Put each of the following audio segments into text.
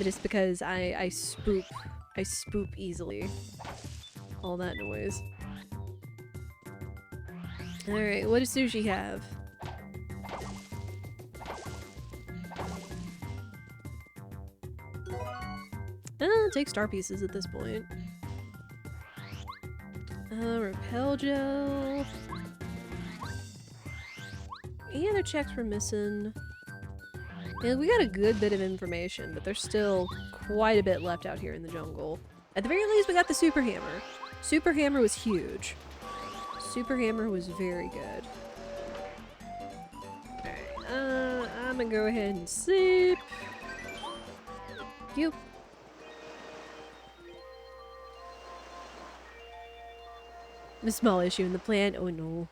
Just because I spoop easily. All that noise. Alright, what does Sushi have? I'll take star pieces at this point. Repel gel. Any other checks we're missing? Yeah, we got a good bit of information, but there's still quite a bit left out here in the jungle. At the very least, we got the super hammer. Super hammer was huge. Super hammer was very good. Alright, I'm gonna go ahead and sleep. You. A small issue in the plan. Oh no.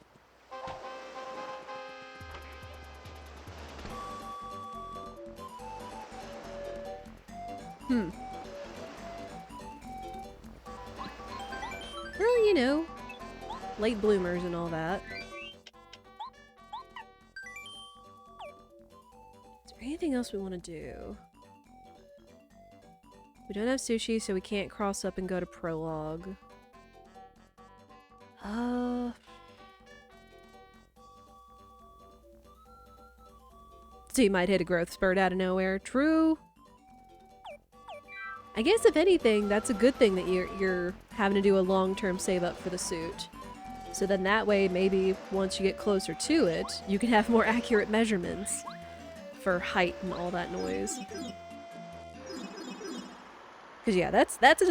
Well, you know, late bloomers and all that. Is there anything else we want to do? We don't have sushi, so we can't cross up and go to prologue. So you might hit a growth spurt out of nowhere. True. I guess if anything, that's a good thing that you're having to do a long-term save up for the suit. So then that way, maybe once you get closer to it, you can have more accurate measurements for height and all that noise. Because yeah, that's an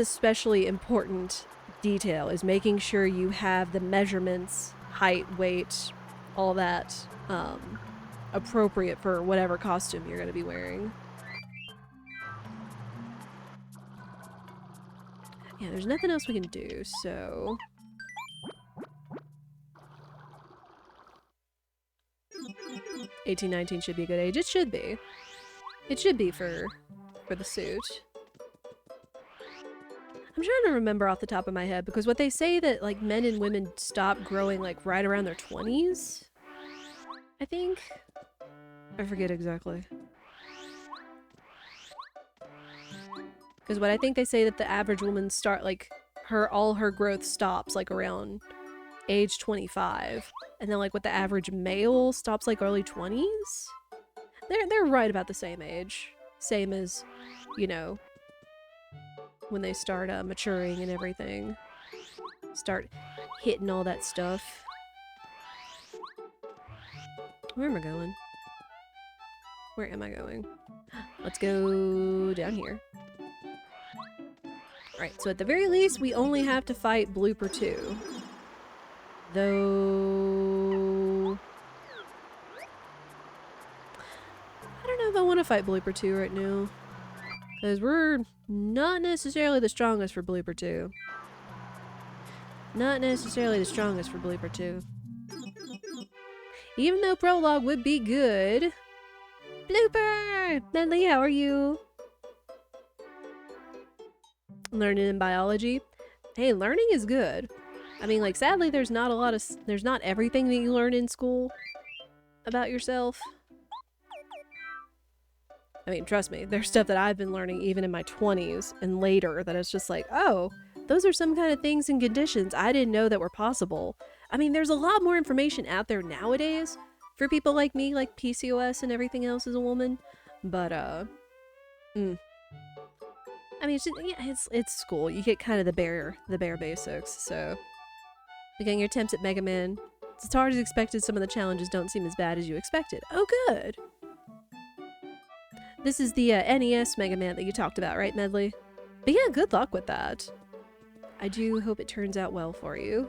especially important detail, is making sure you have the measurements, height, weight, all that appropriate for whatever costume you're going to be wearing. Yeah, there's nothing else we can do, so... 18, 19 should be a good age. It should be. It should be for the suit. I'm trying to remember off the top of my head, because what they say that, like, men and women stop growing, like, right around their 20s? I think? I forget exactly. Because what I think they say that the average woman start, like, all her growth stops, like, around age 25. And then, like, what the average male stops, like, early 20s? They're right about the same age. Same as, you know, when they start maturing and everything. Start hitting all that stuff. Where am I going? Where am I going? Let's go down here. Alright, so at the very least, we only have to fight Blooper 2. Though... I don't know if I want to fight Blooper 2 right now. Because we're not necessarily the strongest for Blooper 2. Not necessarily the strongest for Blooper 2. Even though Prologue would be good. Blooper! Medley, how are you? Learning in biology. Hey, learning is good. I mean, like, sadly, there's not everything that you learn in school about yourself. I mean, trust me, there's stuff that I've been learning even in my 20s and later that it's just like, oh, those are some kind of things and conditions I didn't know that were possible. I mean, there's a lot more information out there nowadays for people like me, like PCOS and everything else as a woman. But, I mean, it's school. You get kind of the bare basics, so. Again, your attempts at Mega Man. It's as hard as expected. Some of the challenges don't seem as bad as you expected. Oh, good! This is the NES Mega Man that you talked about, right, Medley? But yeah, good luck with that. I do hope it turns out well for you.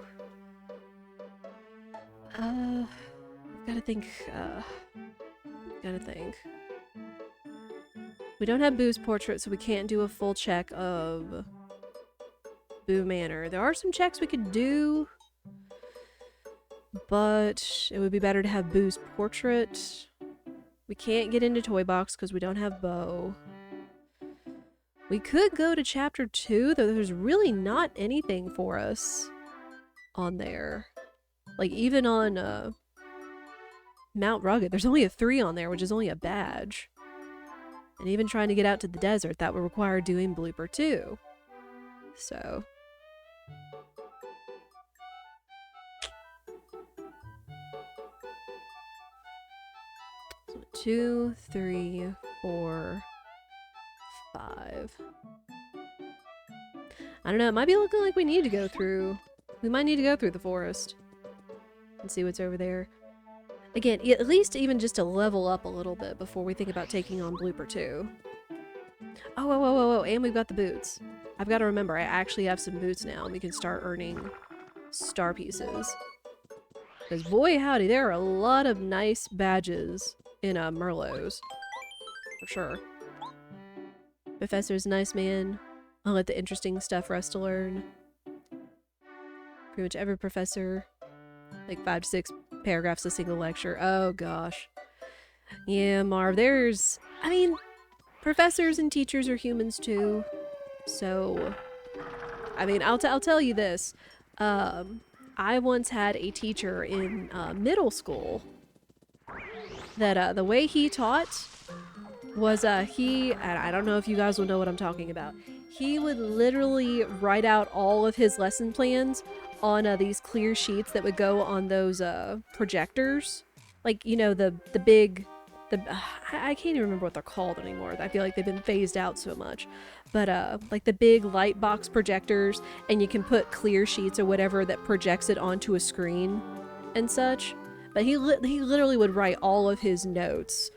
Gotta think. We don't have Boo's portrait, so we can't do a full check of Boo Manor. There are some checks we could do, but it would be better to have Boo's portrait. We can't get into Toy Box because we don't have Bo. We could go to Chapter 2, though there's really not anything for us on there. Like, even on Mount Rugged, there's only a 3 on there, which is only a badge. And even trying to get out to the desert, that would require doing blooper 2. So... So 2, 3, 4, 5. I don't know, it might be looking like we need to go through... We might need to go through the forest. And see what's over there. Again, at least even just to level up a little bit before we think about taking on blooper 2. Oh, whoa, whoa, whoa, whoa, and we've got the boots. I've got to remember, I actually have some boots now, and we can start earning star pieces. Because boy howdy, there are a lot of nice badges in Merlot's. For sure. Professor's a nice man. I'll let the interesting stuff for us to learn. Pretty much every professor. Like 5 to 6 paragraphs a single lecture. Oh gosh. Yeah, Marv, there's... I mean, professors and teachers are humans too. So... I mean, I'll tell you this. I once had a teacher in middle school that the way he taught was and I don't know if you guys will know what I'm talking about. He would literally write out all of his lesson plans on these clear sheets that would go on those projectors. Like, you know, the big... I can't even remember what they're called anymore. I feel like they've been phased out so much. But, like the big light box projectors, and you can put clear sheets or whatever that projects it onto a screen and such. But he literally would write all of his notes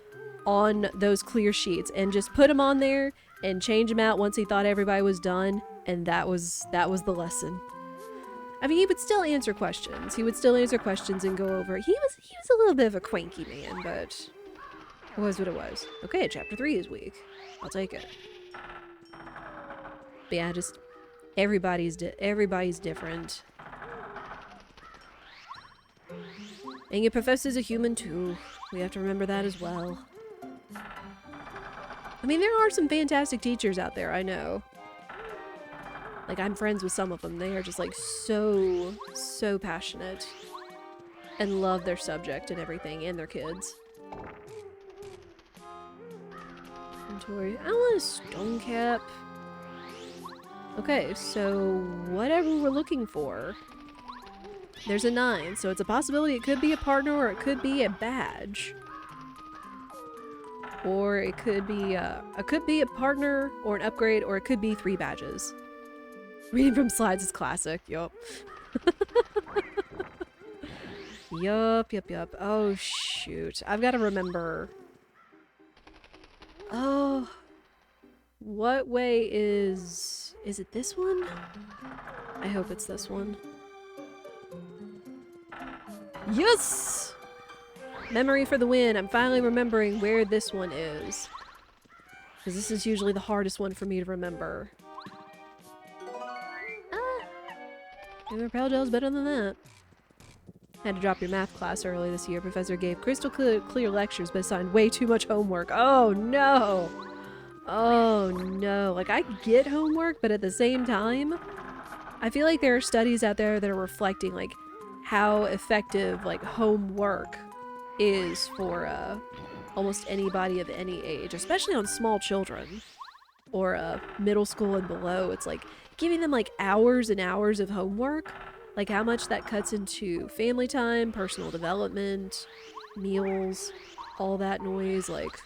on those clear sheets and just put them on there and change them out once he thought everybody was done, and that was the lesson. I mean, he would still answer questions. He would still answer questions and go over. He was a little bit of a cranky man, but it was what it was. Okay, chapter 3 is weak. I'll take it. But yeah, just everybody's different. And your professor's a human too. We have to remember that as well. I mean, there are some fantastic teachers out there, I know. Like, I'm friends with some of them. They are just, like, so passionate. And love their subject and everything, and their kids. Inventory. I want a stone cap. Okay, so whatever we're looking for. There's a 9, so it's a possibility it could be a partner or it could be a badge. Or it could be a partner or an upgrade, or it could be 3 badges. Reading from slides is classic, yup. Yup. Oh, shoot. I've got to remember. Oh. What way is... Is it this one? I hope it's this one. Yes! Memory for the win. I'm finally remembering where this one is. Because this is usually the hardest one for me to remember. Repel gel's better than that. Had to drop your math class early this year. Professor gave crystal clear lectures but assigned way too much homework. Oh no! Oh no. Like, I get homework, but at the same time, I feel like there are studies out there that are reflecting, like, how effective, like, homework is for almost anybody of any age, especially on small children or middle school and below. It's like giving them like hours and hours of homework, like how much that cuts into family time, personal development, meals, all that noise. Like,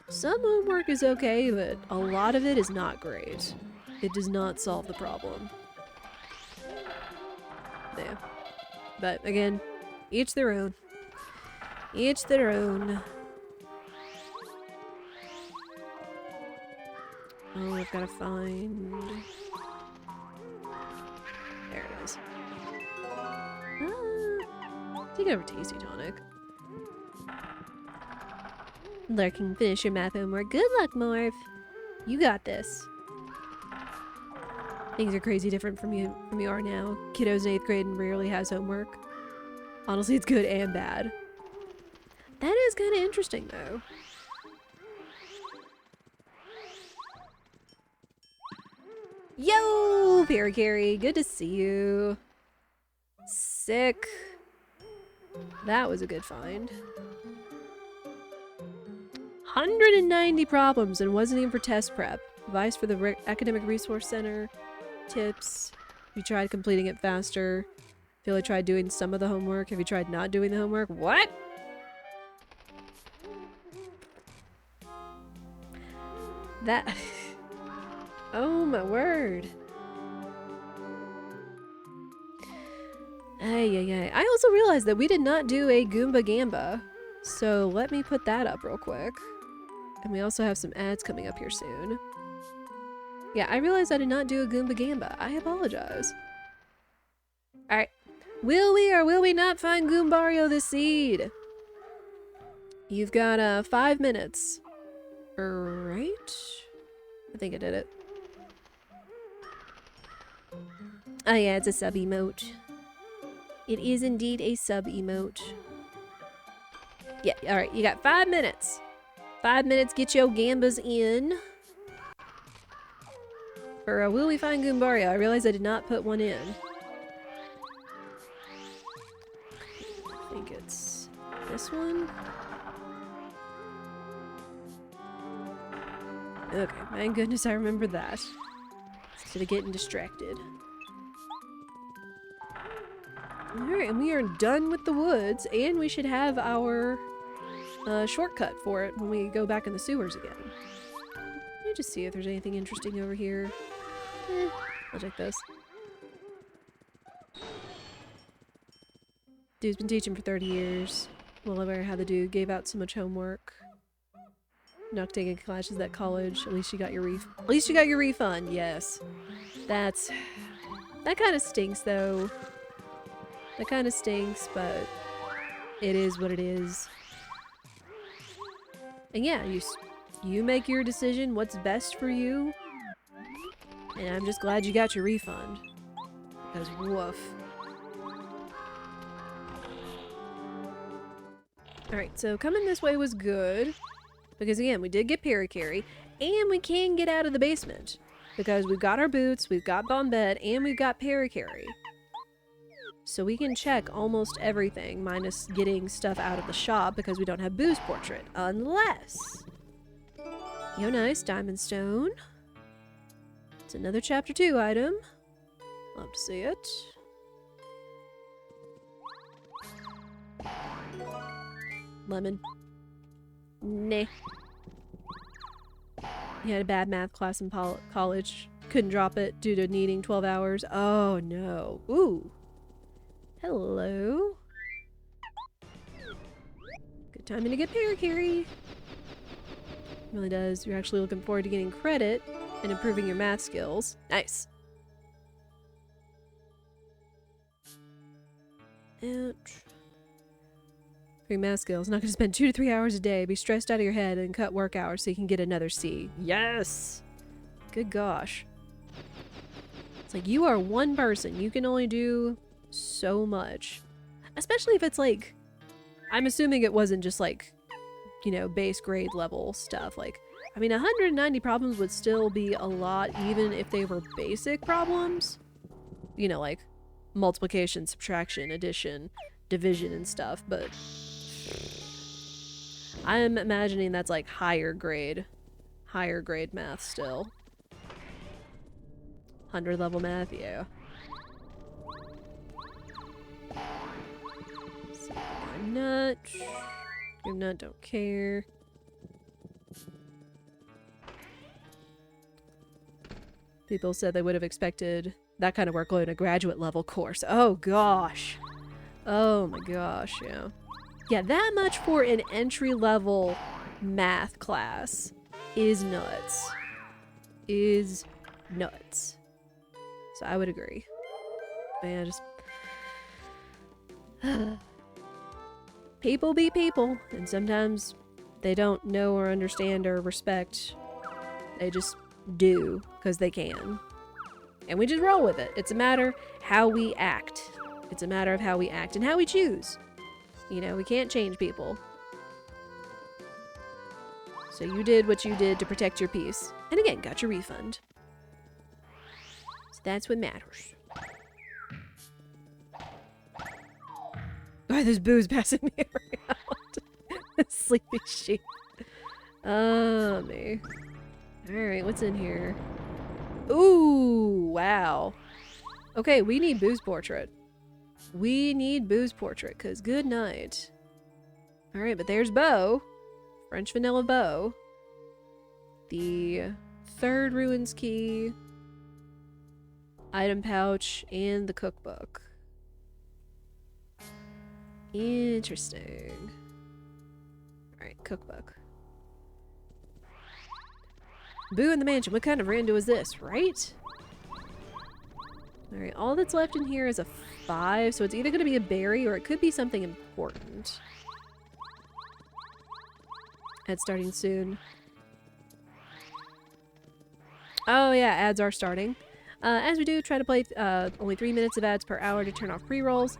some homework is okay, but a lot of it is not great. It does not solve the problem. Yeah. But again, each their own. Each their own. Oh, I've got to find... There it is. Take over Tasty Tonic. Lurking, finish your math homework. Good luck, Marv. You got this. Things are crazy different from you are now. Kiddo's in 8th grade and rarely has homework. Honestly, it's good and bad. That is kind of interesting, though. Yo, Parakarry, good to see you. Sick. That was a good find. 190 problems and wasn't even for test prep. Advice for the Academic Resource Center. Tips. You tried completing it faster. Feel I tried doing some of the homework. Have you tried not doing the homework? What? That... Oh my word. Ay. I also realized that we did not do a Goomba Gamba. So let me put that up real quick. And we also have some ads coming up here soon. Yeah, I realized I did not do a Goomba Gamba. I apologize. Alright. Will we or will we not find Goombario the seed? You've got 5 minutes. Right? I think I did it. Oh yeah, it's a sub emote. It is indeed a sub emote. Yeah, alright, you got 5 minutes. 5 minutes, get your gambas in. For will we find Goombario? I realized I did not put one in. I think it's this one. Okay, thank goodness I remember that. Instead of getting distracted. Alright, and we are done with the woods, and we should have our shortcut for it when we go back in the sewers again. Let me just see if there's anything interesting over here. I'll check this. Dude's been teaching for 30 years. Well aware how the dude gave out so much homework. Not taking classes at college. At least you got your refund. Yes. That kind of stinks though. That kind of stinks, but it is what it is. And yeah, you make your decision what's best for you. And I'm just glad you got your refund. Because woof. Alright, so coming this way was good. Because again, we did get Parakarry. And we can get out of the basement. Because we've got our boots, we've got Bombette, and we've got Parakarry. So we can check almost everything, minus getting stuff out of the shop because we don't have Boo's portrait. Unless... Yo, nice. Diamond Stone. It's another Chapter 2 item. Love to see it. Lemon. Nah. You had a bad math class in college. Couldn't drop it due to needing 12 hours. Oh, no. Ooh. Hello. Good timing to get Parakarry. Really does. You're actually looking forward to getting credit and improving your math skills. Nice. Ouch. Your math skills. Not gonna spend 2 to 3 hours a day, be stressed out of your head, and cut work hours so you can get another C. Yes! Good gosh. It's like you are one person. You can only do so much. Especially if it's like, I'm assuming it wasn't just like, you know, base grade level stuff. Like, I mean, 190 problems would still be a lot even if they were basic problems. You know, like multiplication, subtraction, addition, division and stuff, but I'm imagining that's like higher grade math still. 100 level math, yeah. Nut. Your nut don't care. People said they would have expected that kind of workload in a graduate level course. Oh gosh. Oh my gosh, yeah. Yeah, that much for an entry level math class is nuts. Is nuts. So I would agree. But yeah, just people be people, and sometimes they don't know or understand or respect. They just do because they can. And we just roll with it. It's a matter how we act. It's a matter of how we act and how we choose. You know, we can't change people. So you did what you did to protect your peace. And again, got your refund. So that's what matters. Oh, there's Boo's passing me around. Sleepy sheep. Me. Alright, what's in here? Ooh, wow. Okay, we need Boo's portrait. We need Boo's portrait, because good night. Alright, but there's Bo. French vanilla Bo. The third ruins key. Item pouch, and the cookbook. Interesting. Alright, cookbook. Boo in the mansion. What kind of rando is this, right? Alright, all that's left in here is a 5, so it's either going to be a berry or it could be something important. Ads starting soon. Oh yeah, ads are starting. As we do, try to play only 3 minutes of ads per hour to turn off pre-rolls.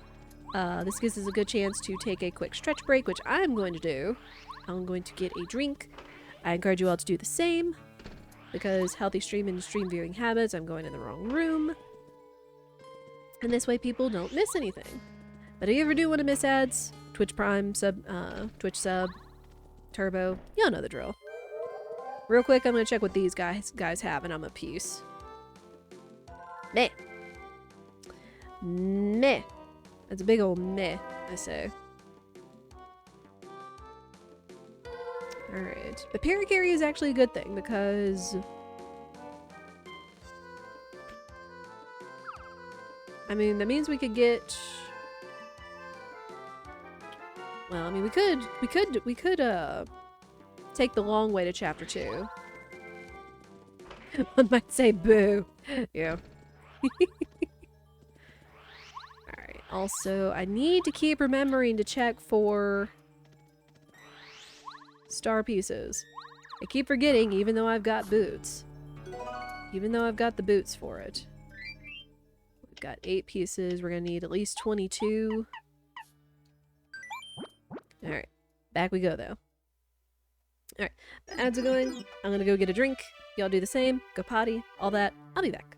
This gives us a good chance to take a quick stretch break, which I'm going to do. I'm going to get a drink. I encourage you all to do the same, because healthy stream and stream viewing habits, I'm going in the wrong room. And this way people don't miss anything. But if you ever do want to miss ads, Twitch Prime, Twitch sub, Turbo, y'all know the drill. Real quick, I'm going to check what these guys have, and I'm a piece. Meh. Meh. That's a big old meh, I say. Alright. But Paracarry is actually a good thing, because... I mean, that means we could get... Well, I mean, we could take the long way to chapter 2. One might say boo. Yeah. Alright, also, I need to keep remembering to check for star pieces. I keep forgetting, even though I've got boots. Even though I've got the boots for it. We've got 8 pieces. We're gonna need at least 22. Alright, back we go, though. Alright, the ads are going. I'm gonna go get a drink. Y'all do the same. Go potty. All that. I'll be back.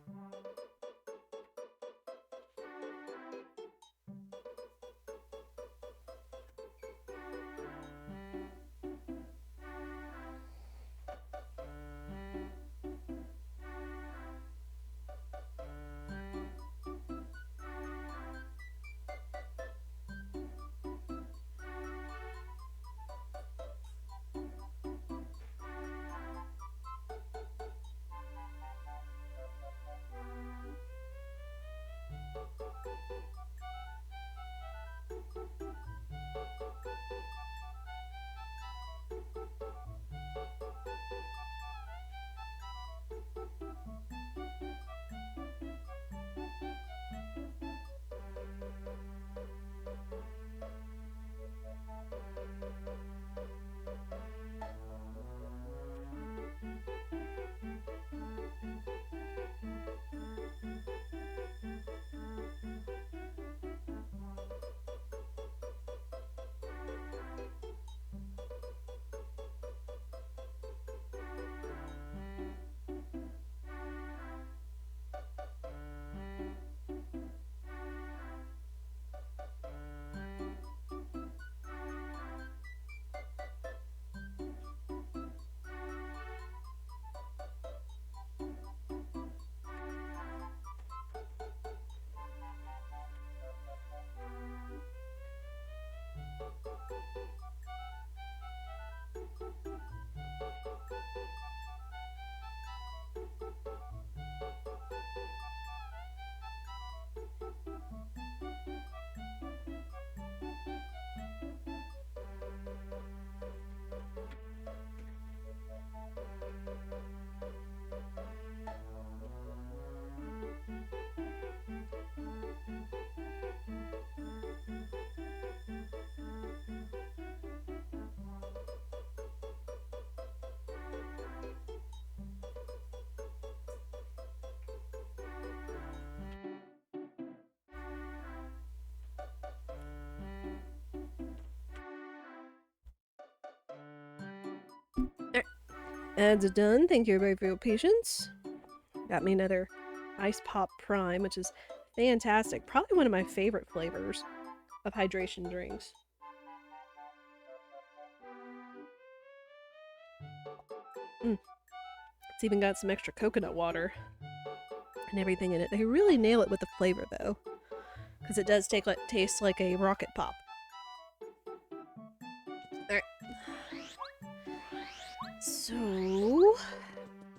Ads are done. Thank you everybody for your patience. Got me another Ice Pop Prime, which is fantastic. Probably one of my favorite flavors of hydration drinks. It's even got some extra coconut water and everything in it. They really nail it with the flavor, though. Because it does taste like a rocket pop. Alright. So...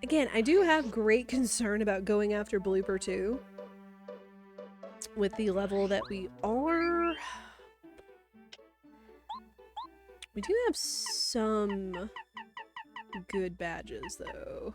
Again, I do have great concern about going after Blooper 2. With the level that we are... We do have some good badges, though.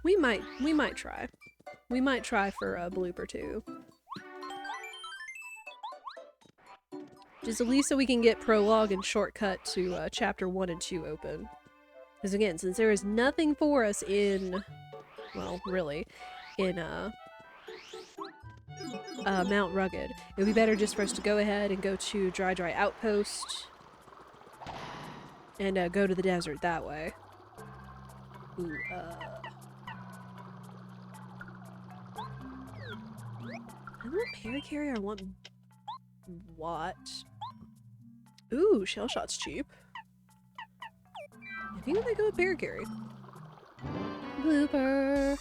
We might try. We might try for a Blooper 2. Just at least so we can get prologue and shortcut to chapter 1 and 2 open. Because again, since there is nothing for us in, well, really, in Mount Rugged, it would be better just for us to go ahead and go to Dry Outpost and go to the desert that way. Ooh, I want Paracarry, I want... What? Ooh, Shell Shot's cheap. I think I might go with Paracarry. Blooper!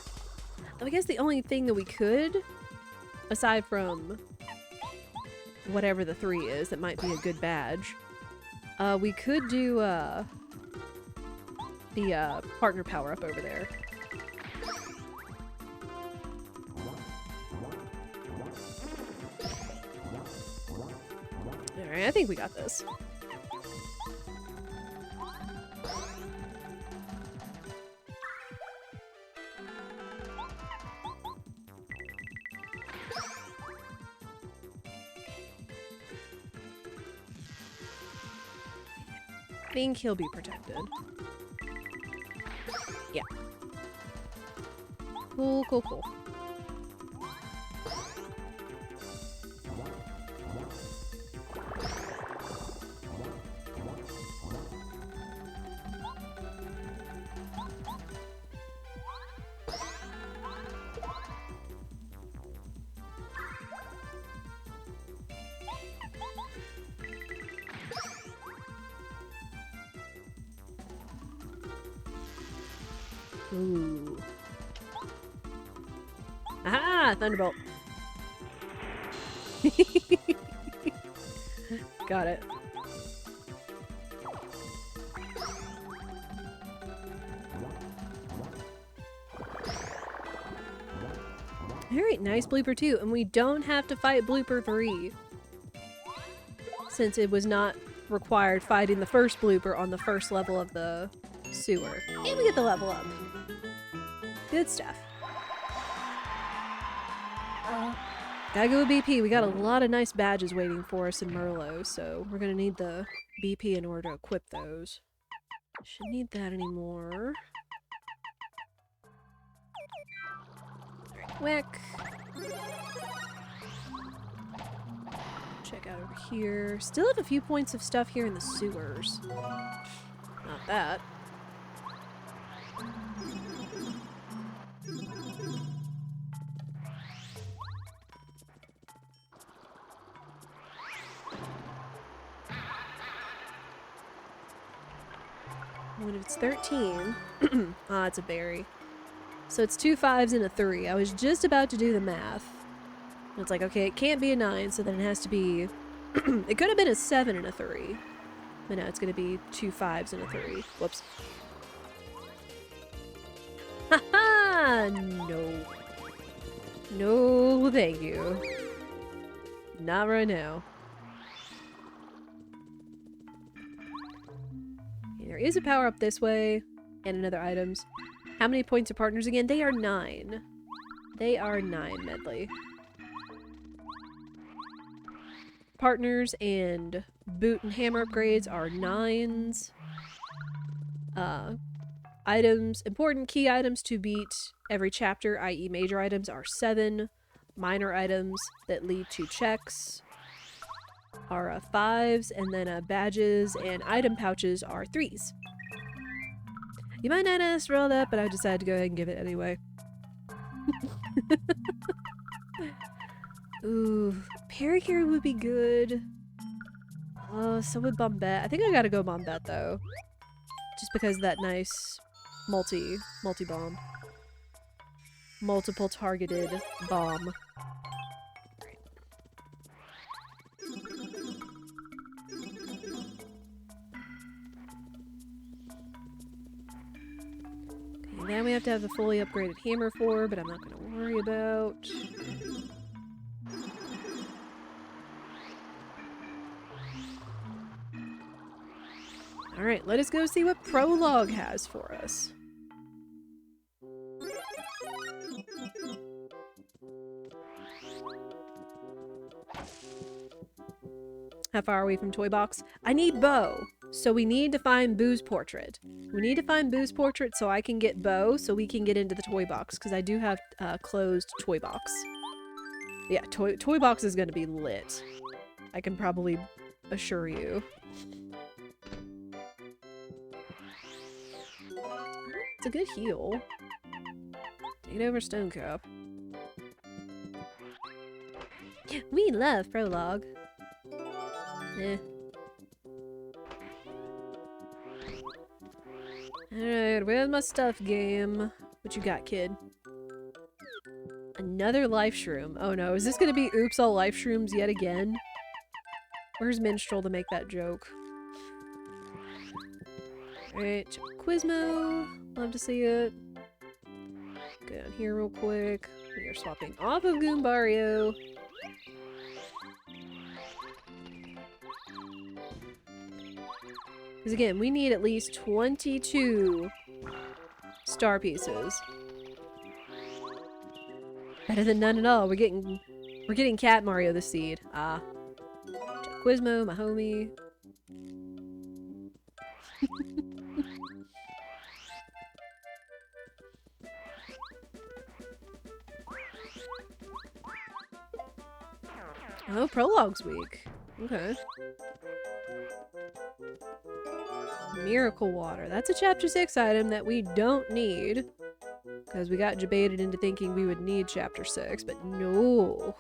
Though I guess the only thing that we could, aside from whatever the 3 is that might be a good badge, we could do the partner power-up over there. Alright, I think we got this. I think he'll be protected. Yeah. Cool, cool, cool. Ooh. Aha! Thunderbolt. Got it. Alright, nice Blooper 2. And we don't have to fight Blooper 3. Since it was not required fighting the first Blooper on the first level of the sewer. And we get the level up. Good stuff. Gotta go with BP. We got a lot of nice badges waiting for us in Merlot, so we're gonna need the BP in order to equip those. Shouldn't need that anymore. Alright, whack. Check out over here. Still have a few points of stuff here in the sewers. Not that. What if it's 13? Ah, it's a berry. So it's 2 5s and a 3. I was just about to do the math. It's like, okay, it can't be a 9, so then it has to be... It could have been a 7 and a 3. But no, it's going to be 2 5s and a 3. Whoops. Haha! No. No, thank you. Not right now. There is a power up this way, and another items. How many points of partners again? They are 9. They are 9, Medley. Partners and boot and hammer upgrades are 9s. Items, important key items to beat every chapter, i.e. major items, are 7. Minor items that lead to checks are 5s, and then badges and item pouches are 3s. You might not ask for all that, but I decided to go ahead and give it anyway. Ooh, Parakarry would be good. So would Bombette. I think I gotta go Bombette though. Just because of that nice multi-bomb. Multiple targeted bomb. Okay, now we have to have the fully upgraded hammer for, but I'm not gonna worry about. Alright, let us go see what Prologue has for us. How far are we from Toy Box? I need Bo, so we need to find Boo's portrait. We need to find Boo's portrait so I can get Bo, so we can get into the Toy Box, because I do have closed Toy Box. Yeah, Toy Box is going to be lit. I can probably assure you. It's a good heal. Take it over Stone Cup. We love Prologue. Eh. Alright, where's my stuff game? What you got, kid? Another life shroom. Oh no, is this gonna be oops all life shrooms yet again? Where's Minstrel to make that joke? Alright, Quizmo. Love to see it. Go down here real quick. We are swapping off of Goombario. Because again, we need at least 22 star pieces. Better than none at all. We're getting Cat Mario this seed. Ah. Quizmo, my homie. Oh, Prologue's weak. Okay. Miracle Water. That's a Chapter 6 item that we don't need. Because we got debated into thinking we would need Chapter 6, but no.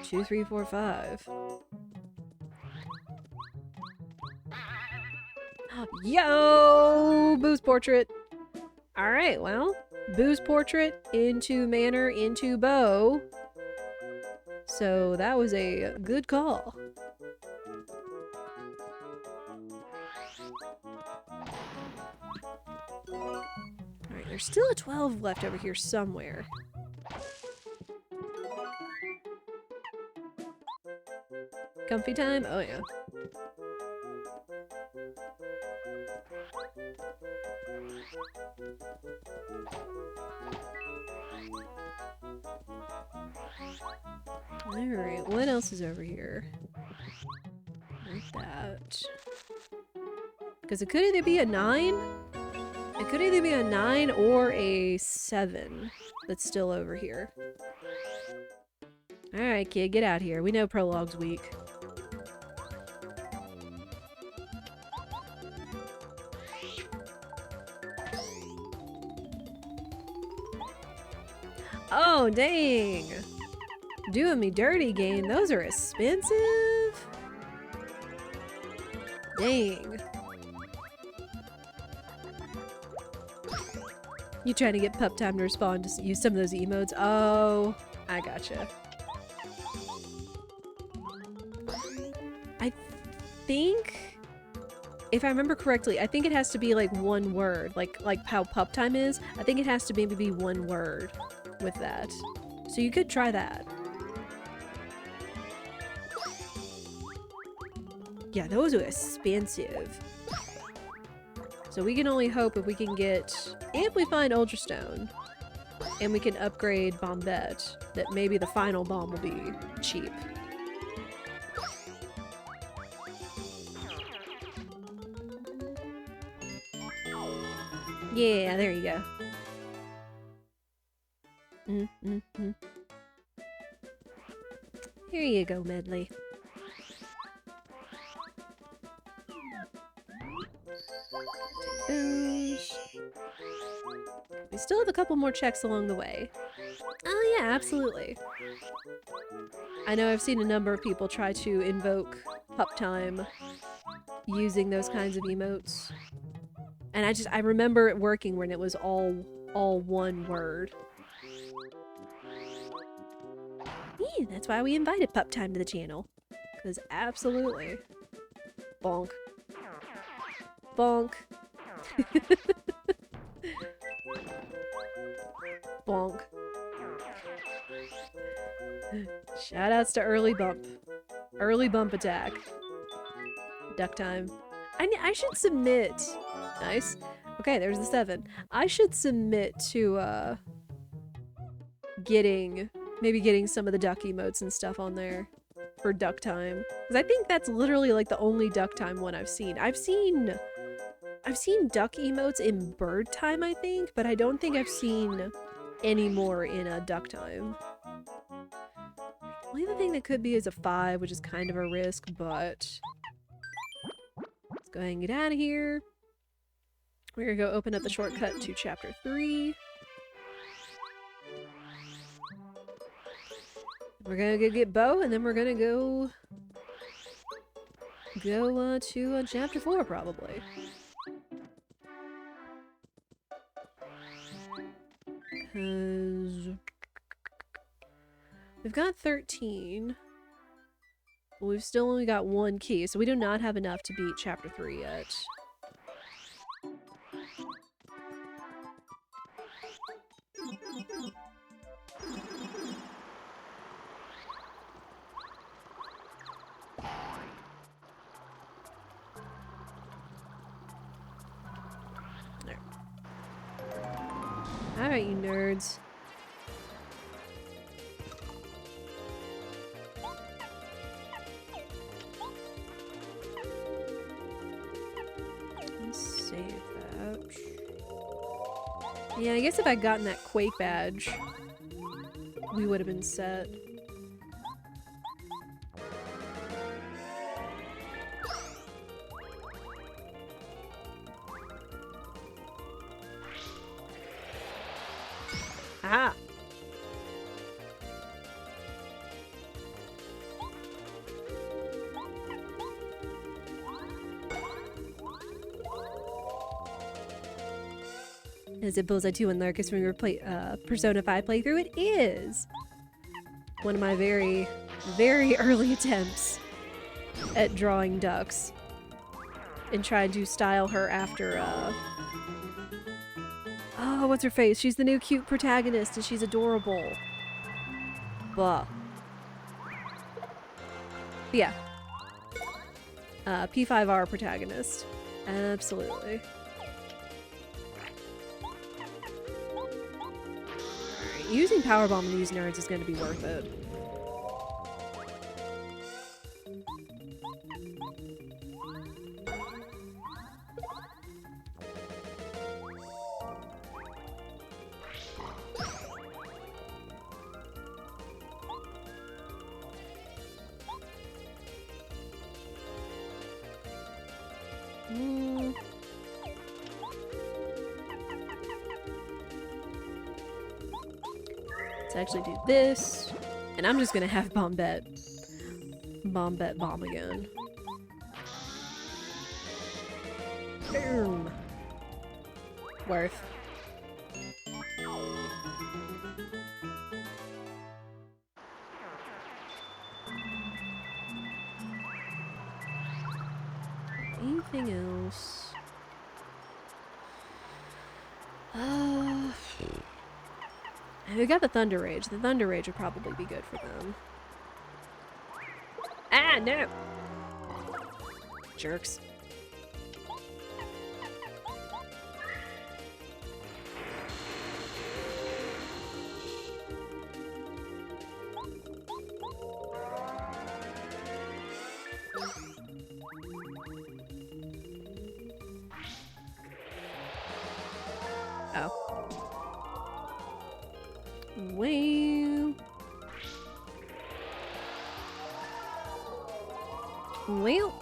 2, 3, 4, 5. Yo! Boo's portrait! Alright, well. Boo's portrait into Manor into Bo. So that was a good call. Alright, there's still a 12 left over here somewhere. Comfy time? Oh yeah. Alright, what else is over here? Like that. Because it could either be a 9. It could either be a 9 or a 7 that's still over here. Alright, kid, get out here. We know Prologue's weak. Oh, dang! Doing me dirty, game. Those are expensive. Dang. You trying to get Pup Time to respond to use some of those emotes? Oh, I gotcha. I think, if I remember correctly, I think it has to be like one word, like how Pup Time is. I think it has to maybe be one word with that. So you could try that. Yeah, those are expensive. So we can only hope if we can get, if we find Ultra Stone, and we can upgrade Bombette, that maybe the final bomb will be cheap. Yeah, there you go. Here you go, Medley. Take those. We still have a couple more checks along the way. Oh yeah, absolutely. I know I've seen a number of people try to invoke pup time using those kinds of emotes. And I remember it working when it was all one word. Yeah, that's why we invited pup time to the channel. Because absolutely. Bonk. Bonk. Bonk. Shoutouts to early bump. Early bump attack. Duck time. I should submit. Nice. Okay, there's the 7. I should submit to maybe getting some of the duck emotes and stuff on there for duck time. Because I think that's literally like the only duck time one I've seen. I've seen duck emotes in bird time, I think, but I don't think I've seen any more in a duck time. The only other thing that could be is a 5, which is kind of a risk, but let's go ahead and get out of here. We're gonna go open up the shortcut to chapter 3. We're gonna go get Bo, and then we're gonna go to chapter 4 probably. Because we've got 13. But we've still only got 1 key, so we do not have enough to beat chapter 3 yet. There. Alright, you nerds. Let's save that. Yeah, I guess if I'd gotten that Quake badge, we would have been set. Aha! Is it Bullseye 2 and Lurkus when we were Persona 5 playthrough? It is! One of my very, very early attempts at drawing ducks. And trying to style her after, oh, what's her face? She's the new cute protagonist and she's adorable. Blah. Yeah. P5R protagonist. Absolutely. Alright, using Powerbomb on these nerds is going to be worth it. Let's actually do this. And I'm just gonna have Bombette bomb again. Boom. Worth. Anything else? They got the Thunder Rage. The Thunder Rage would probably be good for them. Ah, no! Jerks. Oh. Well. Well.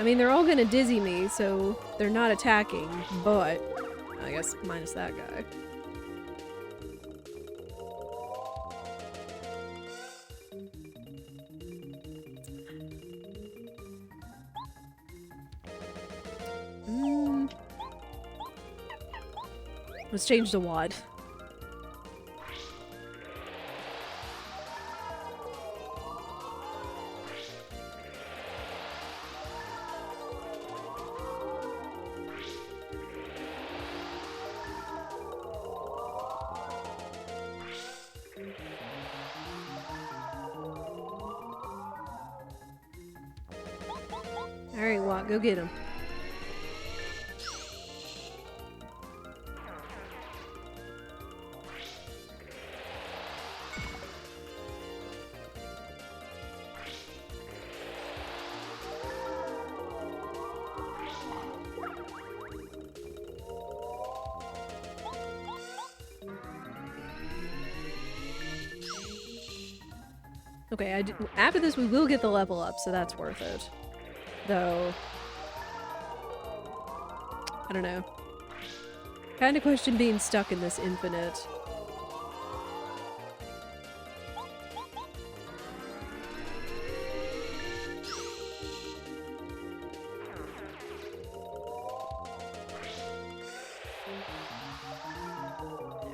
I mean, they're all gonna dizzy me, so they're not attacking, but I guess minus that guy. Let's change the wad. Alright, Watt, go get him. Okay, after this we will get the level up, so that's worth it. Though, I don't know. Kind of question being stuck in this infinite.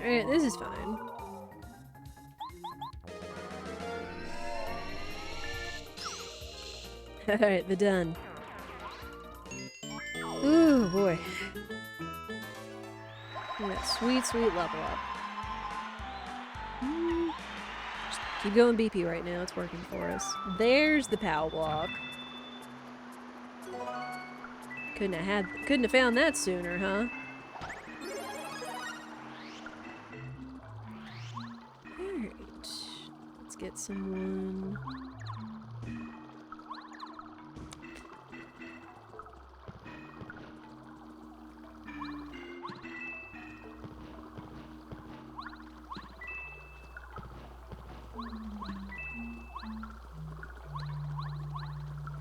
Alright, this is fine. Alright, they're done. Ooh, boy. Look at that sweet, sweet level up. Just keep going BP right now, it's working for us. There's the POW block. Couldn't have found that sooner, huh? Alright. Let's get someone.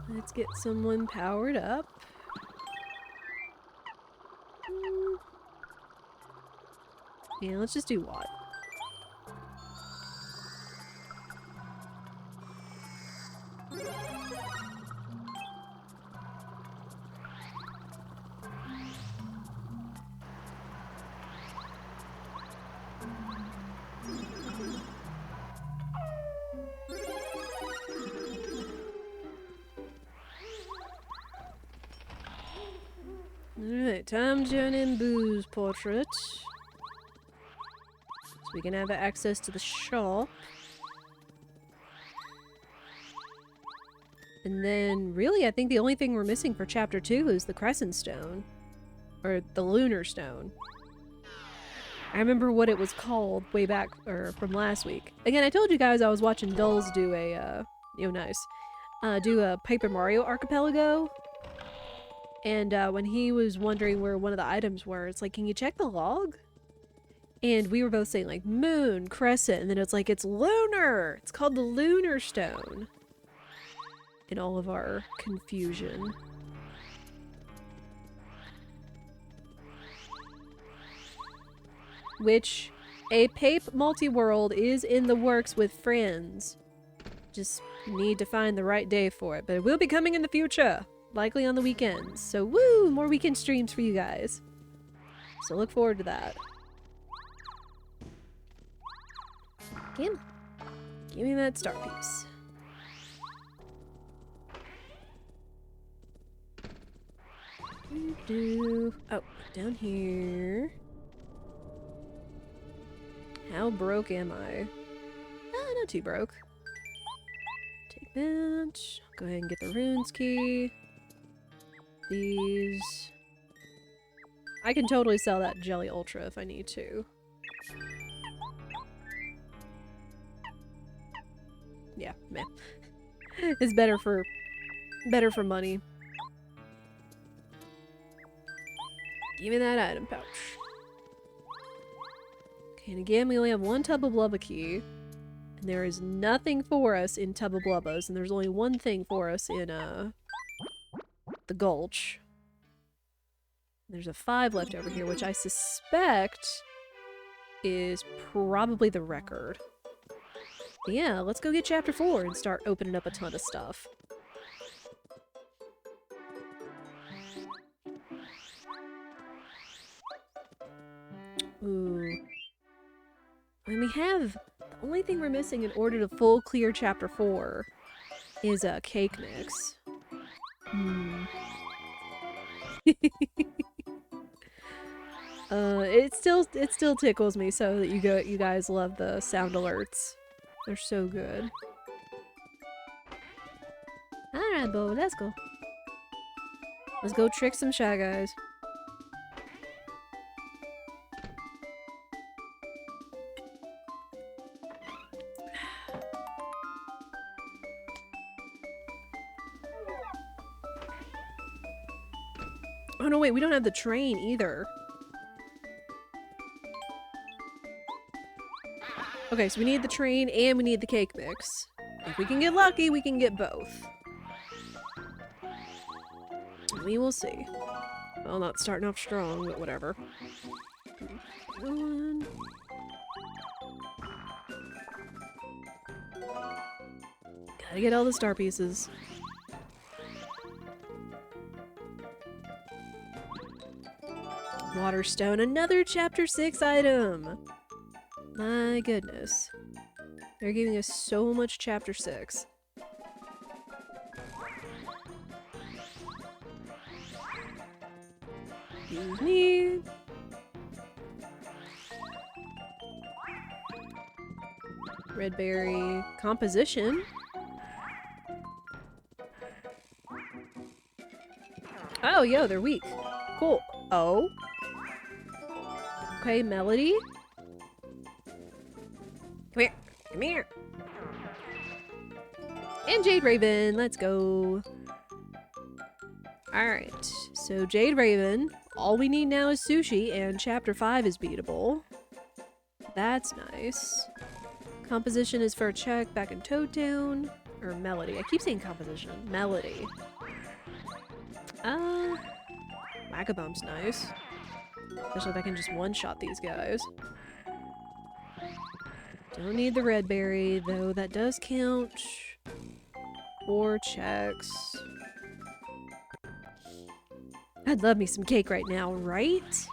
Let's get someone powered up. Yeah, let's just do Watt. Alright, time to turn in Boo's portrait. So we can have access to the shop. And then, really, I think the only thing we're missing for Chapter 2 is the Crescent Stone. Or the Lunar Stone. I remember what it was called way back, or from last week. Again, I told you guys I was watching Dulls do a, do a Paper Mario Archipelago. And when he was wondering where one of the items were, it's like, can you check the log? And we were both saying like moon, crescent, and then it's like, it's lunar! It's called the Lunar Stone. In all of our confusion. Which, a Pape multi-world is in the works with friends. Just need to find the right day for it, but it will be coming in the future. Likely on the weekends. So woo! More weekend streams for you guys. So look forward to that. Again, give me that star piece. Oh, down here. How broke am I? Not too broke. Take that. Go ahead and get the runes key. These. I can totally sell that Jelly Ultra if I need to. Yeah, meh. It's better for money. Give me that item pouch. Okay, and again, we only have one Tub of Blubba key. And there is nothing for us in Tub of Blubbas, and there's only one thing for us in, the Gulch. There's a 5 left over here, which I suspect is probably the record. But yeah, let's go get chapter 4 and start opening up a ton of stuff. Ooh. I mean, we have... The only thing we're missing in order to full clear chapter 4 is a cake mix. It still tickles me so that you guys love the sound alerts. They're so good. Alright, Bo, let's go. Let's go trick some Shy Guys. Oh no, wait, we don't have the train either. Okay, so we need the train and we need the cake mix. If we can get lucky, we can get both. We will see. Well, not starting off strong, but whatever. One. Gotta get all the star pieces. Waterstone, another chapter 6 item! My goodness. They're giving us so much chapter 6. Excuse me. Red berry composition. Oh, yo, they're weak. Cool. Oh. Okay, Melody. Come here. Come here. And Jade Raven. Let's go. Alright. So, Jade Raven. All we need now is sushi, and chapter 5 is beatable. That's nice. Composition is for a check back in Toad Town. Or Melody. I keep saying composition. Melody. Magabomb's nice. Especially if I can just one-shot these guys. Don't need the red berry, though that does count. 4 checks. I'd love me some cake right now, right?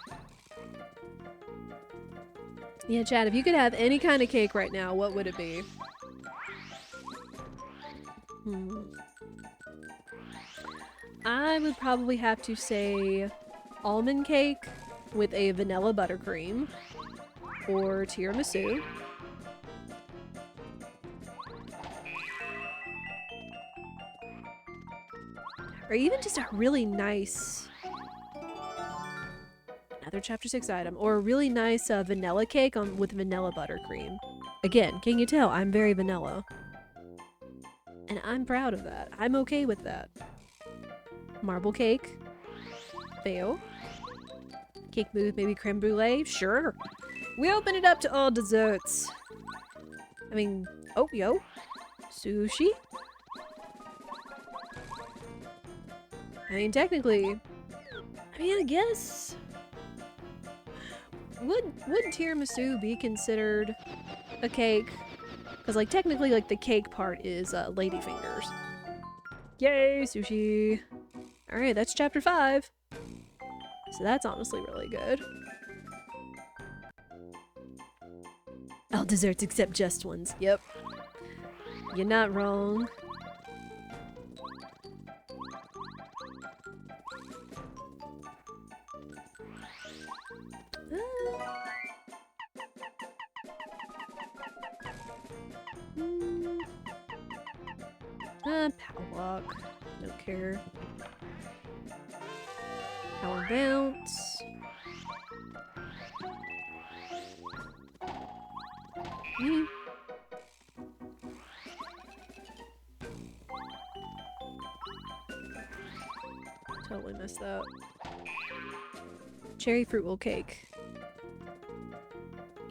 Yeah, Chad, if you could have any kind of cake right now, what would it be? I would probably have to say almond cake with a vanilla buttercream or tiramisu. Or even just a really nice... Another chapter 6 item. Or a really nice vanilla cake with vanilla buttercream. Again, can you tell? I'm very vanilla. And I'm proud of that. I'm okay with that. Marble cake. Fail. Cake mousse, maybe creme brulee? Sure. We open it up to all desserts. I mean, oh, yo. Sushi. I mean, technically, I guess... Would tiramisu be considered a cake? Because, like, technically, like, the cake part is ladyfingers. Yay, sushi! Alright, that's chapter 5. So that's honestly really good. All desserts except just ones. Yep. You're not wrong. Power walk. Don't care. Power bounce. Totally missed that. Cherry fruit roll cake.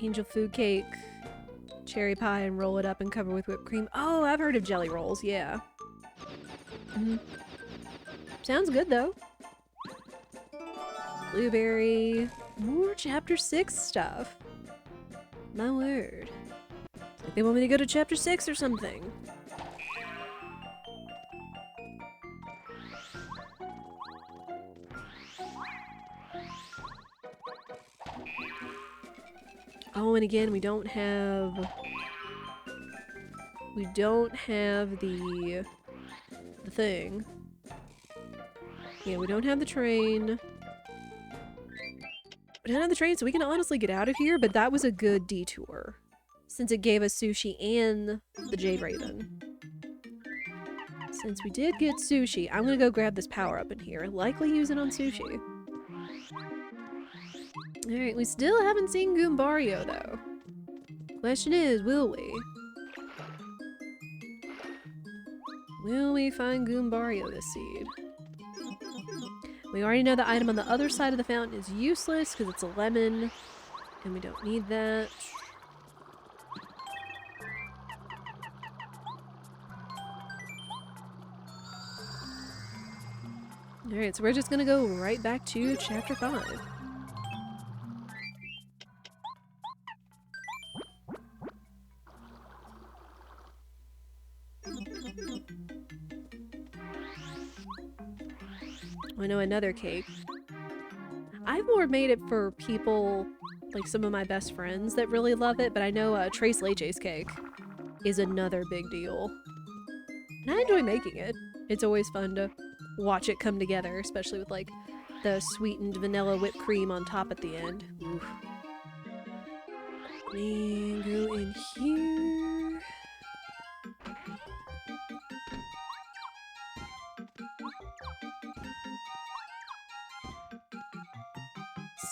Angel food cake. Cherry pie and roll it up and cover with whipped cream. Oh, I've heard of jelly rolls, yeah. Sounds good though. Blueberry. More chapter 6 stuff. My word. It's like they want me to go to chapter 6 or something. Oh, and again, we don't have the thing. Yeah, we don't have the train. We don't have the train, so we can honestly get out of here, but that was a good detour. Since it gave us sushi and the Jade Raven. Since we did get sushi, I'm gonna go grab this power-up in here. Likely use it on sushi. Alright, we still haven't seen Goombario, though. Question is, will we? Will we find Goombario this seed? We already know the item on the other side of the fountain is useless because it's a lemon, and we don't need that. Alright, so we're just gonna go right back to chapter 5. I know another cake. I've more made it for people, like some of my best friends that really love it, but I know Tres Leches cake is another big deal. And I enjoy making it. It's always fun to watch it come together, especially with like the sweetened vanilla whipped cream on top at the end. Oof. Let me go in here.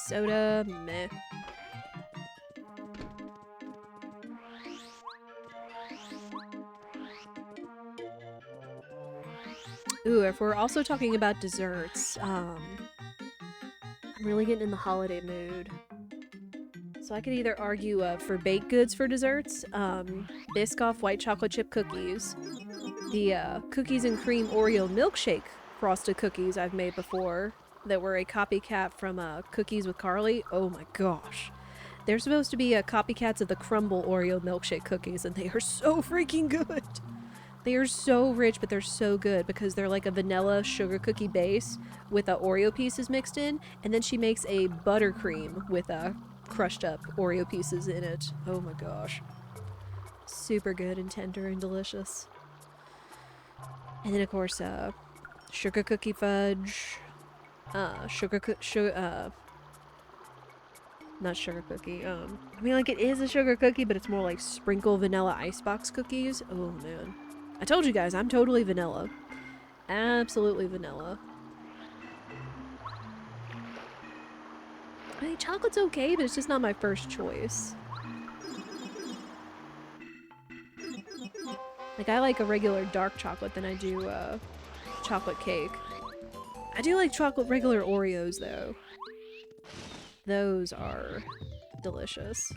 Soda, meh. Ooh, if we're also talking about desserts, I'm really getting in the holiday mood. So I could either argue for baked goods for desserts, Biscoff white chocolate chip cookies, the cookies and cream Oreo milkshake frosted cookies I've made before that were a copycat from Cookies with Carly. Oh my gosh. They're supposed to be copycats of the Crumble Oreo milkshake cookies, and they are so freaking good. They are so rich, but they're so good because they're like a vanilla sugar cookie base with Oreo pieces mixed in, and then she makes a buttercream with crushed up Oreo pieces in it. Oh my gosh. Super good and tender and delicious. And then of course, sugar cookie fudge, not sugar cookie, I mean like it is a sugar cookie, but it's more like sprinkle vanilla icebox cookies. Oh man. I told you guys, I'm totally vanilla. Absolutely vanilla. I mean, chocolate's okay, but it's just not my first choice. Like, I like a regular dark chocolate than I do, chocolate cake. I do like regular Oreos, though. Those are delicious.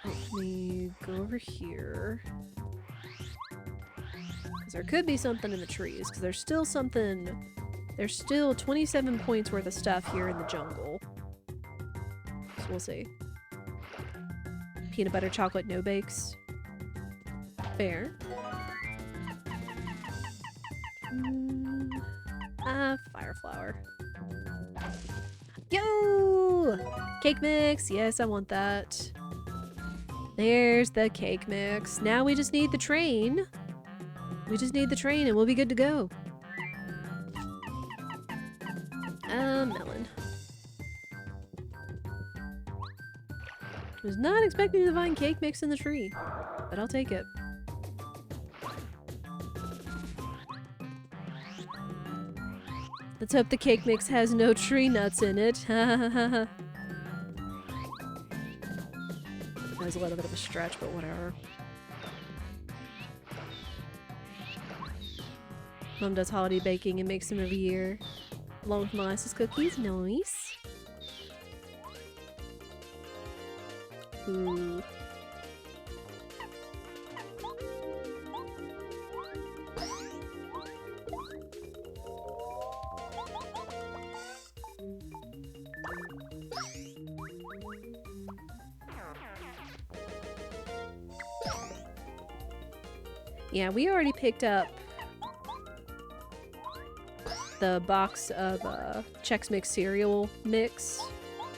Let me go over here. Because there could be something in the trees, because there's still something... There's still 27 points worth of stuff here in the jungle. So we'll see. Peanut butter chocolate no bakes. Fair. Fire flower. Yo! Cake mix! Yes, I want that. There's the cake mix. Now we just need the train. We just need the train and we'll be good to go. Melon. Was not expecting to find cake mix in the tree, but I'll take it. Let's hope the cake mix has no tree nuts in it. That was a little bit of a stretch, but whatever. Mom does holiday baking and makes them every year. Along with molasses cookies. Nice. Ooh. Yeah, we already picked up the box of Chex Mix cereal mix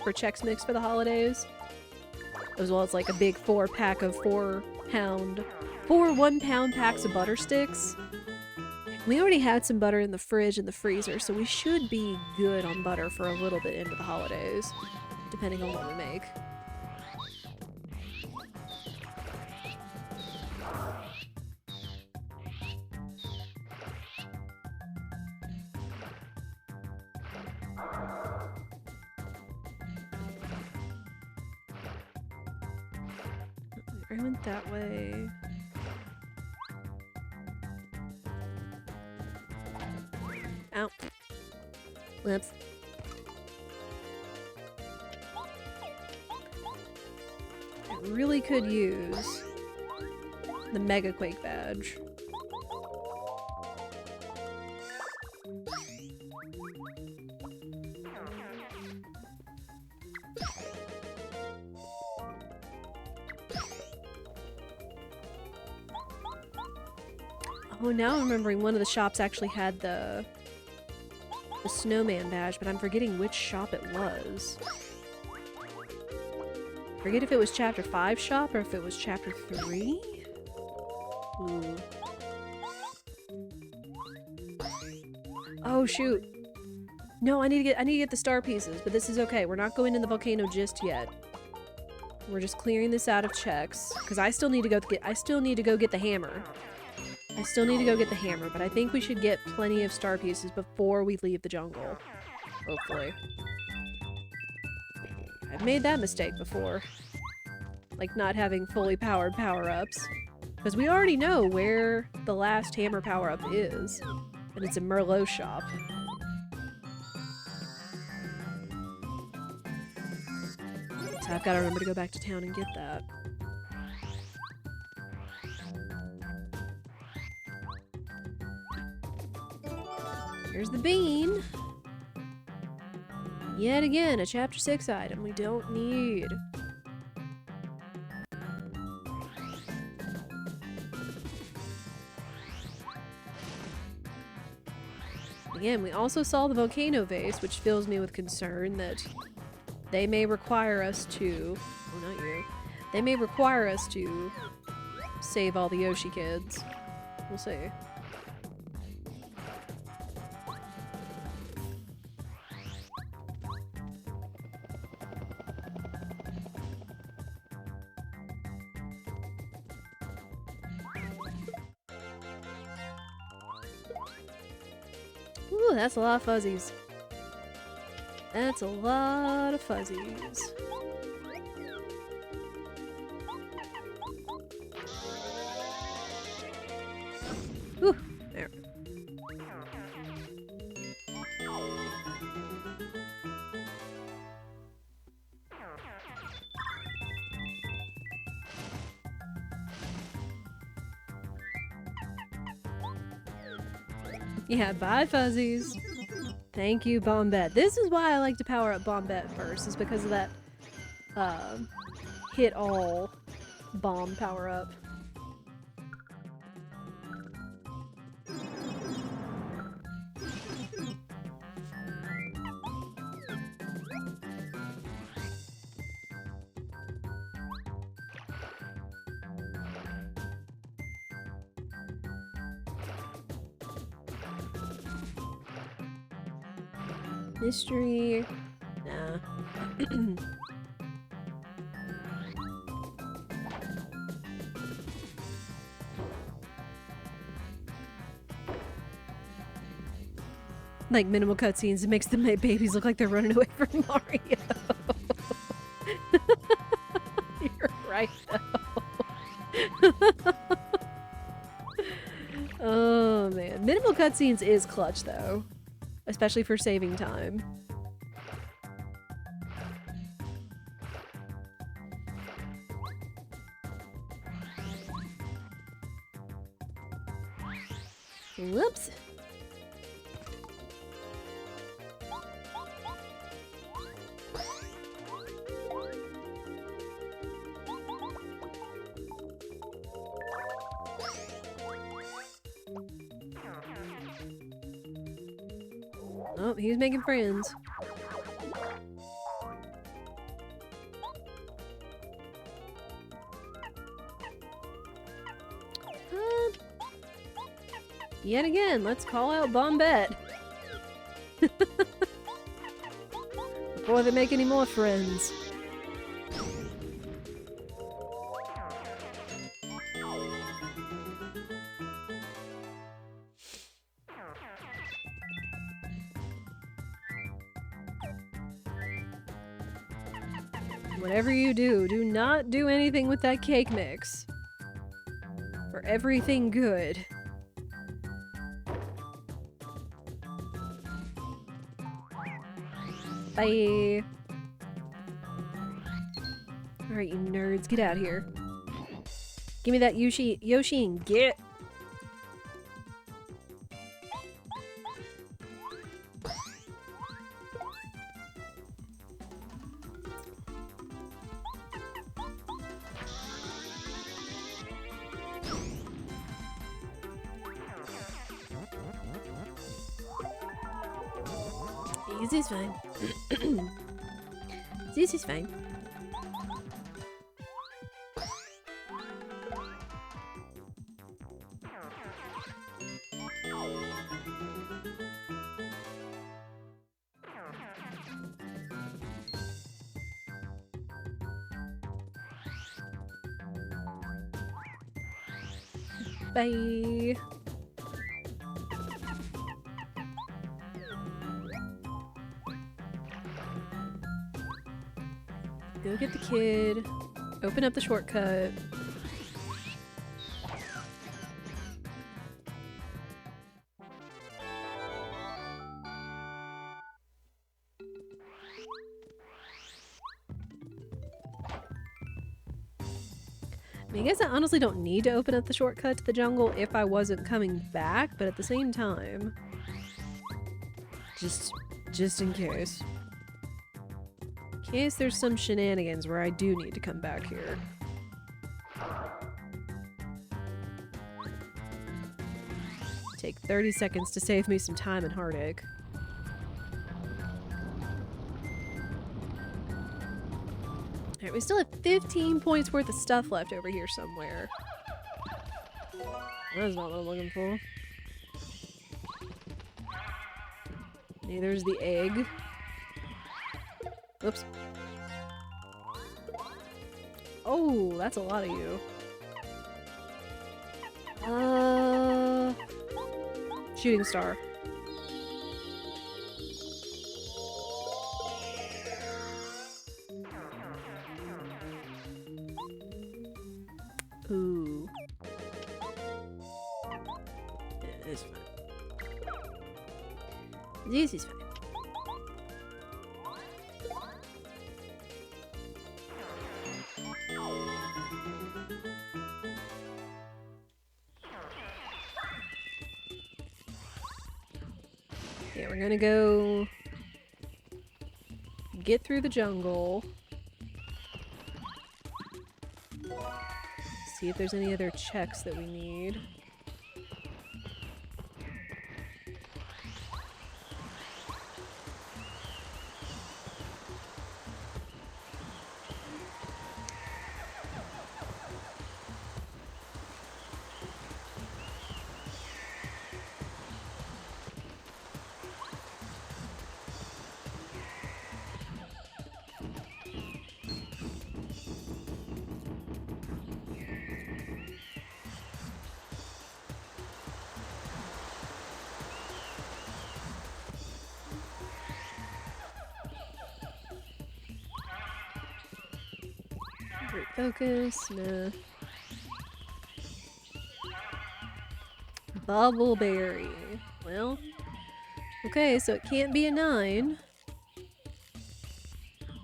for Chex Mix for the holidays. As well as like a big 4-pack of 4 1-pound packs of butter sticks. We already had some butter in the fridge and the freezer, so we should be good on butter for a little bit into the holidays, depending on what we make. I went that way. Ow. Whoops. I really could use the Mega Quake badge. Oh, now I'm remembering one of the shops actually had the snowman badge, but I'm forgetting which shop it was. Forget if it was Chapter 5 shop or if it was Chapter 3? Ooh. Oh, shoot. No, I need to get the star pieces, but this is okay. We're not going in the volcano just yet. We're just clearing this out of checks, because I still need to go get the hammer. I still need to go get the hammer, but I think we should get plenty of star pieces before we leave the jungle. Hopefully. I've made that mistake before. Like not having fully powered power-ups. Because we already know where the last hammer power-up is. And it's in Merlot's shop. So I've got to remember to go back to town and get that. Here's the bean. Yet again, a Chapter 6 item we don't need. Again, we also saw the volcano vase, which fills me with concern that they may require us to... Oh, not you. They may require us to save all the Yoshi kids. We'll see. Ooh, that's a lot of fuzzies. That's a lot of fuzzies. Whew, there. Yeah, bye fuzzies. Thank you, Bombette. This is why I like to power up Bombette first, is because of that hit all bomb power up. Mystery. Nah. Like minimal cutscenes, it makes the babies look like they're running away from Mario. You're right, though. Oh man, minimal cutscenes is clutch though. Especially for saving time. Whoops. Oh, he's making friends. Yet again, let's call out Bombette. Before they make any more friends. Whatever you do, do not do anything with that cake mix. For everything good. Bye. Alright, you nerds, get out here. Give me that Yoshi and get. Easy's fine. Easy's fine. Bye. Go get the kid. Open up the shortcut. I mean, I guess I honestly don't need to open up the shortcut to the jungle if I wasn't coming back, but at the same time, just in case. In case there's some shenanigans where I do need to come back here. Take 30 seconds to save me some time and heartache. Alright, we still have 15 points worth of stuff left over here somewhere. That's not what I'm looking for. Neither's the egg. Oops. Oh, that's a lot of you. Shooting star. Ooh. Yeah, this is fine. This is fine. Yeah, we're gonna go get through the jungle. See if there's any other checks that we need. Great focus, nah. Bubbleberry. Well, okay, so it can't be a 9.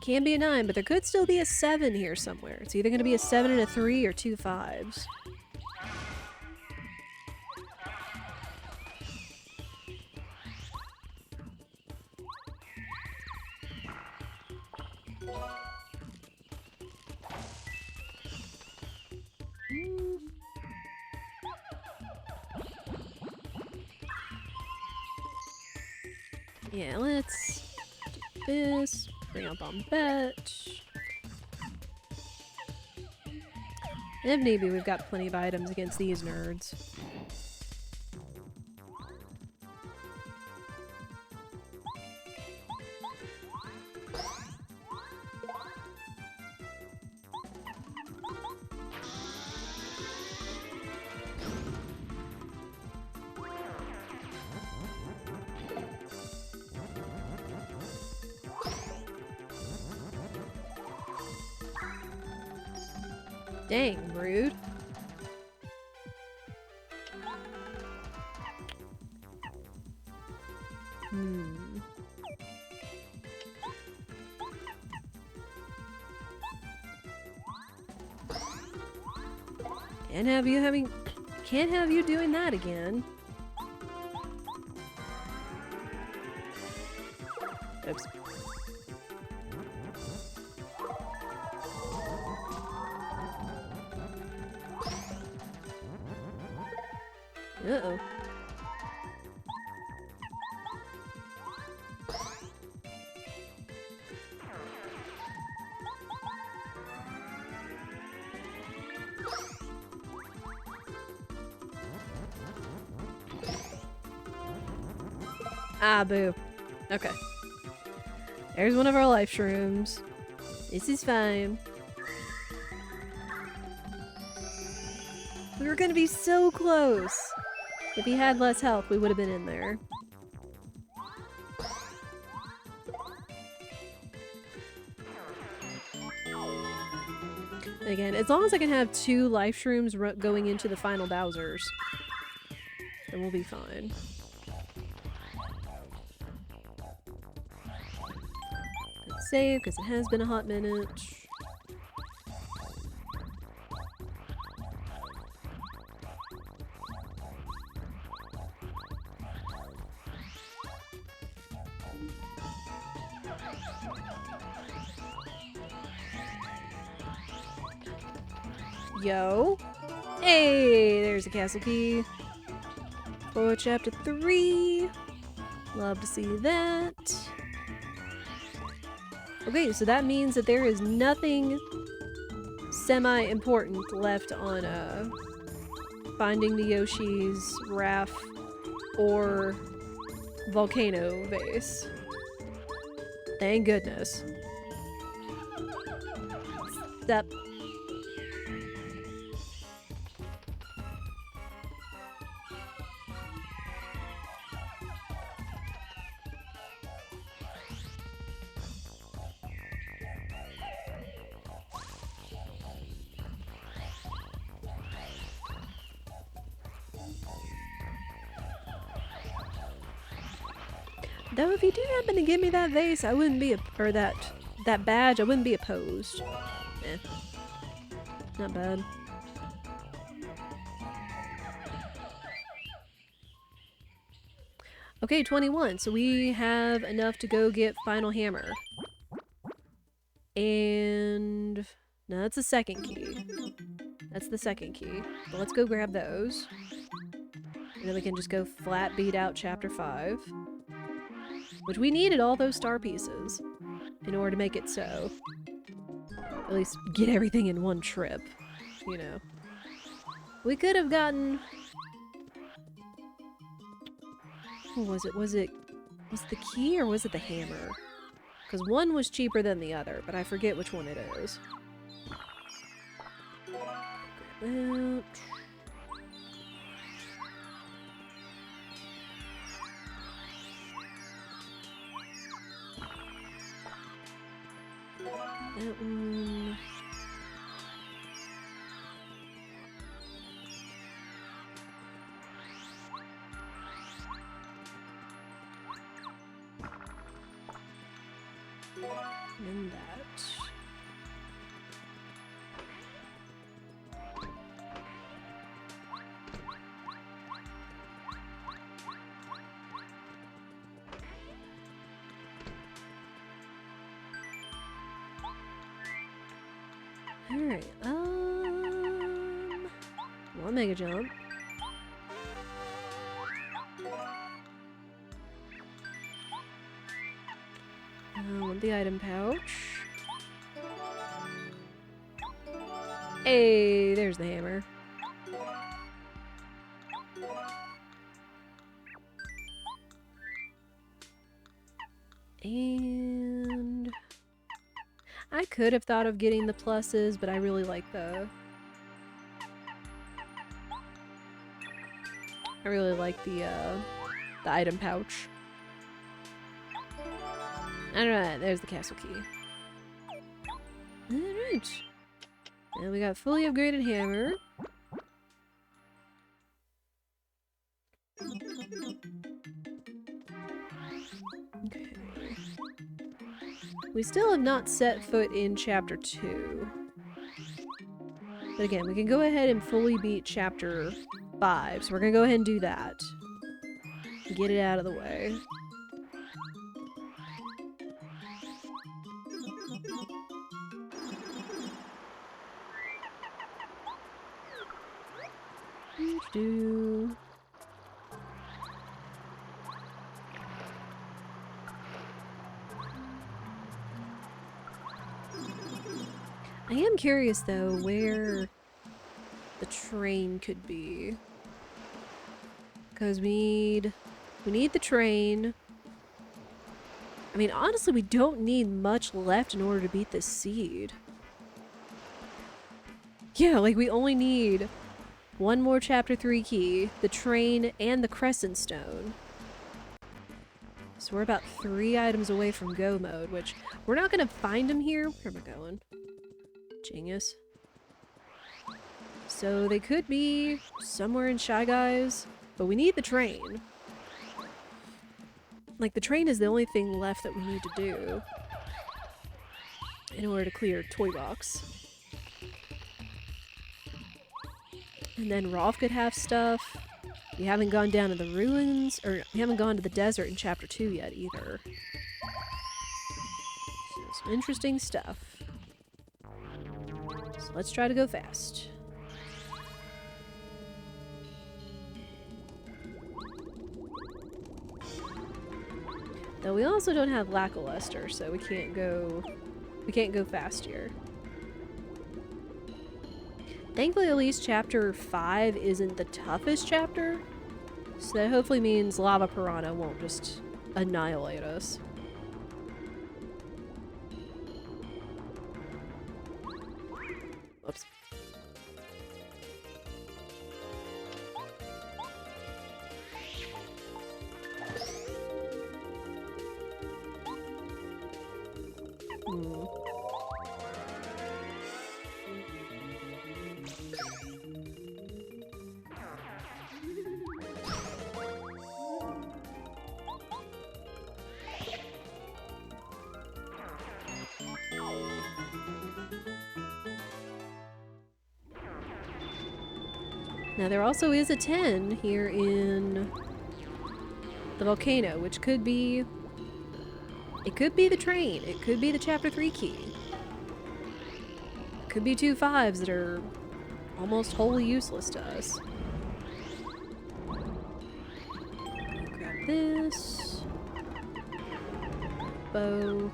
Can be a 9, but there could still be a 7 here somewhere. It's either going to be a 7 and a 3 or 2 5s. Yeah, let's do this. Bring up on bet. And if need be, we've got plenty of items against these nerds. Dang, rude. Can't have you doing that again. Oops. Uh-oh. Ah, boo. Okay. There's one of our life shrooms. This is fine. We were gonna be so close. If he had less health, we would have been in there. And again, as long as I can have 2 life shrooms going into the final Bowsers, then we'll be fine. Let's save, because it has been a hot minute. Yo. Hey, there's a castle key. For chapter 3. Love to see that. Okay, so that means that there is nothing semi-important left on finding the Yoshi's Raft or Volcano Vase. Thank goodness. Step. Though if you do happen to give me that vase, I wouldn't be or that badge, I wouldn't be opposed. Eh. Not bad. Okay, 21. So we have enough to go get Final Hammer. And no, that's the second key. That's the second key. But let's go grab those. And then we can just go flat beat out chapter 5. Which we needed all those star pieces in order to make it so. At least get everything in one trip, you know. We could have gotten... What was it? Was it the key or was it the hammer? Because one was cheaper than the other, but I forget which one it is. Grab that. That one. And that. Alright, one mega jump. the item pouch. Hey, there's the hammer. And I could have thought of getting the pluses, but I really like the item pouch. Alright, there's the castle key. Alright. And we got fully upgraded hammer. Okay. We still have not set foot in chapter 2. But again, we can go ahead and fully beat chapter 5. So we're gonna go ahead and do that. Get it out of the way. I am curious though where the train could be, because we need the train. I mean, honestly, we don't need much left in order to beat this seed. Yeah, like we only need one more chapter 3 key, the train, and the crescent stone. So we're about 3 items away from go mode, which we're not gonna find them here. Where am I going? Genius. So they could be somewhere in Shy Guys, but we need the train. Like, the train is the only thing left that we need to do in order to clear Toy Box. And then Rolf could have stuff. We haven't gone down to the ruins, or we haven't gone to the desert in chapter 2 yet either. So some interesting stuff. So let's try to go fast. Though we also don't have Lackluster, so we can't go fast here. Thankfully, at least chapter 5 isn't the toughest chapter, so that hopefully means Lava Piranha won't just annihilate us. Oops. Now there also is a 10 here in the volcano, which could be... It could be the train. It could be the chapter 3 key. It could be 2 5s that are almost wholly useless to us. Grab this. Bow.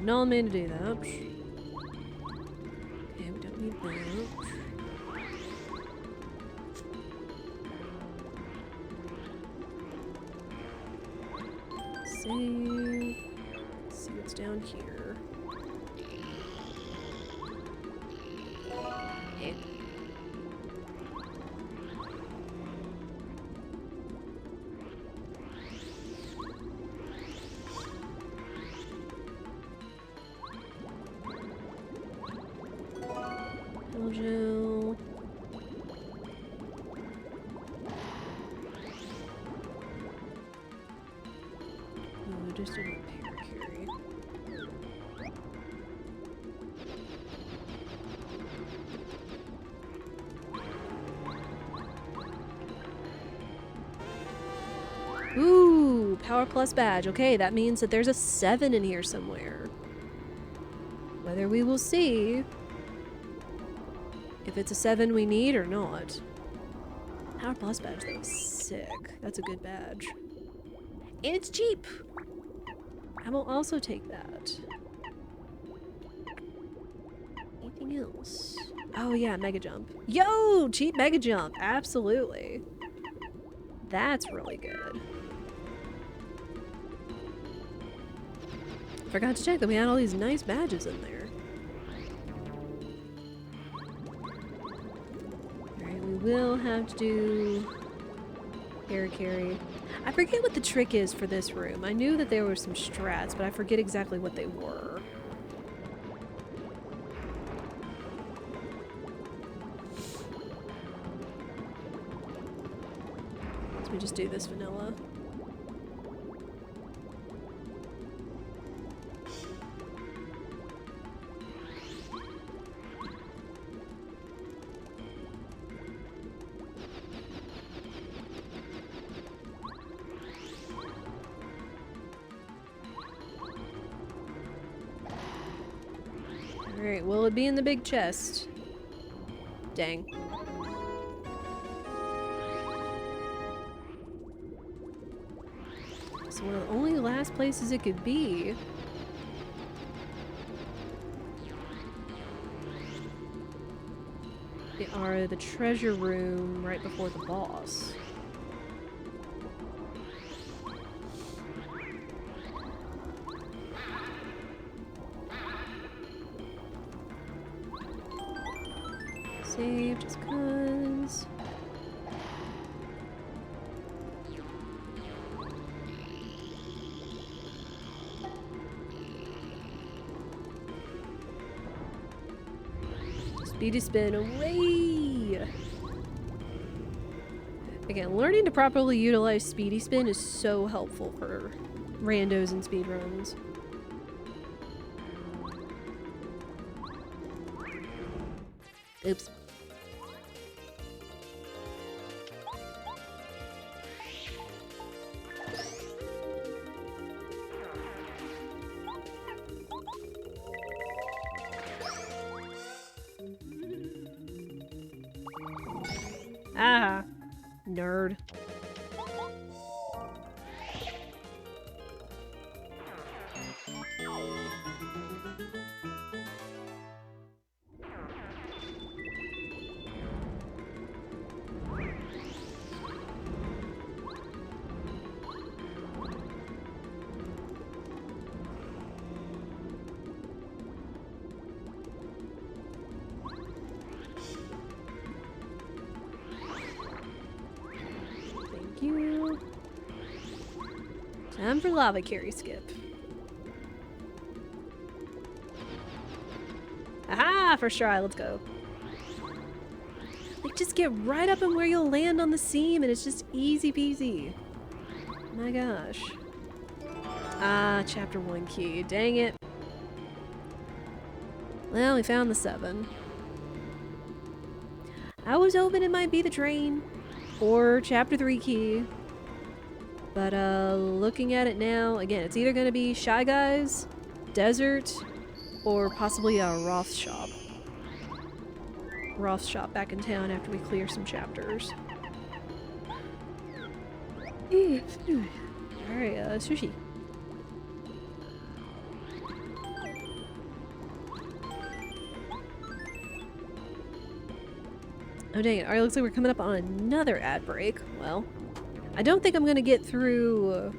No, I'm meant to do that. Okay, we don't need that. Save. Let's see what's down here. Yeah. Gel. Oh, just a repair carry. Ooh, Power Plus badge. Okay, that means that there's a 7 in here somewhere. Whether we will see if it's a 7 we need or not. Power Plus badge, though, is sick. That's a good badge. And it's cheap! I will also take that. Anything else? Oh yeah, Mega Jump. Yo! Cheap Mega Jump! Absolutely. That's really good. Forgot to check that we had all these nice badges in there. Alright, we will have to do air carry. I forget what the trick is for this room. I knew that there were some strats, but I forget exactly what they were. So we just do this vanilla. Alright, will it be in the big chest? Dang. So one of the only last places it could be are the treasure room right before the boss. Save just cause. Speedy spin away! Again, learning to properly utilize speedy spin is so helpful for randos and speedruns. Oops. Ah, nerd. You. Time for lava carry skip. Aha! First try, let's go. Like, just get right up and where you'll land on the seam and it's just easy peasy. My gosh. Ah, chapter 1 key. Dang it. Well, we found the 7. I was hoping it might be the train. Or chapter 3 key. But looking at it now, again, it's either gonna be Shy Guys, Desert, or possibly a Roth's shop. Roth's shop back in town after we clear some chapters. Alright, sushi. Oh dang it, alright, looks like we're coming up on another ad break. Well, I don't think I'm gonna get through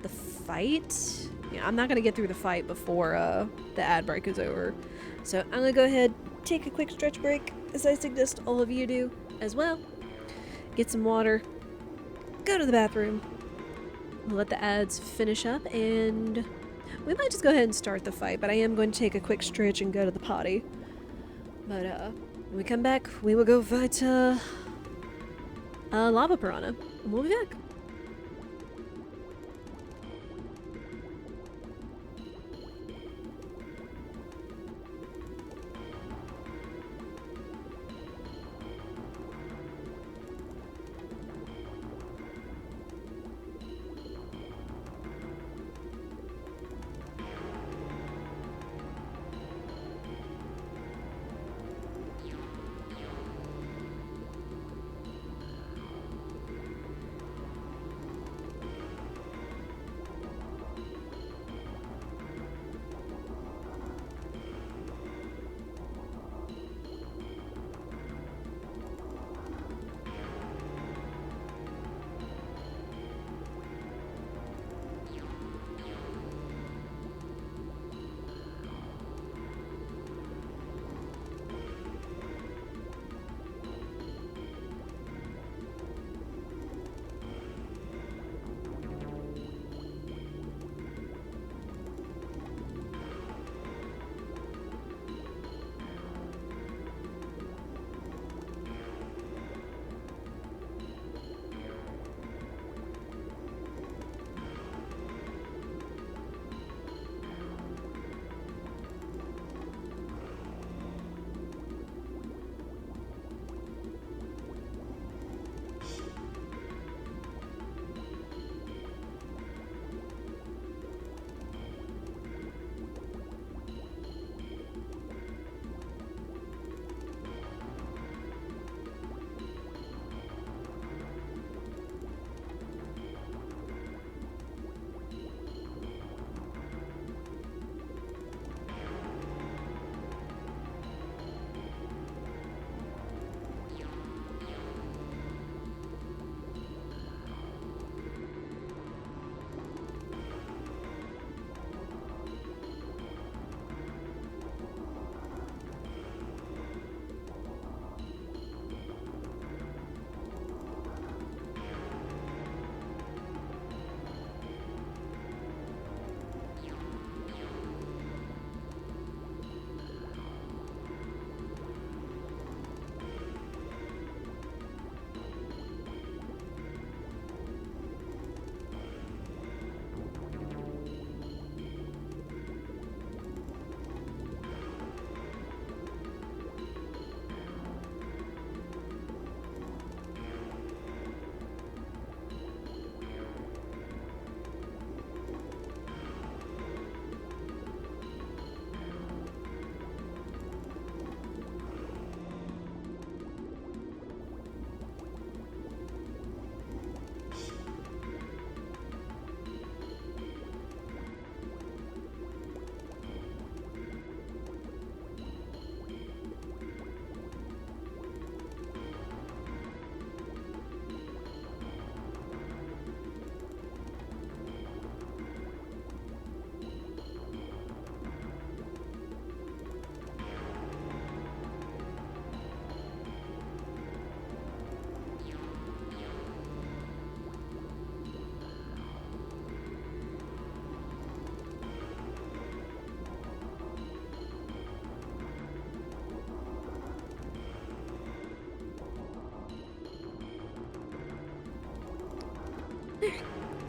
the fight. Yeah, I'm not gonna get through the fight before the ad break is over. So I'm gonna go ahead, take a quick stretch break, as I suggest all of you do as well. Get some water, go to the bathroom, we'll let the ads finish up, and we might just go ahead and start the fight, but I am going to take a quick stretch and go to the potty. But when we come back, we will go fight Lava Piranha, and we'll be back.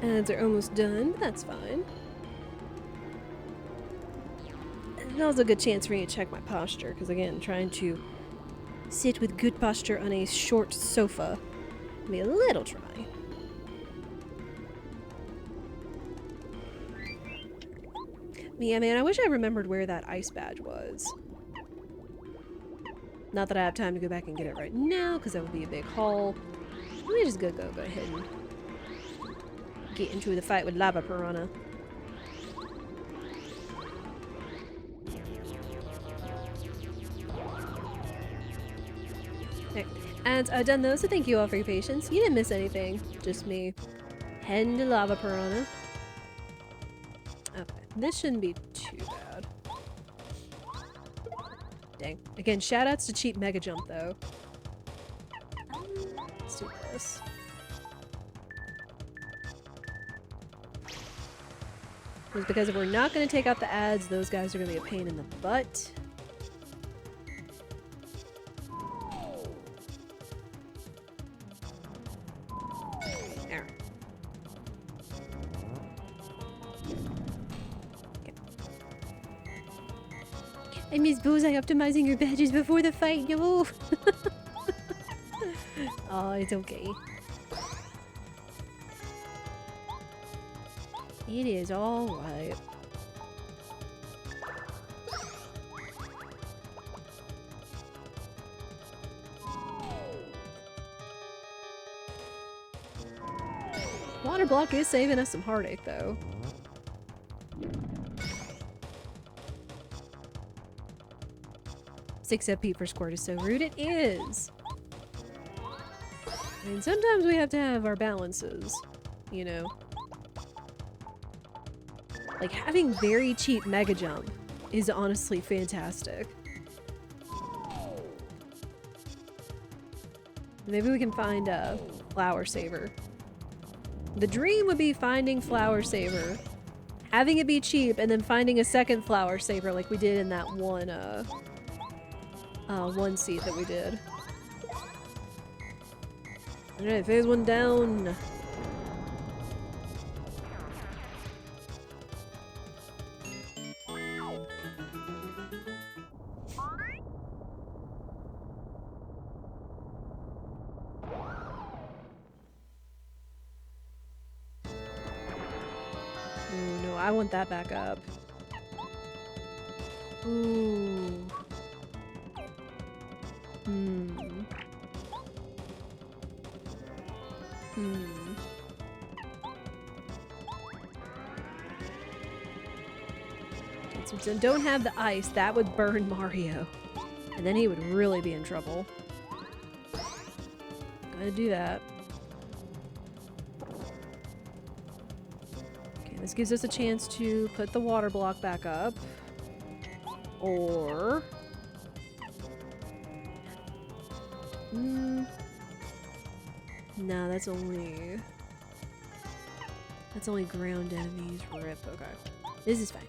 Ads are almost done, but that's fine. And that was a good chance for me to check my posture, because again, trying to sit with good posture on a short sofa can be a little try. Yeah, man, I wish I remembered where that ice badge was. Not that I have time to go back and get it right now, because that would be a big haul. Let me just go ahead and get into the fight with Lava Piranha. Okay. And I've done those, so thank you all for your patience. You didn't miss anything. Just me heading to Lava Piranha. Okay, this shouldn't be too bad. Dang. Again, shoutouts to cheap Mega Jump, though. Let's do this. Just because if we're not going to take out the ads, those guys are going to be a pain in the butt. There. Okay. I miss Bullseye optimizing your badges before the fight, yo! Oh, it's okay. It is alright. Water block is saving us some heartache, though. Six FP per squirt is so rude. It is! I mean, sometimes we have to have our balances, you know? Like, having very cheap Mega Jump is honestly fantastic. Maybe we can find a Flower Saver. The dream would be finding Flower Saver, having it be cheap, and then finding a second Flower Saver like we did in that one seat that we did. Alright, phase one down. Ooh, no, I want that back up. Ooh. Since we don't have the ice, that would burn Mario. And then he would really be in trouble. Gotta do that. Okay, this gives us a chance to put the water block back up. Or... No, that's only ground enemies. Rip, okay. This is fine.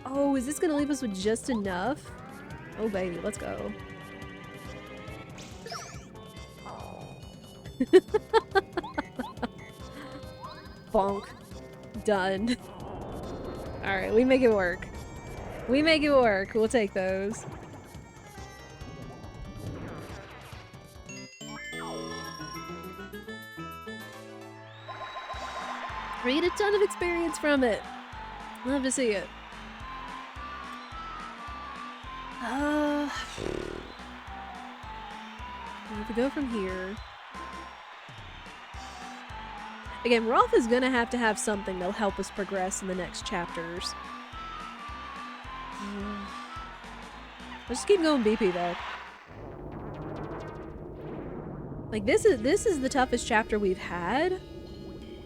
Oh, is this gonna leave us with just enough? Oh baby, let's go. Bonk. Done. Alright, we make it work. We make it work. We'll take those. We get a ton of experience from it. Love to see it. We have to go from here. Again, Rolf is gonna have to have something that'll help us progress in the next chapters. Let's just keep going BP though. Like, this is the toughest chapter we've had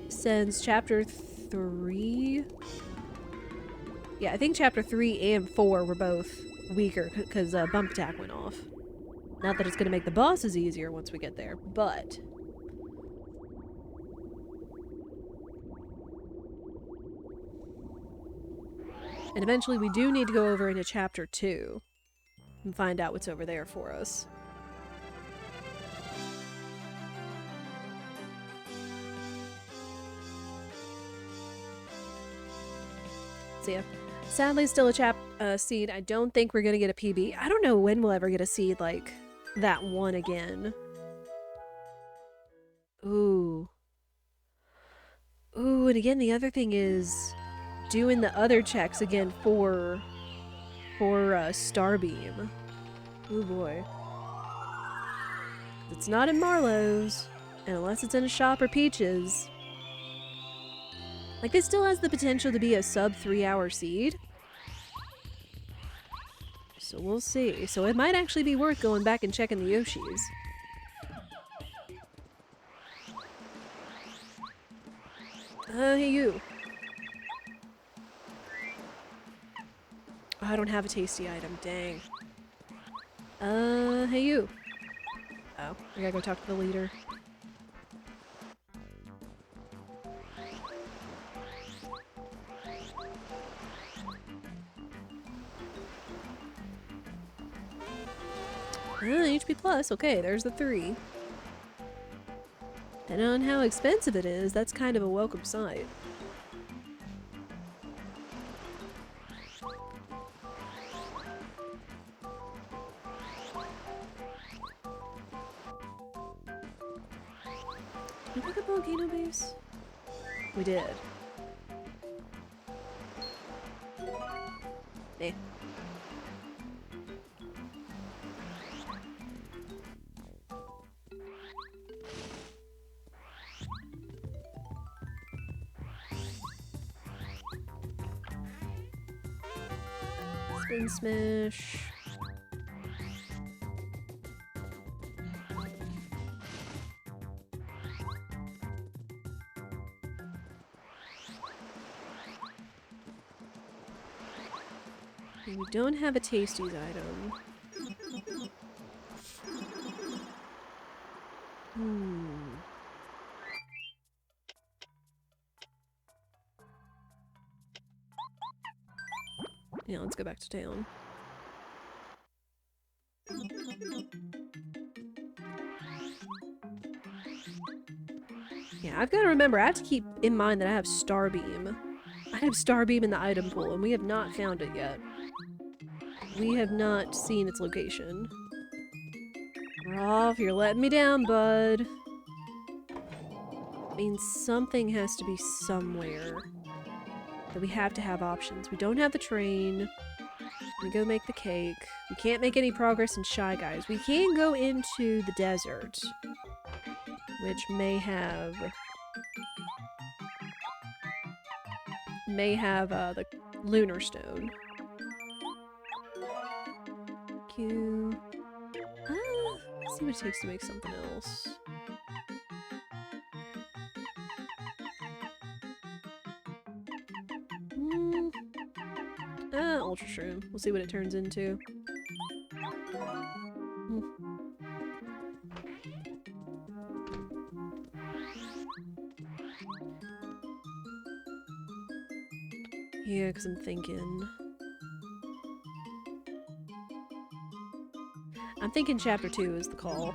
since chapter 3. Yeah, I think chapter 3 and 4 were both weaker because bump attack went off. Not that it's going to make the bosses easier once we get there, but... And eventually we do need to go over into chapter 2 and find out what's over there for us. So yeah, sadly still a seed. I don't think we're gonna get a PB. I don't know when we'll ever get a seed like that one again. Ooh. Ooh, and again the other thing is doing the other checks again for Starbeam. Ooh boy. It's not in Marlowe's, and unless it's in a shop or Peach's. Like, this still has the potential to be a sub 3-hour seed. So we'll see. So it might actually be worth going back and checking the Yoshis. Hey you. Oh, I don't have a tasty item, dang. Hey you. Oh, I gotta go talk to the leader. HP plus. Okay, there's the 3. Depending on how expensive it is, that's kind of a welcome sight. Did we pick up a volcano base? We did. Eh. Spin smash. We don't have a Tasties item. Yeah, let's go back to town. Yeah, I've got to remember, I have to keep in mind that I have Starbeam. I have Starbeam in the item pool, and we have not found it yet. We have not seen its location. Rolf, you're letting me down, bud. I mean, something has to be somewhere. But we have to have options. We don't have the train. We go make the cake. We can't make any progress in Shy Guys. We can go into the desert, which may have the lunar stone. Q. Let's see what it takes to make something else. Ultra Shroom. We'll see what it turns into. Yeah, because I'm thinking chapter 2 is the call.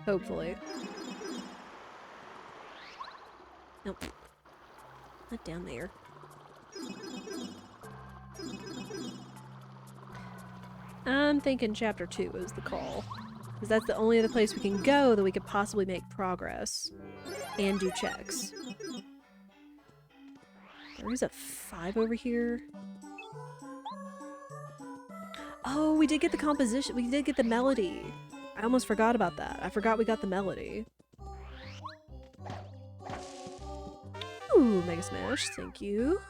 Hopefully. Nope. Not down there. I'm thinking chapter 2 is the call. Because that's the only other place we can go that we could possibly make progress. And do checks. There is a 5 over here. Oh, we did get the composition. We did get the melody. I almost forgot about that. I forgot we got the melody. Ooh, Mega Smash. Thank you.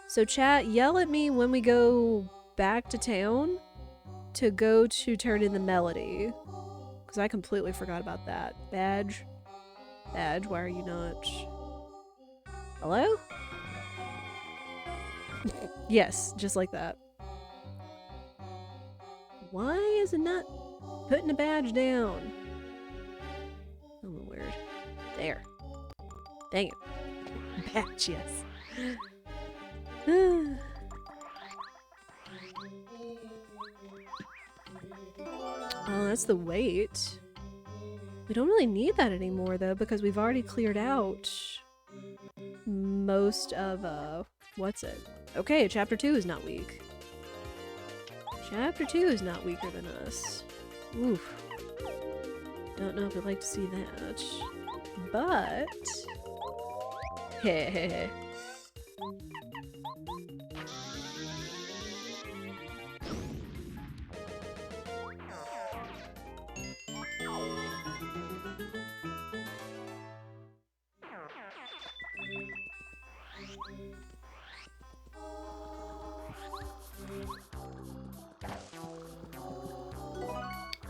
So chat, yell at me when we go back to town to go to turn in the melody. Because I completely forgot about that. Badge. Badge, why are you not... Hello? Yes, just like that. Why is it not putting a badge down? Oh, weird. There. Dang it. Badge, yes. Oh, that's the weight. We don't really need that anymore, though, because we've already cleared out most of, what's it? Okay, Chapter 2 is not weak. Chapter 2 is not weaker than us. Oof. Don't know if I'd like to see that. But... Heh.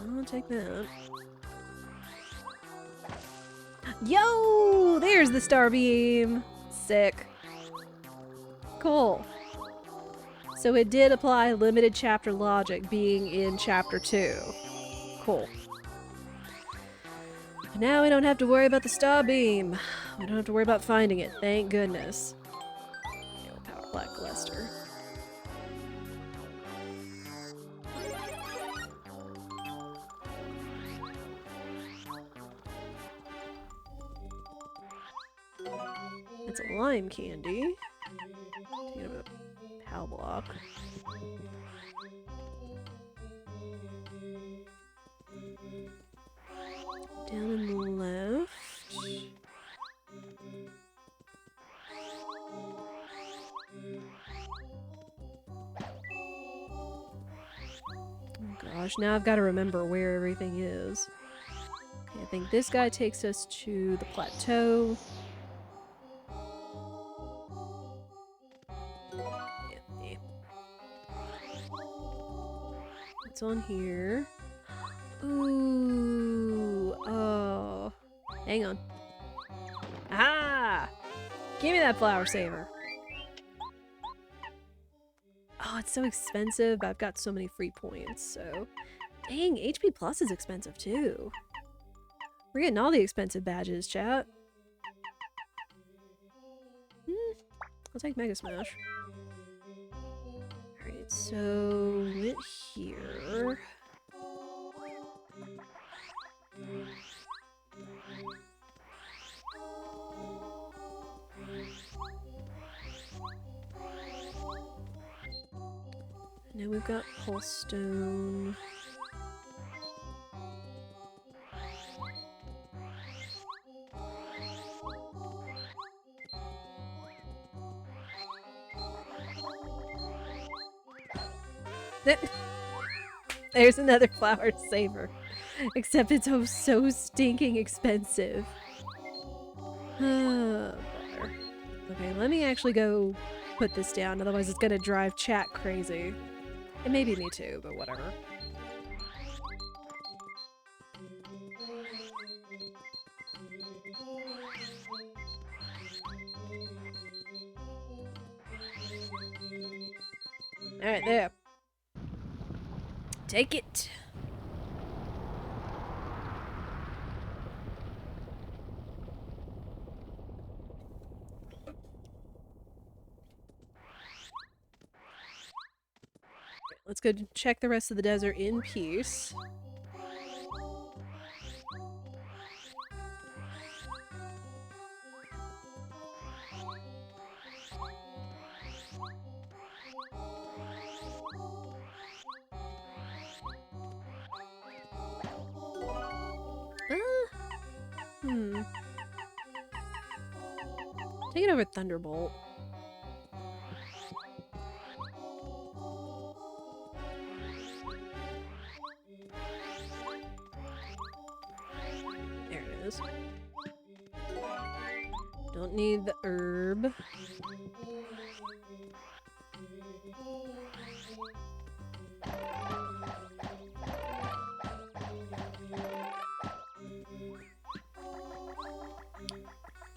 I'll take that. Yo! There's the star beam! Sick. Cool. So it did apply limited chapter logic being in chapter 2. Cool. Now we don't have to worry about the star beam. We don't have to worry about finding it. Thank goodness. Power lackluster. It's a lime candy. Taking a PAL block. Down on the left. Oh gosh, now I've got to remember where everything is. Okay, I think this guy takes us to the plateau. What's on here? Ooh, oh. Hang on. Aha! Give me that flower saver. Oh, it's so expensive, but I've got so many free points, so... Dang, HP Plus is expensive too. We're getting all the expensive badges, chat. I'll take Mega Smash. Alright, so... went here... Now we've got Pulse Stone. There's another flower saver. Except it's so stinking expensive. Oh, bother. Okay, let me actually go put this down, otherwise it's gonna drive chat crazy. And maybe me too, but whatever. Alright, there. Take it. Let's go check the rest of the desert in peace. Take it over Thunderbolt. There it is. Don't need the herb.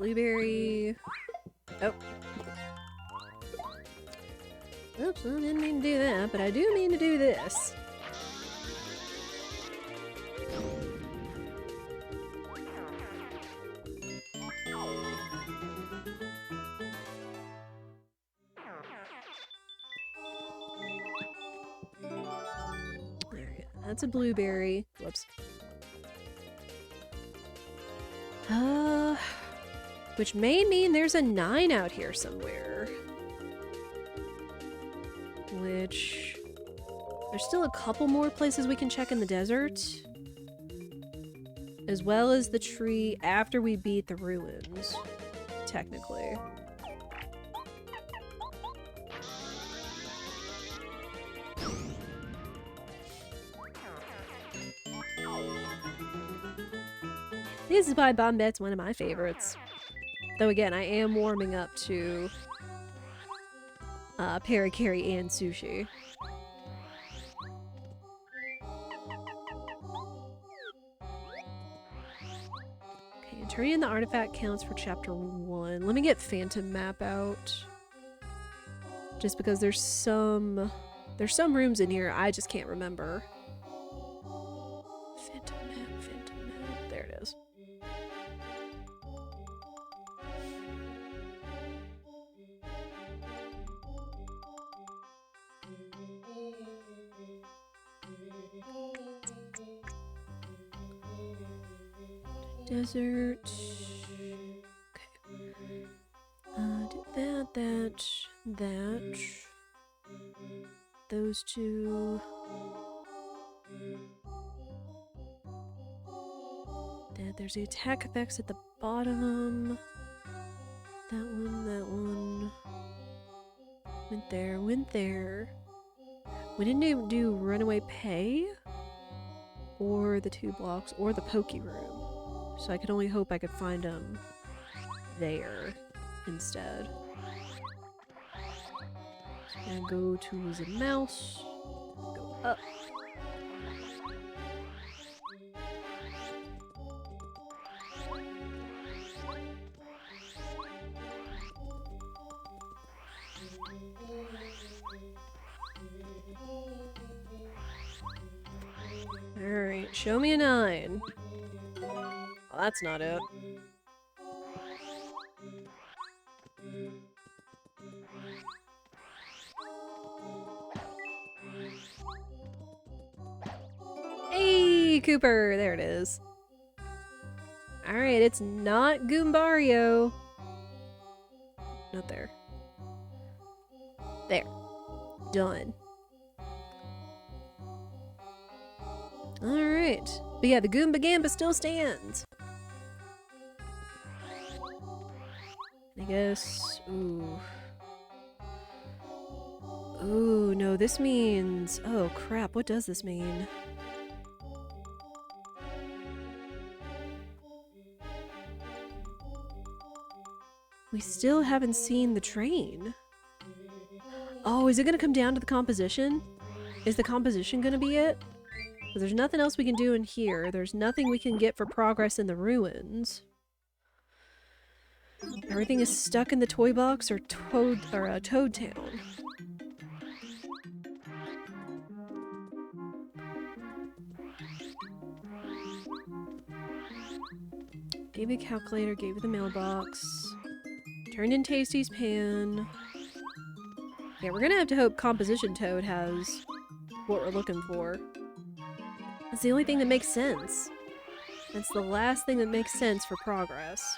Blueberry. Oh. Oops, I didn't mean to do that, but I do mean to do this. There, that's a blueberry. Whoops. Which may mean there's a 9 out here somewhere. Which... There's still a couple more places we can check in the desert. As well as the tree after we beat the ruins. Technically. This is why Bombette's one of my favorites. Though again, I am warming up to Perikiri and sushi. Okay, turning in the artifact counts for chapter 1. Let me get Phantom Map out. Just because there's some rooms in here I just can't remember. Phantom Map. There it is. Desert. Okay. Did that. Those two. There's the attack effects at the bottom. That one. Went there. We didn't do Runaway Pay, or the 2 blocks, or the Pokey Room. So I could only hope I could find them there instead. So I'm gonna go to the mouse. Go up. Alright, show me a 9. Well, that's not it. Hey, Cooper! There it is. Alright, it's not Goombario. Not there. There. Done. Alright. But yeah, the Goomba Gamba still stands. I guess... Ooh. Ooh, no, this means... Oh, crap, what does this mean? We still haven't seen the train. Oh, is it gonna come down to the composition? Is the composition gonna be it? Because there's nothing else we can do in here. There's nothing we can get for progress in the ruins. Everything is stuck in the toy box or Toad Town. Gave you a calculator, gave you the mailbox. Turned in Tasty's pan. Yeah, we're gonna have to hope Composition Toad has what we're looking for. That's the only thing that makes sense. That's the last thing that makes sense for progress.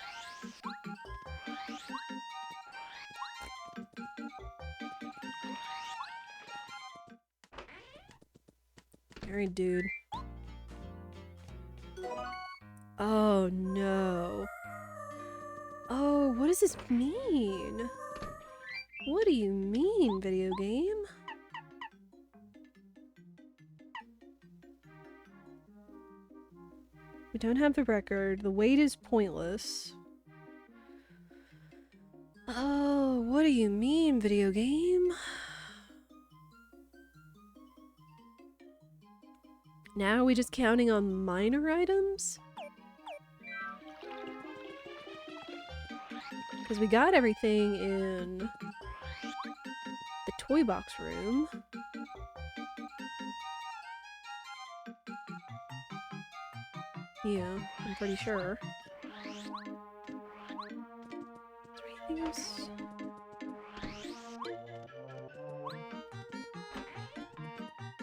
Alright, dude. Oh, no. Oh, what does this mean? What do you mean, video game? We don't have the record. The wait is pointless. Oh, what do you mean, video game? Now are we just counting on minor items? Because we got everything in the toy box room. Yeah, I'm pretty sure. Is there anything else?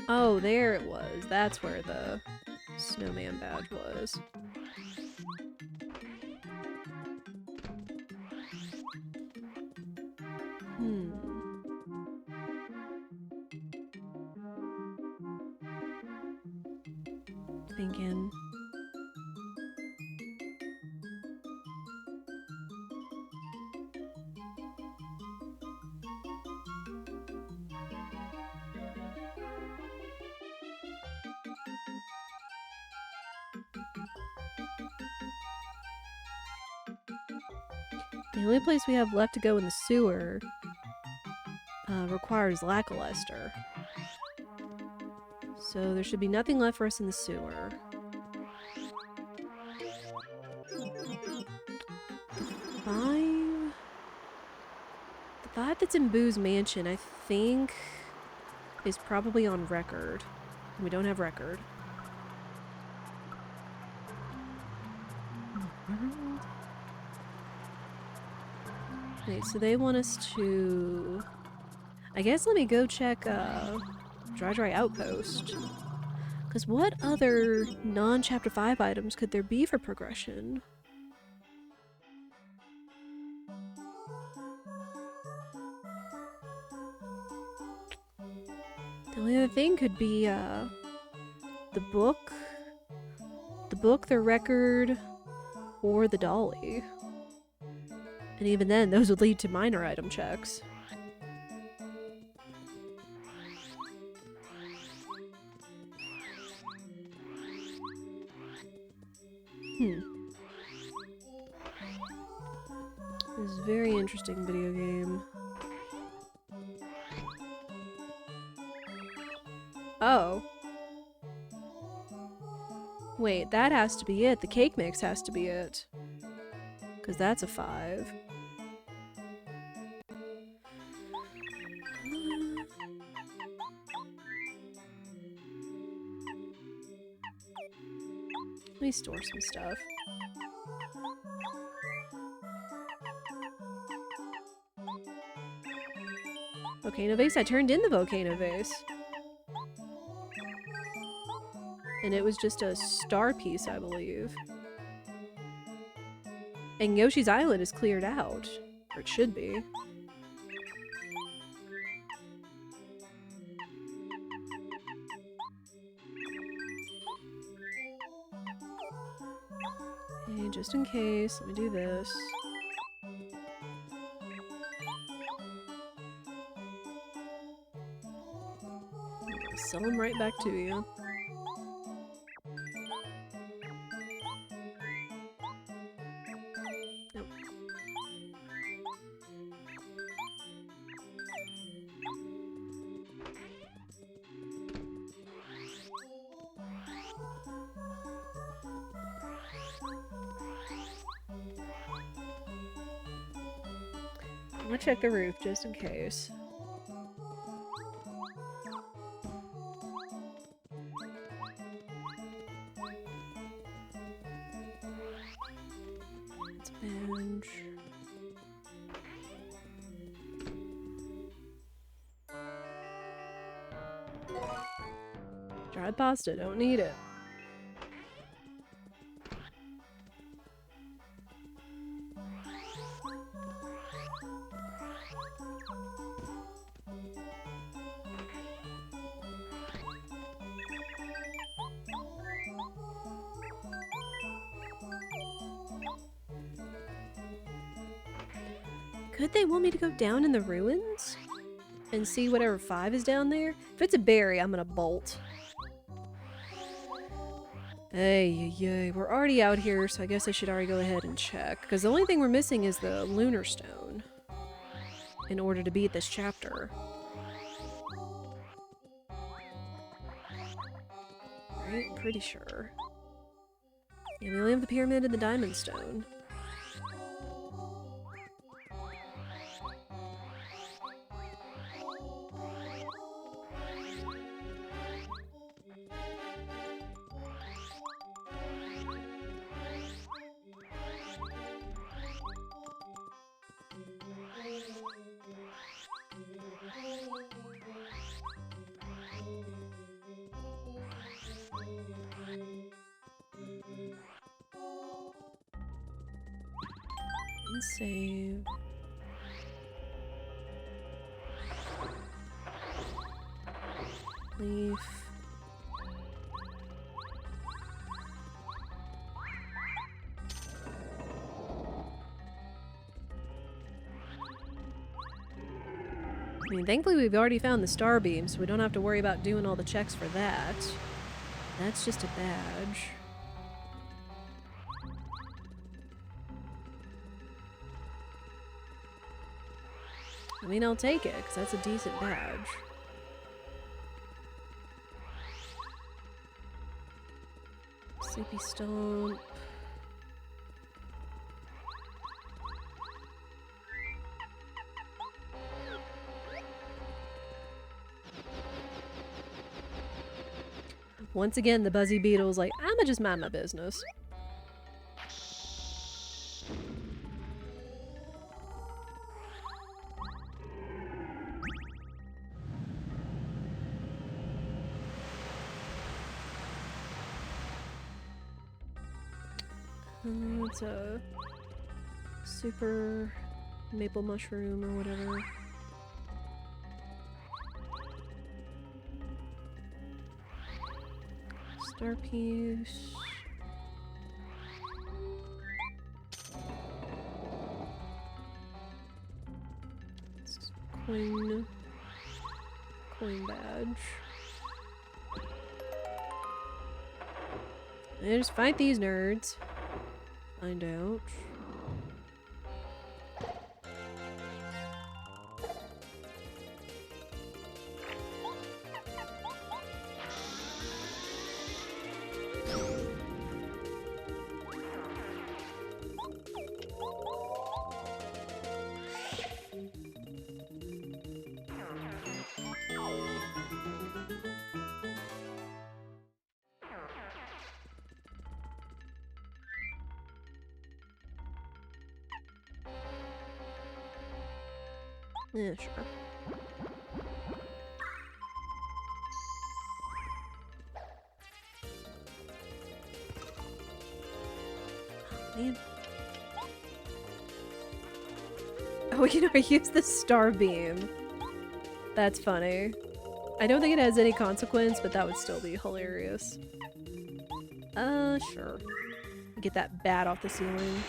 Oh, there it was. That's where the snowman badge was. Thinking. The only place we have left to go in the sewer requires lackluster. So there should be nothing left for us in the sewer. The vibe that's in Boo's mansion, I think, is probably on record. We don't have record. Wait, so they want us to... I guess let me go check Dry Outpost. Because what other non-Chapter 5 items could there be for progression? The only other thing could be the book, the record, or the dolly. And even then, those would lead to minor item checks. This is a very interesting video game. Oh. Wait, that has to be it. The cake mix has to be it. Because that's a 5. Let me store some stuff. Volcano vase? I turned in the volcano vase. And it was just a star piece, I believe. And Yoshi's Island is cleared out. Or it should be. Okay, just in case, let me do this. Sell them right back to you. Nope. I'm gonna check the roof just in case. It's bench. Dried pasta, don't need it. Could they want me to go down in the ruins? And see whatever 5 is down there? If it's a berry, I'm gonna bolt. Hey, we're already out here, so I guess I should already go ahead and check. Because the only thing we're missing is the lunar stone. In order to beat this chapter. Right? Pretty sure. Yeah, we only have the pyramid and the diamond stone. Save. Leaf. I mean, thankfully we've already found the star beam, so we don't have to worry about doing all the checks for that. That's just a badge. I mean, I'll take it, because that's a decent badge. Sleepy Stomp. Once again, the Buzzy Beetle's like, I'ma just mind my business. It's a super maple mushroom or whatever. Star piece. Coin badge. And just fight these nerds. Find out. Yeah, sure. Oh, man. Oh, we can use the star beam. That's funny. I don't think it has any consequence, but that would still be hilarious. Sure. Get that bat off the ceiling.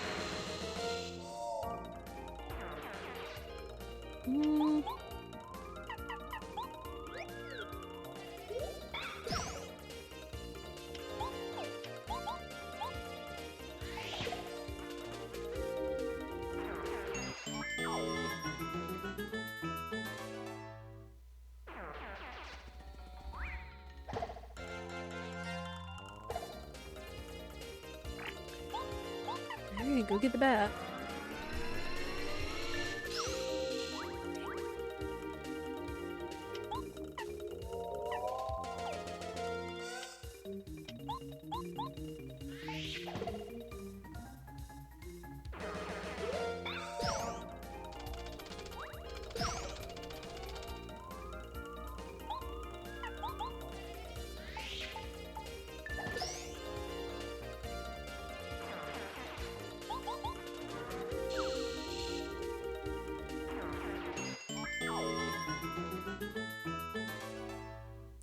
Alright, go get the bat.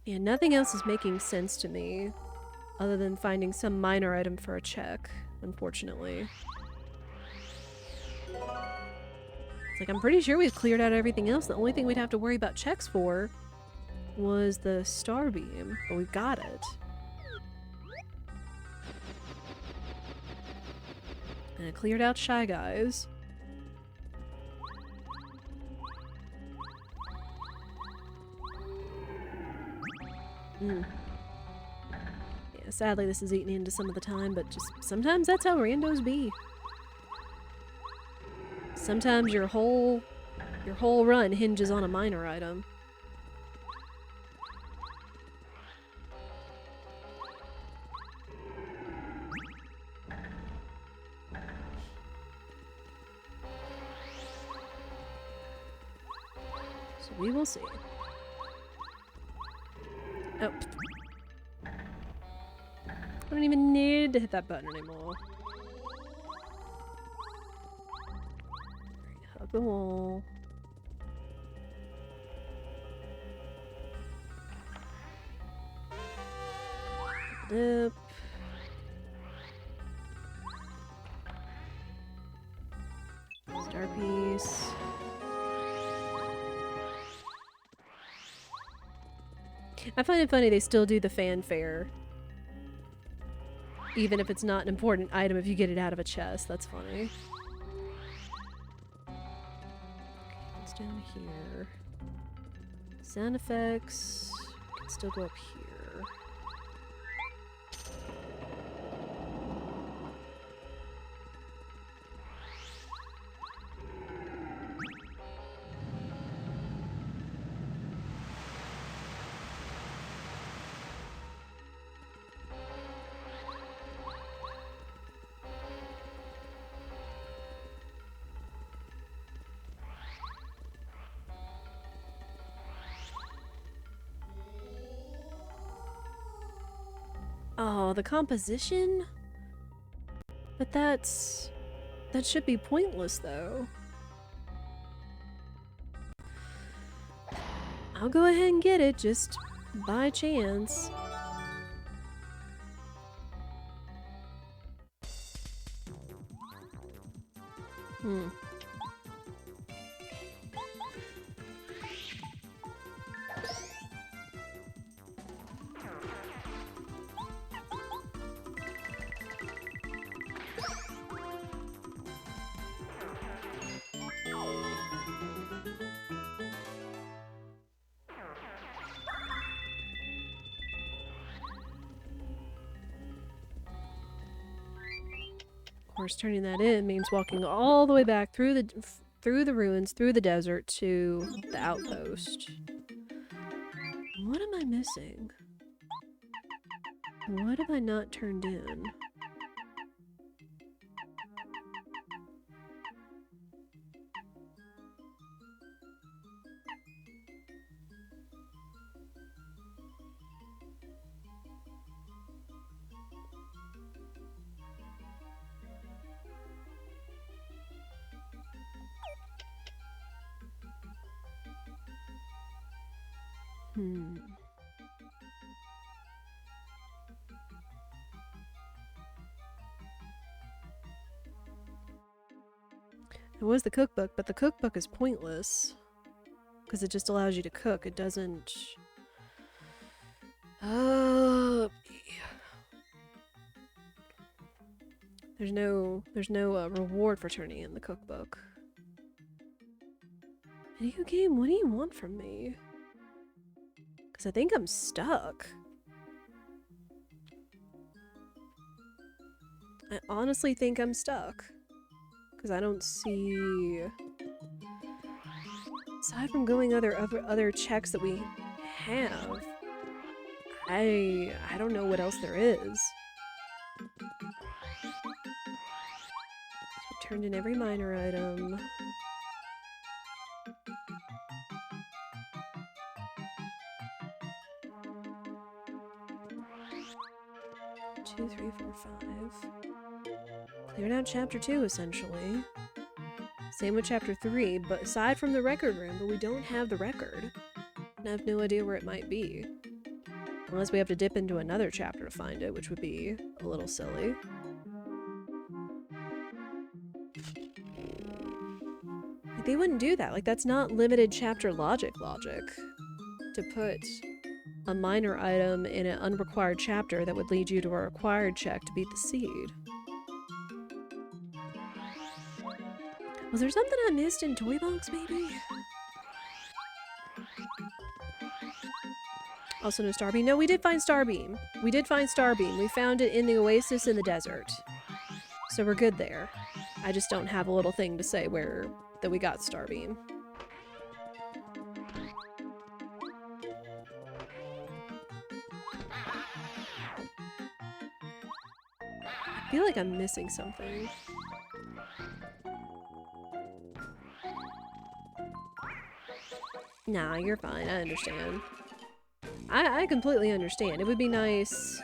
Yeah, nothing else is making sense to me other than finding some minor item for a check, unfortunately. It's like, I'm pretty sure we've cleared out everything else. The only thing we'd have to worry about checks for was the star beam, but we've got it. And it cleared out Shy Guys. Yeah, sadly this is eating into some of the time, but just sometimes that's how randos be. Sometimes your whole run hinges on a minor item. So we will see. Oh. I don't even need to hit that button anymore. Hug the wall. Dip. Star piece. I find it funny they still do the fanfare. Even if it's not an important item, if you get it out of a chest, that's funny. Okay, what's down here? Sound effects. Can still go up here. Oh, the composition? But that should be pointless, though. I'll go ahead and get it, just by chance. Of course, turning that in means walking all the way back through the ruins, through the desert to the outpost. What am I missing? What have I not turned in? It was the cookbook, but the cookbook is pointless. Because it just allows you to cook. It doesn't... There's no reward for turning in the cookbook. Video game, what do you want from me? Because I think I'm stuck. I honestly think I'm stuck. Because I don't see... Aside from going other checks that we have, I don't know what else there is. So turned in every minor item. Two, three, four, five. Cleared out chapter 2, essentially. Same with chapter 3, but aside from the record room, but we don't have the record. And I have no idea where it might be. Unless we have to dip into another chapter to find it, which would be a little silly. Like, they wouldn't do that. Like, that's not limited chapter logic. To put a minor item in an unrequired chapter that would lead you to a required check to beat the seed. Was there something I missed in Toy Box, maybe? Also no Starbeam. No, we did find Starbeam. We did find Starbeam. We found it in the oasis in the desert. So we're good there. I just don't have a little thing to say that we got Starbeam. I feel like I'm missing something. Nah, you're fine. I understand. I completely understand. It would be nice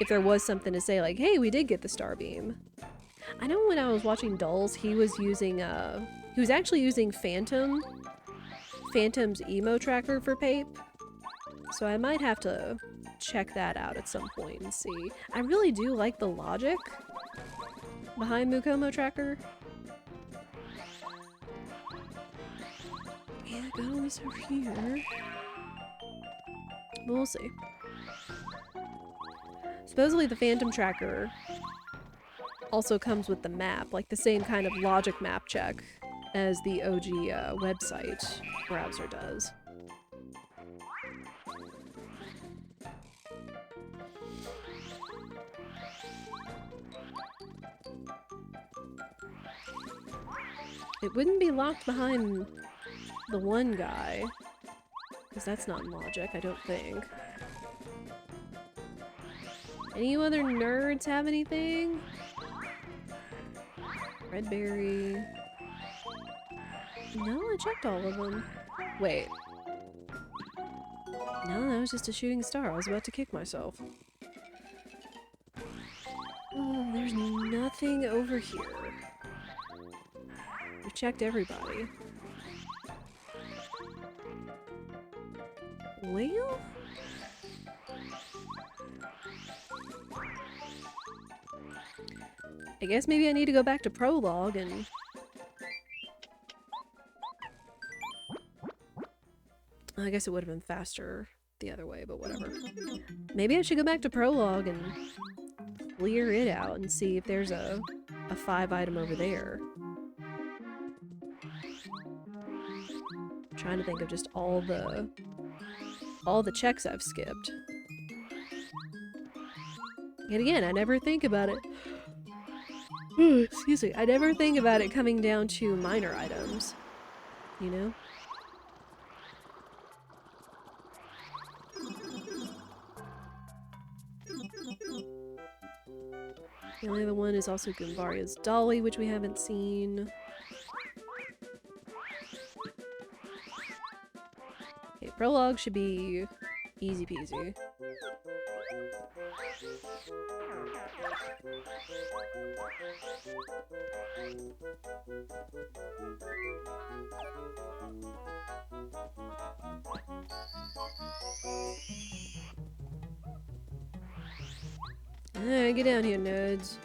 if there was something to say like, hey, we did get the Starbeam. I know when I was watching Dulls, he was actually using Phantom's emo tracker for Pape. So I might have to check that out at some point and see. I really do like the logic behind Mukomo tracker. Yeah, I got all this over here. But we'll see. Supposedly the Phantom tracker also comes with the map, like the same kind of logic map check as the OG website browser does. It wouldn't be locked behind the one guy, because that's not in logic, I don't think. Any other nerds have anything? Redberry. No, I checked all of them. Wait. No, that was just a shooting star. I was about to kick myself. Oh, there's nothing over here. We've checked everybody. Well? I guess maybe I need to go back to Prologue and... I guess it would have been faster the other way, but whatever. Maybe I should go back to Prologue and clear it out and see if there's a 5 item over there. I'm trying to think of just all the checks I've skipped. And again, I never think about it. Excuse me. I never think about it coming down to minor items. You know? The only other one is also Goombaria's Dolly, which we haven't seen. Okay, Prologue should be easy peasy. Alright, get down here, nerds.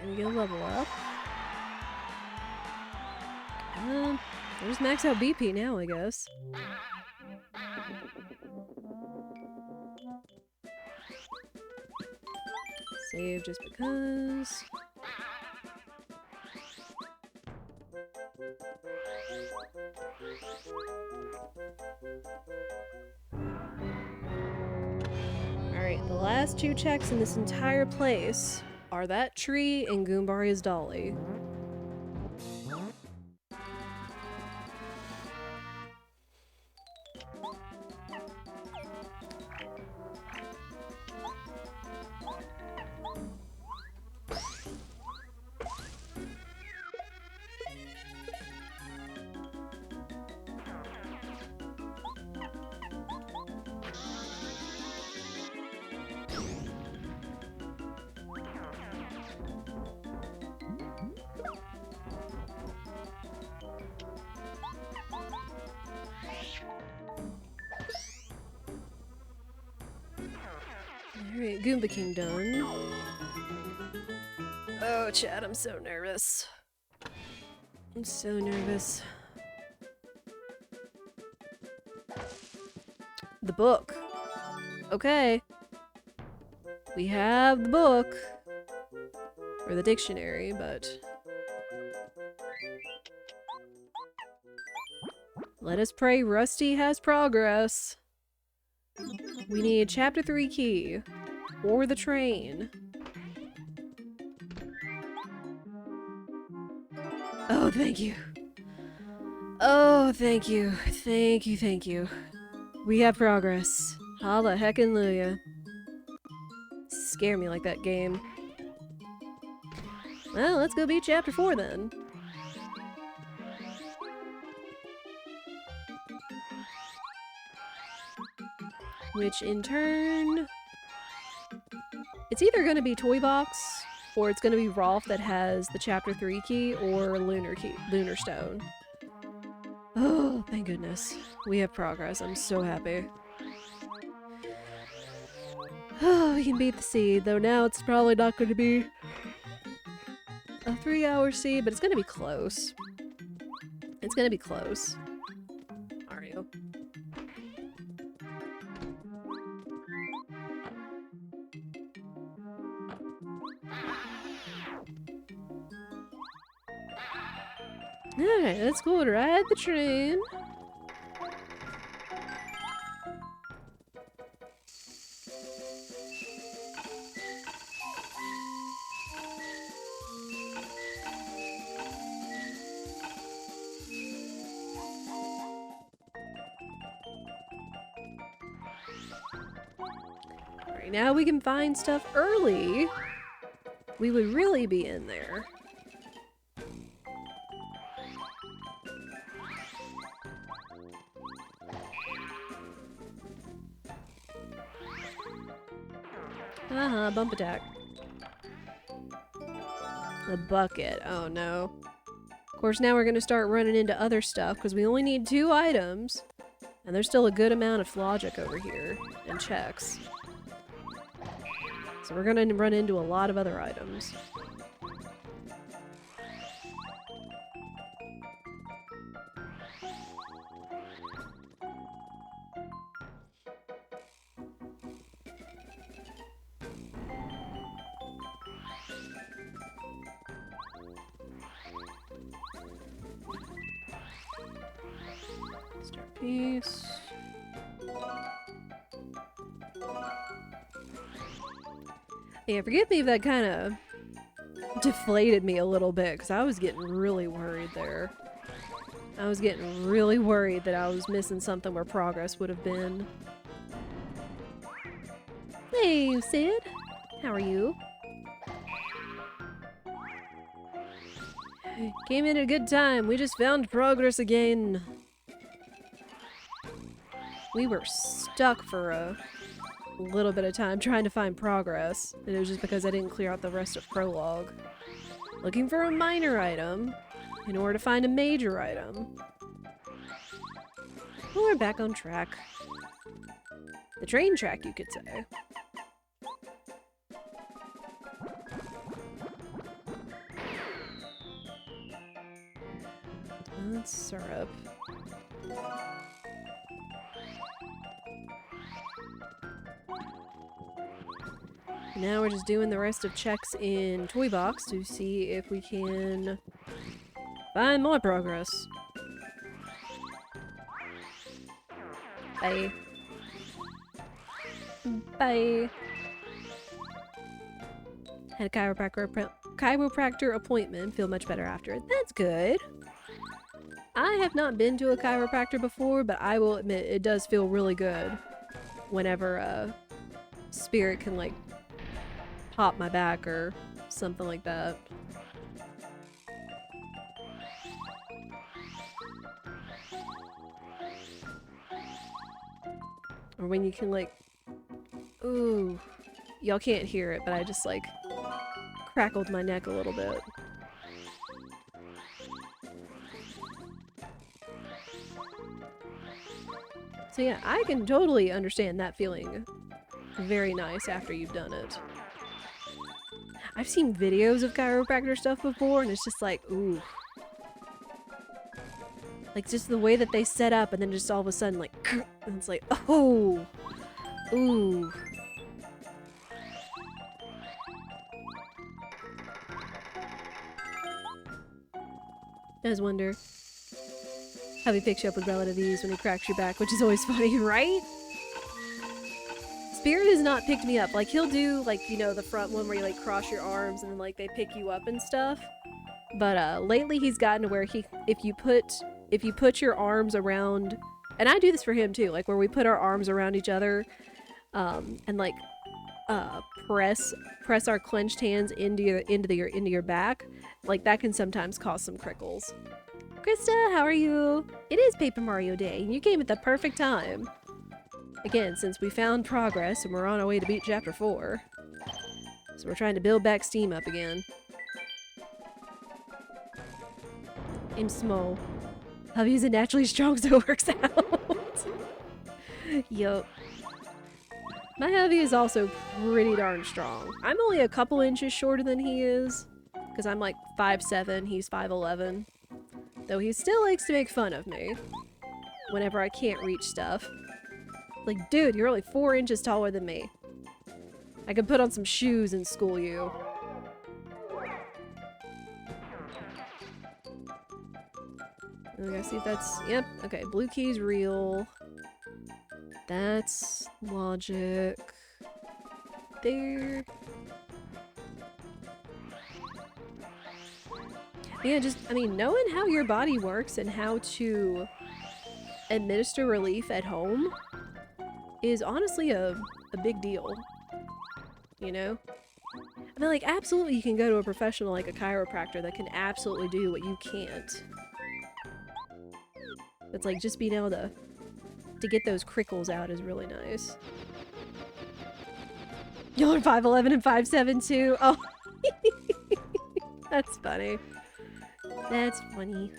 And go level up. There's max out BP now, I guess. Save just because. Alright, the last 2 checks in this entire place are that tree and Goombaria's Dolly. Alright, Goomba King done. Oh, Chad, I'm so nervous. I'm so nervous. The book. Okay. We have the book. Or the dictionary, but... let us pray Rusty has progress. We need chapter 3 key. Or the train. Oh, thank you. Oh, thank you. Thank you, thank you. We have progress. Holla heckin' Scare me like that game. Well, let's go beat chapter 4 then. Which in turn... It's either going to be Toy Box, or it's going to be Rolf that has the chapter 3 key, or Lunar Stone. Oh, thank goodness. We have progress. I'm so happy. Oh, we can beat the seed, though now it's probably not going to be a 3-hour seed, but it's going to be close. It's going to be close. Mario. Alright, let's go ride the train. Alright, now we can find stuff early. We would really be in there. Bump attack. The bucket. Oh no. Of course, now we're gonna start running into other stuff because we only need 2 items. And there's still a good amount of logic over here and checks. So we're gonna run into a lot of other items. Start piece. Yeah, forgive me if that kind of deflated me a little bit, because I was getting really worried there. I was getting really worried that I was missing something where progress would have been. Hey, Sid. How are you? Came in at a good time. We just found progress again. We were stuck for a little bit of time trying to find progress, and it was just because I didn't clear out the rest of prologue. Looking for a minor item in order to find a major item. Well, we're back on track. The train track, you could say. That's syrup. Now we're just doing the rest of checks in Toy Box to see if we can find more progress. Bye. Bye. Had a chiropractor appointment. Feel much better after it. That's good. I have not been to a chiropractor before, but I will admit it does feel really good whenever Spirit can like pop my back or something like that. Or when you can like, ooh, y'all can't hear it, but I just like crackled my neck a little bit. So yeah, I can totally understand that feeling very nice after you've done it. I've seen videos of chiropractor stuff before, and it's just like, ooh. Like, just the way that they set up, and then just all of a sudden, like, and it's like, oh! Ooh. I just wonder how he picks you up with relative ease when he cracks your back, which is always funny, right? Spirit has not picked me up. Like, he'll do, like, you know, the front one where you, like, cross your arms and then, like, they pick you up and stuff. But lately he's gotten to where if you put your arms around, and I do this for him too, like where we put our arms around each other, and like press our clenched hands into your back, like that can sometimes cause some crickles. Krista, how are you? It is Paper Mario Day, and you came at the perfect time. Again, since we found progress and we're on our way to beat Chapter 4. So we're trying to build back steam up again. I'm small. Hubby's a naturally strong, so it works out. Yup. My hubby is also pretty darn strong. I'm only a couple inches shorter than he is, because I'm like 5'7", he's 5'11". Though he still likes to make fun of me whenever I can't reach stuff. Like, dude, you're only 4 inches taller than me. I could put on some shoes and school you. We gotta see if that's... Yep, okay, blue key's real. That's logic. There. Yeah, just, I mean, knowing how your body works and how to administer relief at home is honestly a big deal. You know? I mean, like, absolutely you can go to a professional like a chiropractor that can absolutely do what you can't. It's like, just being able to get those crickles out is really nice. Y'all are 5'11" and 5'7" too? Oh. That's funny. That's funny.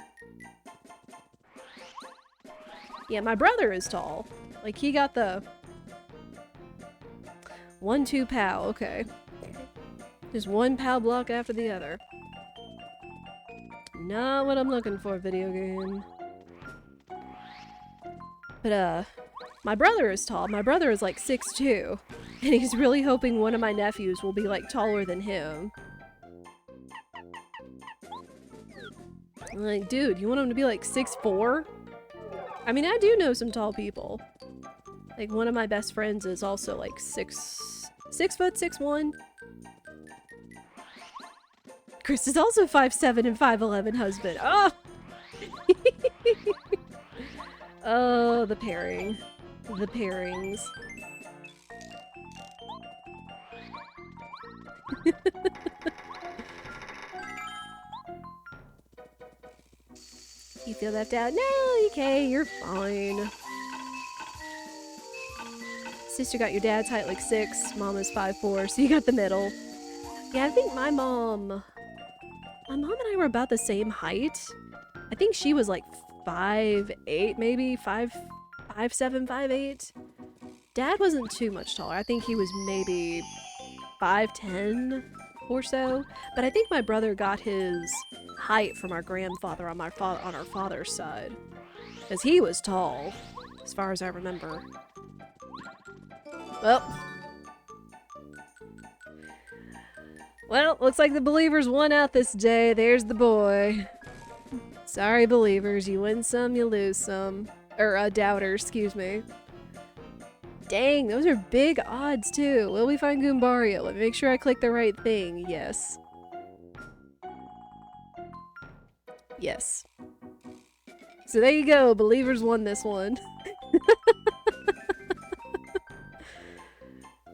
Yeah, my brother is tall. Like, he got the 1-2 POW, okay. Just one POW block after the other. Not what I'm looking for, video game. But, my brother is tall. My brother is like 6'2", and he's really hoping one of my nephews will be like taller than him. I'm like, dude, you want him to be like 6'4"? I mean, I do know some tall people. Like, one of my best friends is also like 6', 6'1". Chris is also 5'7" and 5'11", husband. Oh! Oh, the pairing. The pairings. You feel left out? No, okay, you're fine. Sister got your dad's height like 6, mama's 5'4", so you got the middle. Yeah, I think my mom and I were about the same height. I think she was like 5'8", maybe 5'7", 5'8". Dad wasn't too much taller. I think he was maybe 5'10" or so. But I think my brother got his height from our grandfather on our father's side, because he was tall, as far as I remember. Well, looks like the believers won out this day. There's the boy. Sorry, believers. You win some, you lose some. Or, doubters, excuse me. Dang, those are big odds, too. Will we find Goombario? Let me make sure I click the right thing. Yes. Yes. So there you go. Believers won this one.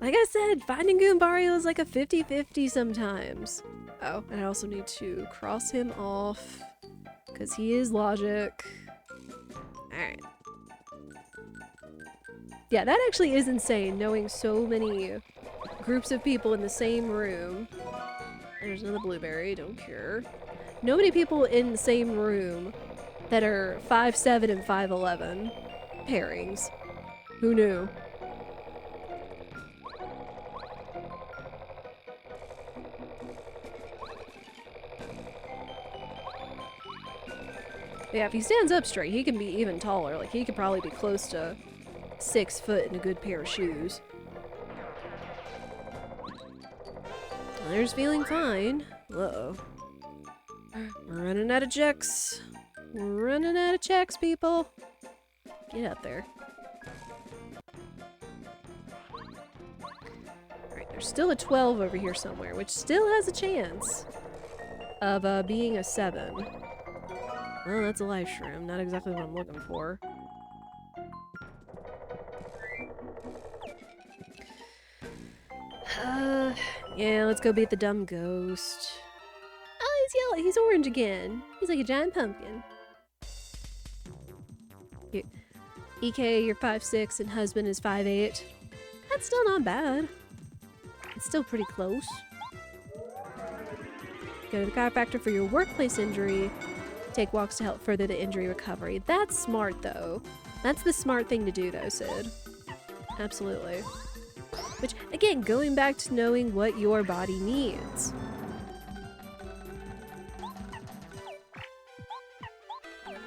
Like I said, finding Goombario is like a 50-50 sometimes. Oh, and I also need to cross him off, because he is logic. Alright. Yeah, that actually is insane, knowing so many groups of people in the same room. There's another blueberry, don't care. No many people in the same room that are 5'7" and 5'11". Pairings. Who knew? Yeah, if he stands up straight, he can be even taller. Like, he could probably be close to 6 foot in a good pair of shoes. There's feeling fine. Uh-oh. We're running out of checks. We're running out of checks, people. Get up there. Alright, there's still a 12 over here somewhere, which still has a chance of being a 7. Well, that's a life shroom. Not exactly what I'm looking for. Yeah, let's go beat the dumb ghost. Oh, he's yellow. He's orange again. He's like a giant pumpkin. Here. EK, you're 5'6", and husband is 5'8". That's still not bad. It's still pretty close. Go to the chiropractor for your workplace injury. Take walks to help further the injury recovery. That's smart, though. That's the smart thing to do, though, Sid. Absolutely. Which, again, going back to knowing what your body needs.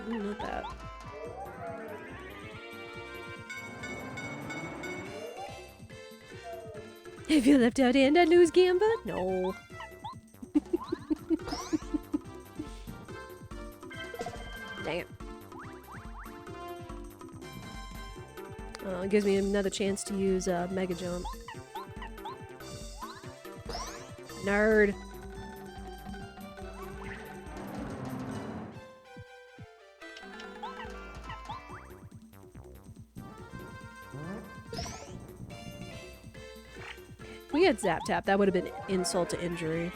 Ooh, not that. Have you left out and I lose Gamba? No. Dang it. Oh, it gives me another chance to use Mega Jump. Nerd. If we had Zap Tap, that would have been insult to injury.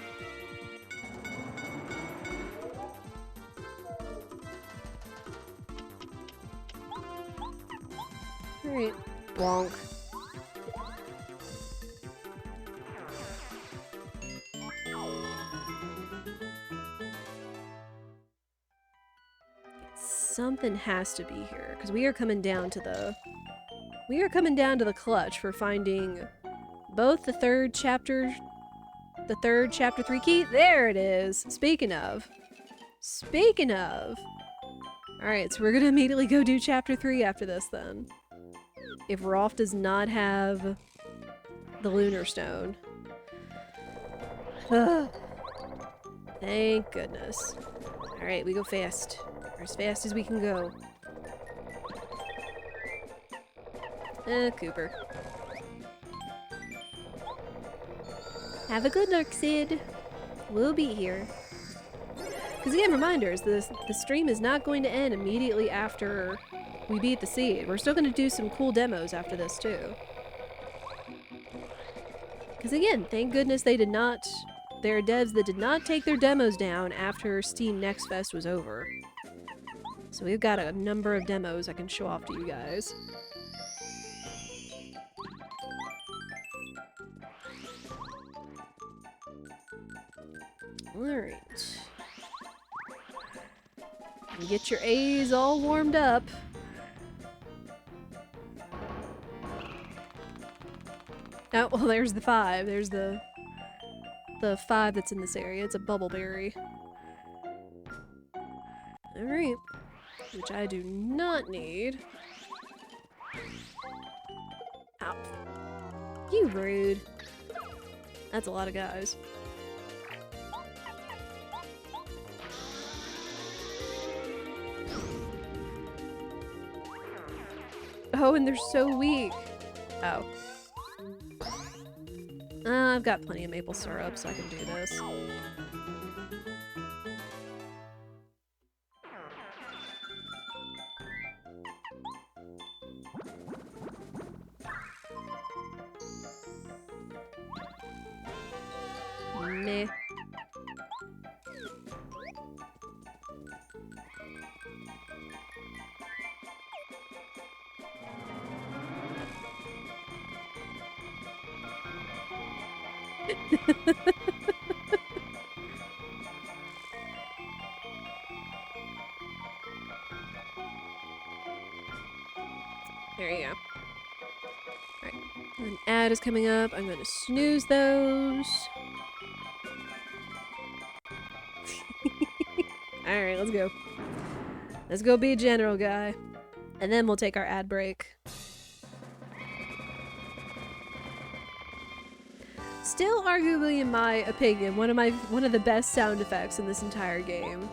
Alright. Bonk. Something has to be here, because we are coming down to the... We are coming down to the clutch for finding both the third chapter 3 key. There it is! Speaking of. Speaking of! Alright, so we're gonna immediately go do chapter 3 after this then. If Rolf does not have the Lunar Stone. Ugh. Thank goodness. Alright, we go fast. Or as fast as we can go. Cooper. Have a good look, Sid. We'll be here. Because again, reminders, the stream is not going to end immediately after we beat the seed. We're still going to do some cool demos after this, too. Because again, thank goodness they did not... There are devs that did not take their demos down after Steam Next Fest was over. So we've got a number of demos I can show off to you guys. Alright. Get your A's all warmed up. Oh, well, there's the 5. There's the 5 that's in this area. It's a bubbleberry. Alright. Which I do not need. Ow. You rude. That's a lot of guys. Oh, and they're so weak. Oh. I've got plenty of maple syrup, so I can do this. Meh. There you go. Alright. An ad is coming up. I'm going to snooze those. Alright, let's go. Let's go be a general guy. And then we'll take our ad break. Still arguably, in my opinion, one of the best sound effects in this entire game.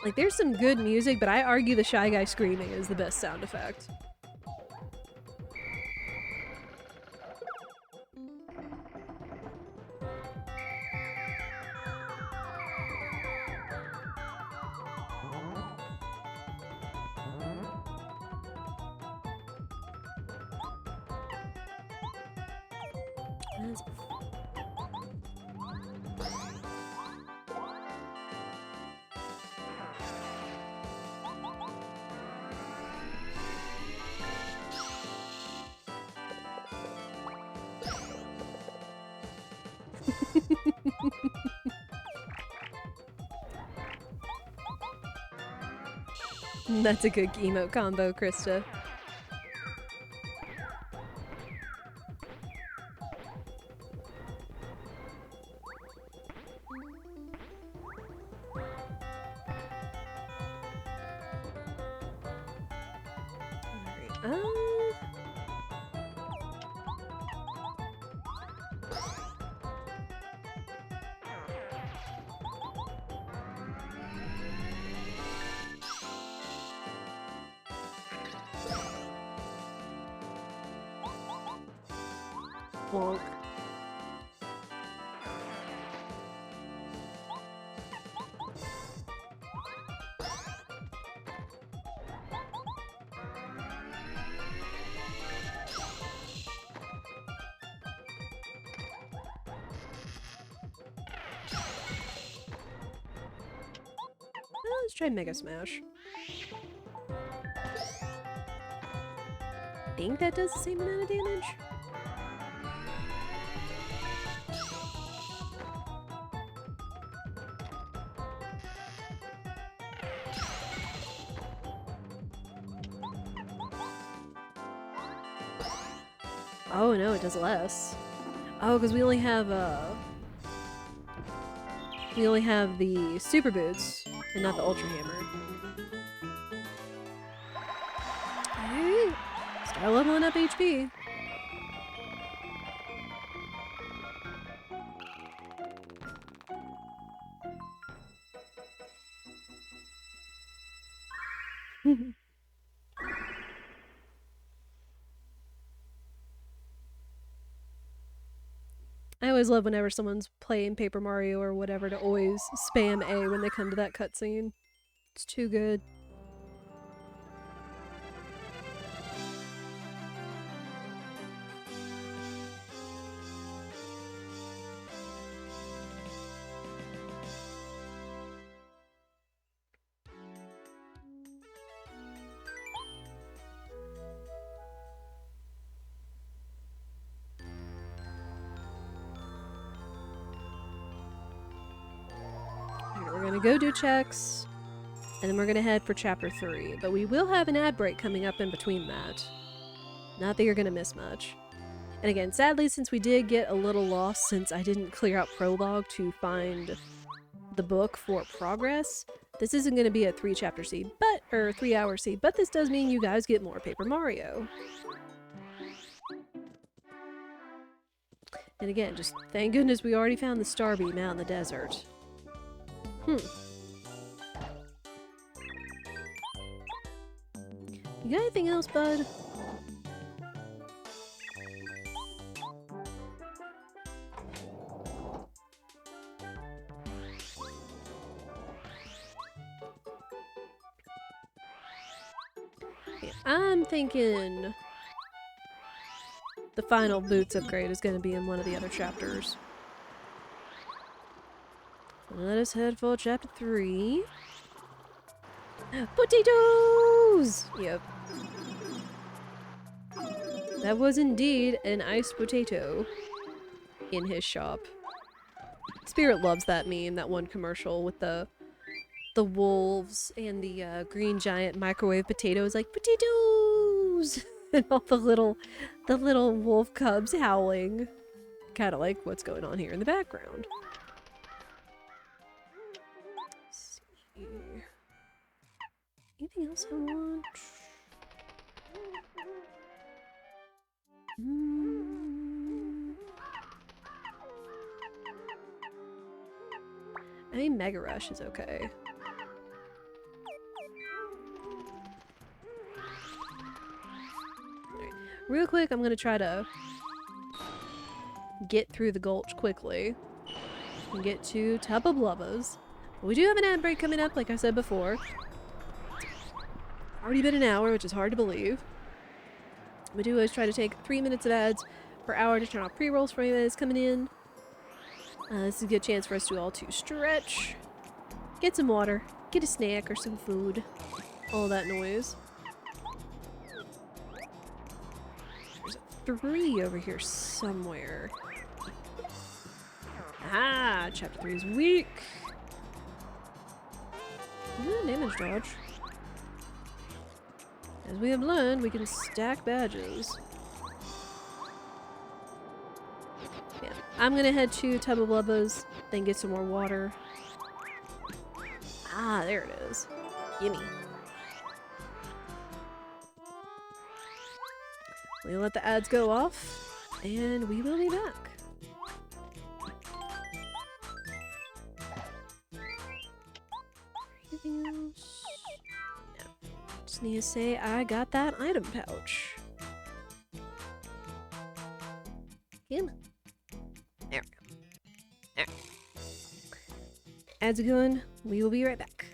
Like, there's some good music, but I argue the Shy Guy screaming is the best sound effect. That's a good emote combo, Krista. Bonk. Let's try Mega Smash. I think that does the same amount of damage. Oh no, it does less. Oh, because we only have the super boots and not the ultra hammer. Alright. Start leveling up HP. I always love whenever someone's playing Paper Mario or whatever to always spam A when they come to that cutscene. It's too good. We're gonna go do checks, and then we're gonna head for Chapter 3. But we will have an ad break coming up in between that. Not that you're gonna miss much. And again, sadly, since we did get a little lost since I didn't clear out Prologue to find the book for progress, this isn't gonna be a 3-chapter seed, or 3-hour seed, but this does mean you guys get more Paper Mario. And again, just thank goodness we already found the Star Beam out in the desert. You got anything else, bud? Yeah, I'm thinking the final boots upgrade is going to be in one of the other chapters. Let us head for Chapter 3. Potatoes! Yep. That was indeed an iced potato in his shop. Spirit loves that meme, that one commercial with the wolves and the green giant microwave potatoes, like, potatoes! And all the little wolf cubs howling. Kind of like what's going on here in the background. Anything else I want? I mean, Mega Rush is okay. real quick, I'm gonna try to get through the gulch quickly and get to Tubba Blubba's. We do have an ad break coming up, like I said before. Already been an hour, which is hard to believe. We do always try to take 3 minutes of ads per hour to turn off pre-rolls for anybody that's coming in. This is a good chance for us to all to stretch, get some water, get a snack or some food, all that noise. There's a 3 over here somewhere. Ah, chapter 3 is weak. Damage dodge. As we have learned, we can stack badges. Yeah, I'm gonna head to Tubba Blubba's, then get some more water. Ah, there it is. Gimme. We'll let the ads go off, and we will be back. Anything else? No. Just need to say I got that item pouch. Come on. There we go. There. Ads are going. We will be right back.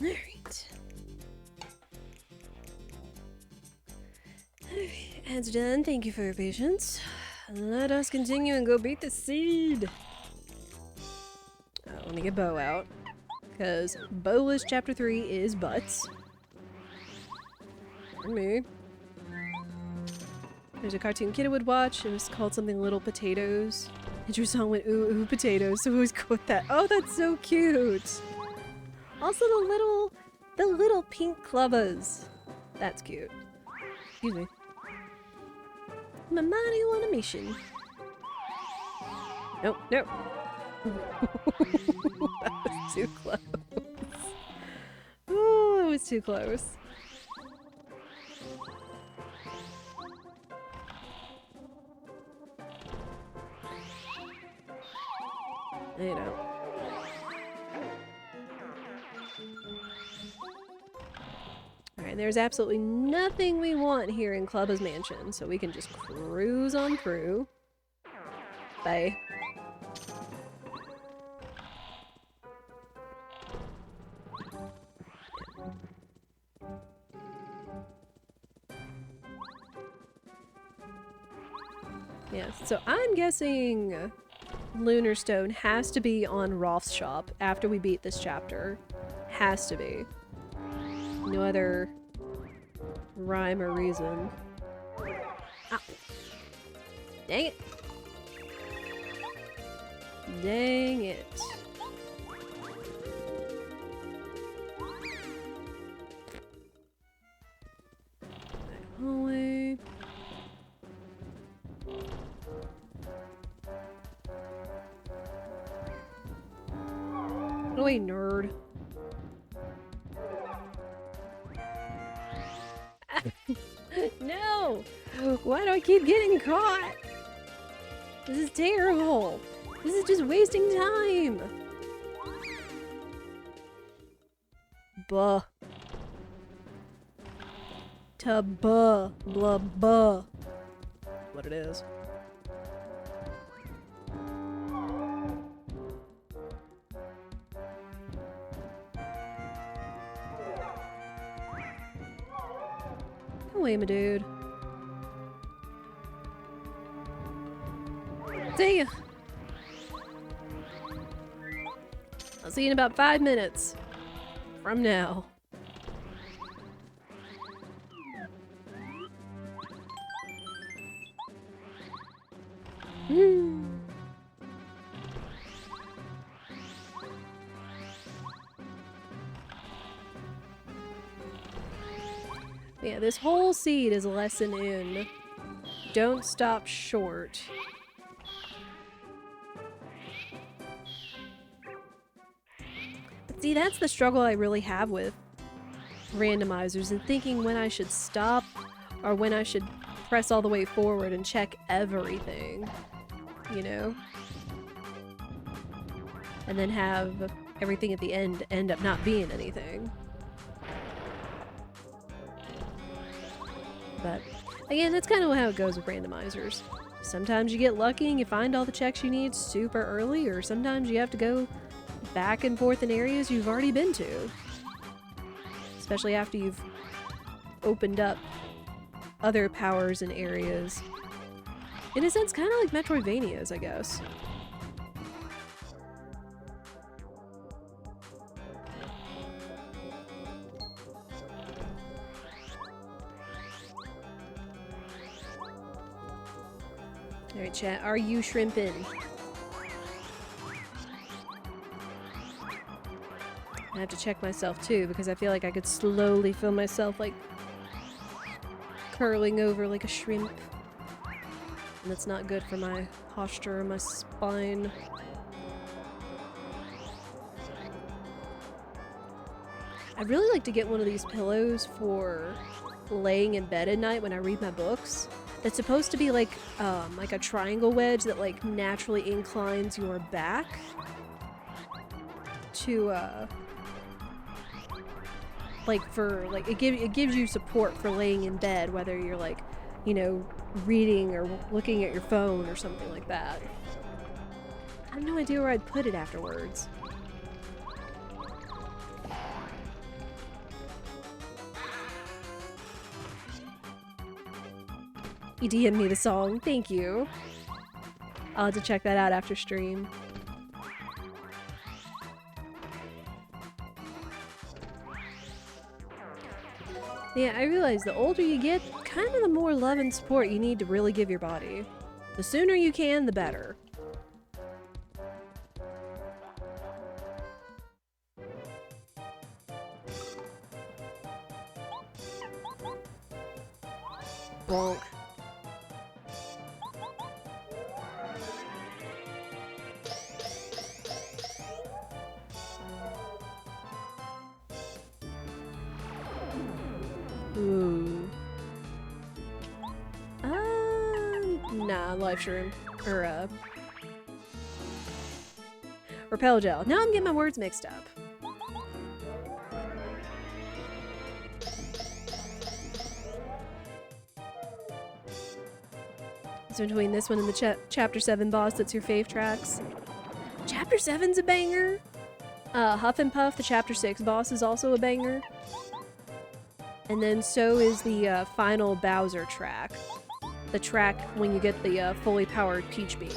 Alright. Ads done. Thank you for your patience. Let us continue and go beat the seed. Let me get Bo out. Because Bolus Chapter 3 is butts. For me. There's a cartoon kid would watch. It was called something Little Potatoes. And your song went ooh ooh potatoes, so we always quote that. Oh, that's so cute! Also the little pink clubbers. That's cute. Excuse me. My money on a mission. Nope, nope. That was too close. Oh, it was too close. You know. Alright, there's absolutely nothing we want here in Clubba's mansion, so we can just cruise on through. Bye. Yes, so I'm guessing Lunar Stone has to be on Rolf's shop after we beat this chapter. Has to be. No other rhyme or reason. Ah. Dang it. Dang it. Hallway. Go away, nerd. No! Why do I keep getting caught? This is terrible. This is just wasting time. Buh. Buh. Blah buh. What it is. Go away, my dude. See ya. I'll see you in about 5 minutes from now. Yeah, this whole seed is a lesson in don't stop short. But see, that's the struggle I really have with randomizers and thinking when I should stop or when I should press all the way forward and check everything, you know? And then have everything at the end up not being anything. But again, that's kind of how it goes with randomizers. Sometimes you get lucky and you find all the checks you need super early, or sometimes you have to go back and forth in areas you've already been to. Especially after you've opened up other powers and areas. In a sense, kind of like Metroidvanias, I guess. Alright, chat, are you shrimping? I have to check myself too, because I feel like I could slowly feel myself, like, curling over like a shrimp. And that's not good for my posture or my spine. I'd really like to get one of these pillows for laying in bed at night when I read my books. That's supposed to be like a triangle wedge that like naturally inclines your back to it gives you support for laying in bed, whether you're like, you know, reading or looking at your phone or something like that. I have no idea where I'd put it afterwards. You DM'd me the song. Thank you. I'll have to check that out after stream. Yeah, I realize the older you get, kind of the more love and support you need to really give your body. The sooner you can, the better. Bonk. Ooh. Nah, life shroom. Or, repel gel. Now I'm getting my words mixed up. So between this one and the Chapter 7 boss, that's your fave tracks. Chapter 7's a banger! Huff and Puff, the Chapter 6 boss, is also a banger. And then so is the final Bowser track. The track when you get the fully powered Peach Beam.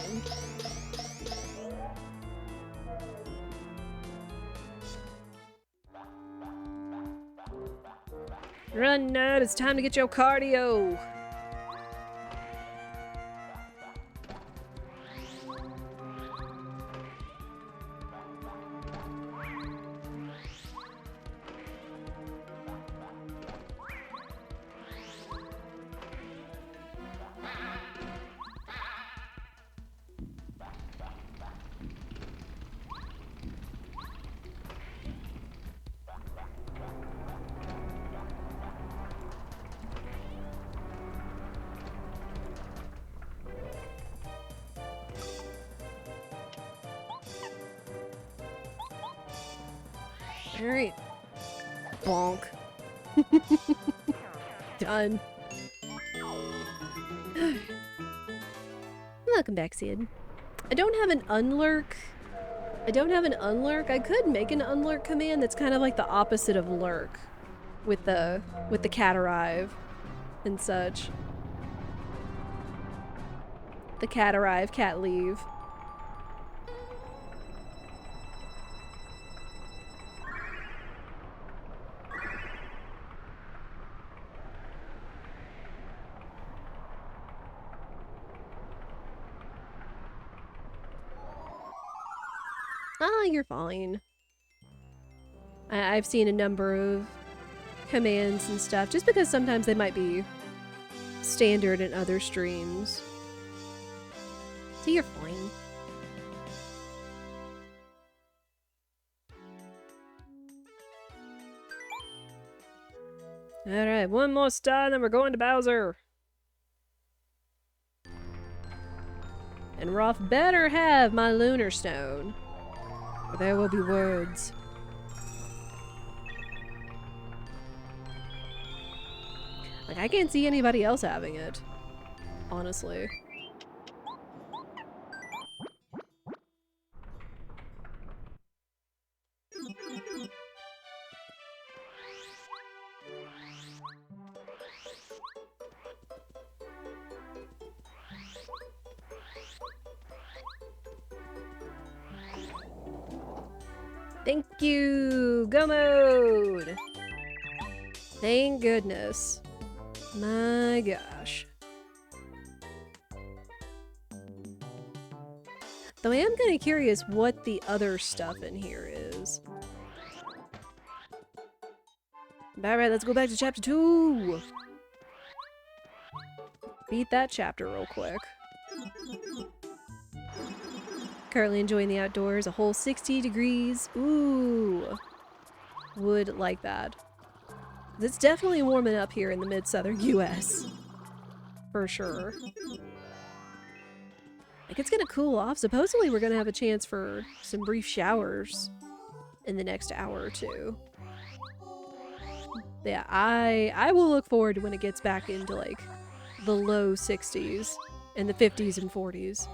Run, nut, it's time to get your cardio! Alright. Bonk. Done. Welcome back, Sid. I don't have an unlurk. I could make an unlurk command that's kind of like the opposite of lurk. With the cat arrive and such. The cat arrive, cat leave. Ah, you're fine. I've seen a number of commands and stuff, just because sometimes they might be standard in other streams. So you're fine. Alright, one more star, then we're going to Bowser. And Roth better have my Lunar Stone. Or there will be words. Like, I can't see anybody else having it. Honestly. Thank you! Go mode! Thank goodness. My gosh. Though I am kind of curious what the other stuff in here is. Alright, let's go back to chapter 2! Beat that chapter real quick. Currently enjoying the outdoors, a whole 60 degrees. Ooh. Would like that. It's definitely warming up here in the mid-southern US. For sure. Like, it's gonna cool off. Supposedly we're gonna have a chance for some brief showers in the next hour or two. Yeah, I will look forward to when it gets back into, like, the low 60s and the 50s and 40s.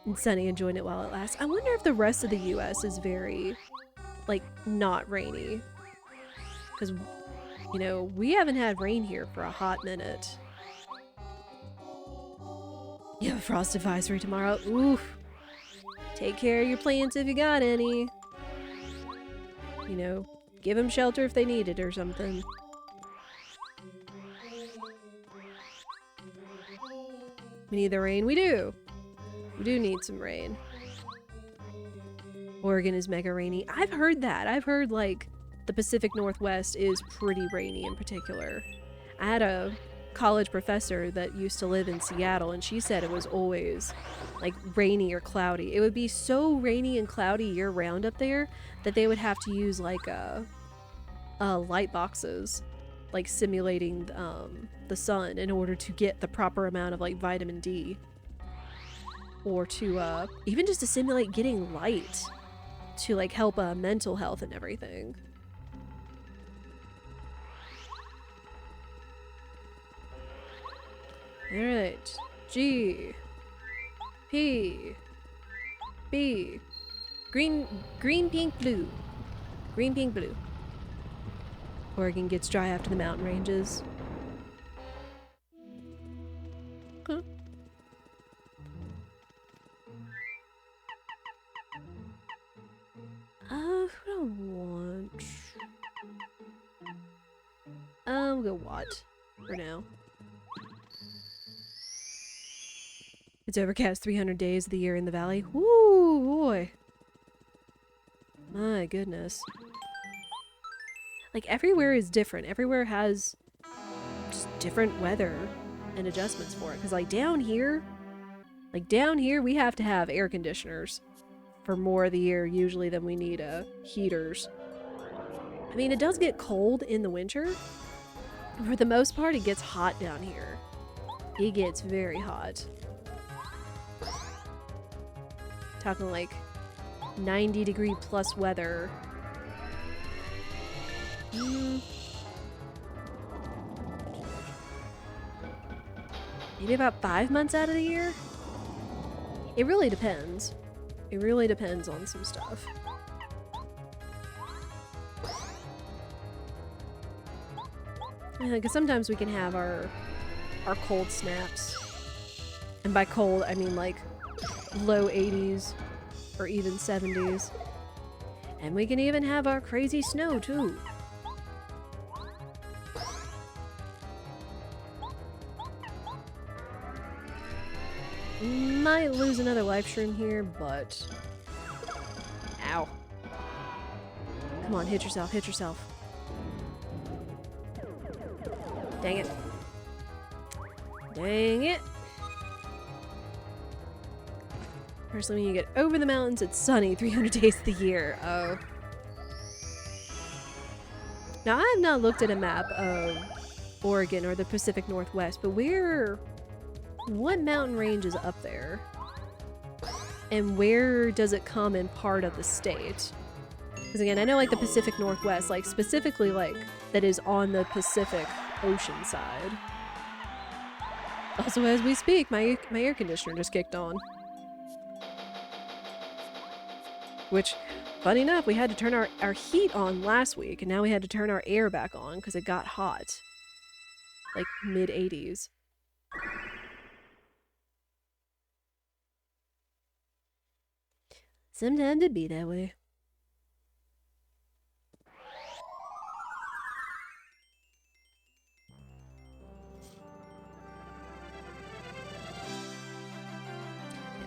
And sunny, enjoying it while it lasts. I wonder if the rest of the US is very, like, not rainy. Because, you know, we haven't had rain here for a hot minute. You have a frost advisory tomorrow. Oof. Take care of your plants if you got any. You know, give them shelter if they need it or something. We need the rain. We do. We do need some rain. Oregon is mega rainy. I've heard that. I've heard, like, the Pacific Northwest is pretty rainy in particular. I had a college professor that used to live in Seattle, and she said it was always, like, rainy or cloudy. It would be so rainy and cloudy year-round up there that they would have to use, like, light boxes, like, simulating the sun in order to get the proper amount of, like, vitamin D. Or to, even just to simulate getting light to, like, help mental health and everything. Alright. G. P. B. Green, pink, blue. Green, pink, blue. Oregon gets dry after the mountain ranges. Huh. Who do I want? We'll go what for now. It's overcast 300 days of the year in the valley. Woo, boy. My goodness. Like, everywhere is different. Everywhere has just different weather and adjustments for it. Because, like, down here, we have to have air conditioners for more of the year, usually, than we need heaters. I mean, it does get cold in the winter. For the most part, it gets hot down here. It gets very hot. Talking like 90-degree plus weather. Maybe about 5 months out of the year? It really depends. It really depends on some stuff. Yeah, because sometimes we can have our cold snaps. And by cold, I mean like low 80s or even 70s. And we can even have our crazy snow too. Might lose another life shroom here, but... Ow. Come on, hit yourself, hit yourself. Dang it. Dang it. Personally, when you get over the mountains, it's sunny 300 days of the year. Oh. Now, I have not looked at a map of Oregon or the Pacific Northwest, but what mountain range is up there? And where does it come in part of the state? Because again, I know like the Pacific Northwest, like specifically like that is on the Pacific Ocean side. Also, as we speak, my air conditioner just kicked on. Which, funny enough, we had to turn our heat on last week, and now we had to turn our air back on because it got hot. Like mid-80s. Sometimes it be that way.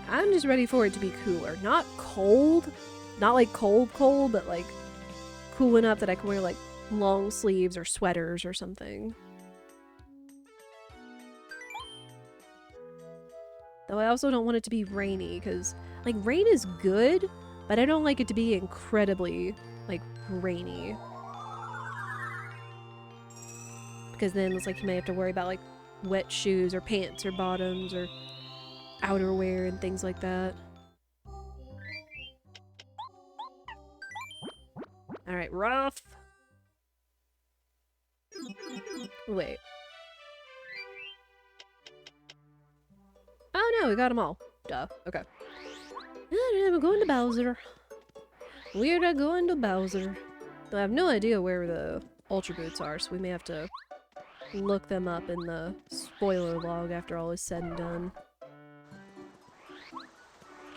I'm just ready for it to be cooler. Not cold. Not like cold, but like cool enough that I can wear like long sleeves or sweaters or something. Though I also don't want it to be rainy because like rain is good, but I don't like it to be incredibly like rainy. Because then it's like you may have to worry about like wet shoes or pants or bottoms or outerwear and things like that. Alright, rough. Wait. Oh no, we got them all. Duh. Okay. We're going to Bowser. We're going to Bowser. I have no idea where the Ultra Boots are, so we may have to look them up in the spoiler log after all is said and done.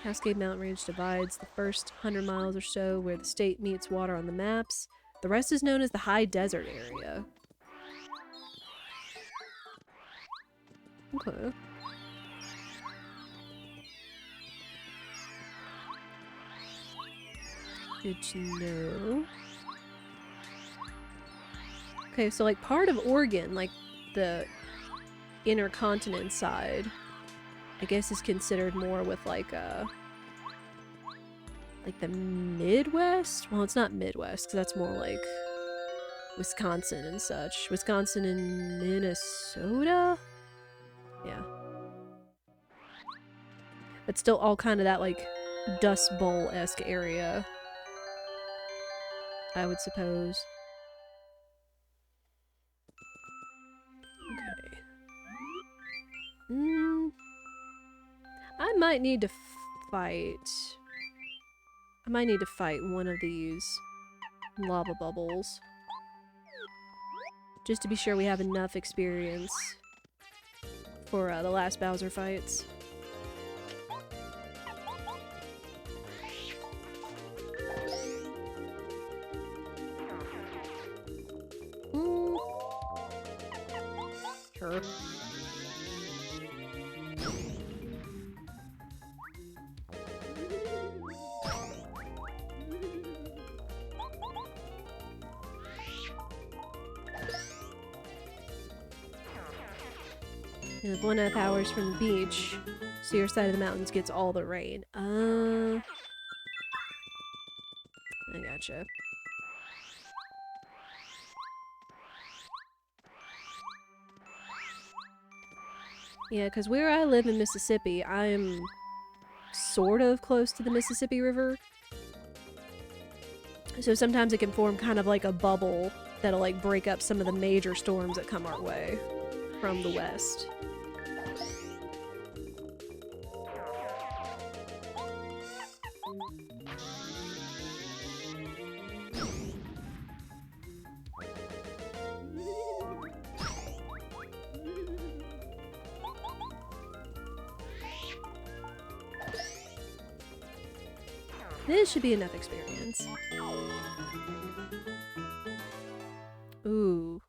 Cascade Mountain Range divides the first 100 miles or so where the state meets water on the maps. The rest is known as the High Desert area. Okay. Good to know. Okay, so like part of Oregon, like the inner continent side, I guess is considered more with like the Midwest? Well, it's not Midwest, because that's more like Wisconsin and such. Wisconsin and Minnesota? Yeah. But still all kind of that like Dust Bowl-esque area, I would suppose. Okay. I might need to fight... I might need to fight one of these lava bubbles. Just to be sure we have enough experience for the last Bowser fights. Sure. And 1.5 hours from the beach, so your side of the mountains gets all the rain. I gotcha. Yeah, because where I live in Mississippi, I'm sort of close to the Mississippi River. So sometimes it can form kind of like a bubble that'll like break up some of the major storms that come our way from the west. This should be enough experience. Ooh.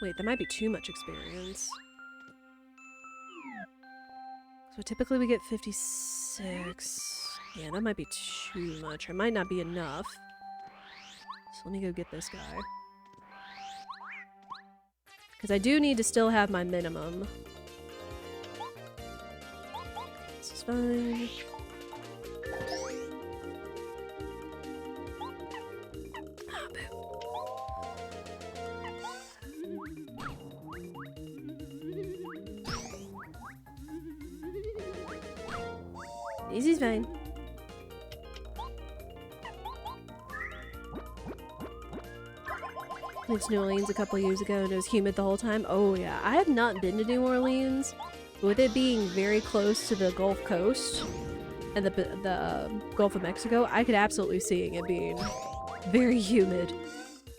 Wait, that might be too much experience. So typically we get 56. Yeah, that might be too much. Or it might not be enough. So let me go get this guy. Because I do need to still have my minimum. This is fine. Easy's fine. Went to New Orleans a couple years ago and it was humid the whole time. Oh yeah, I have not been to New Orleans, but with it being very close to the Gulf Coast and the Gulf of Mexico, I could absolutely see it being very humid.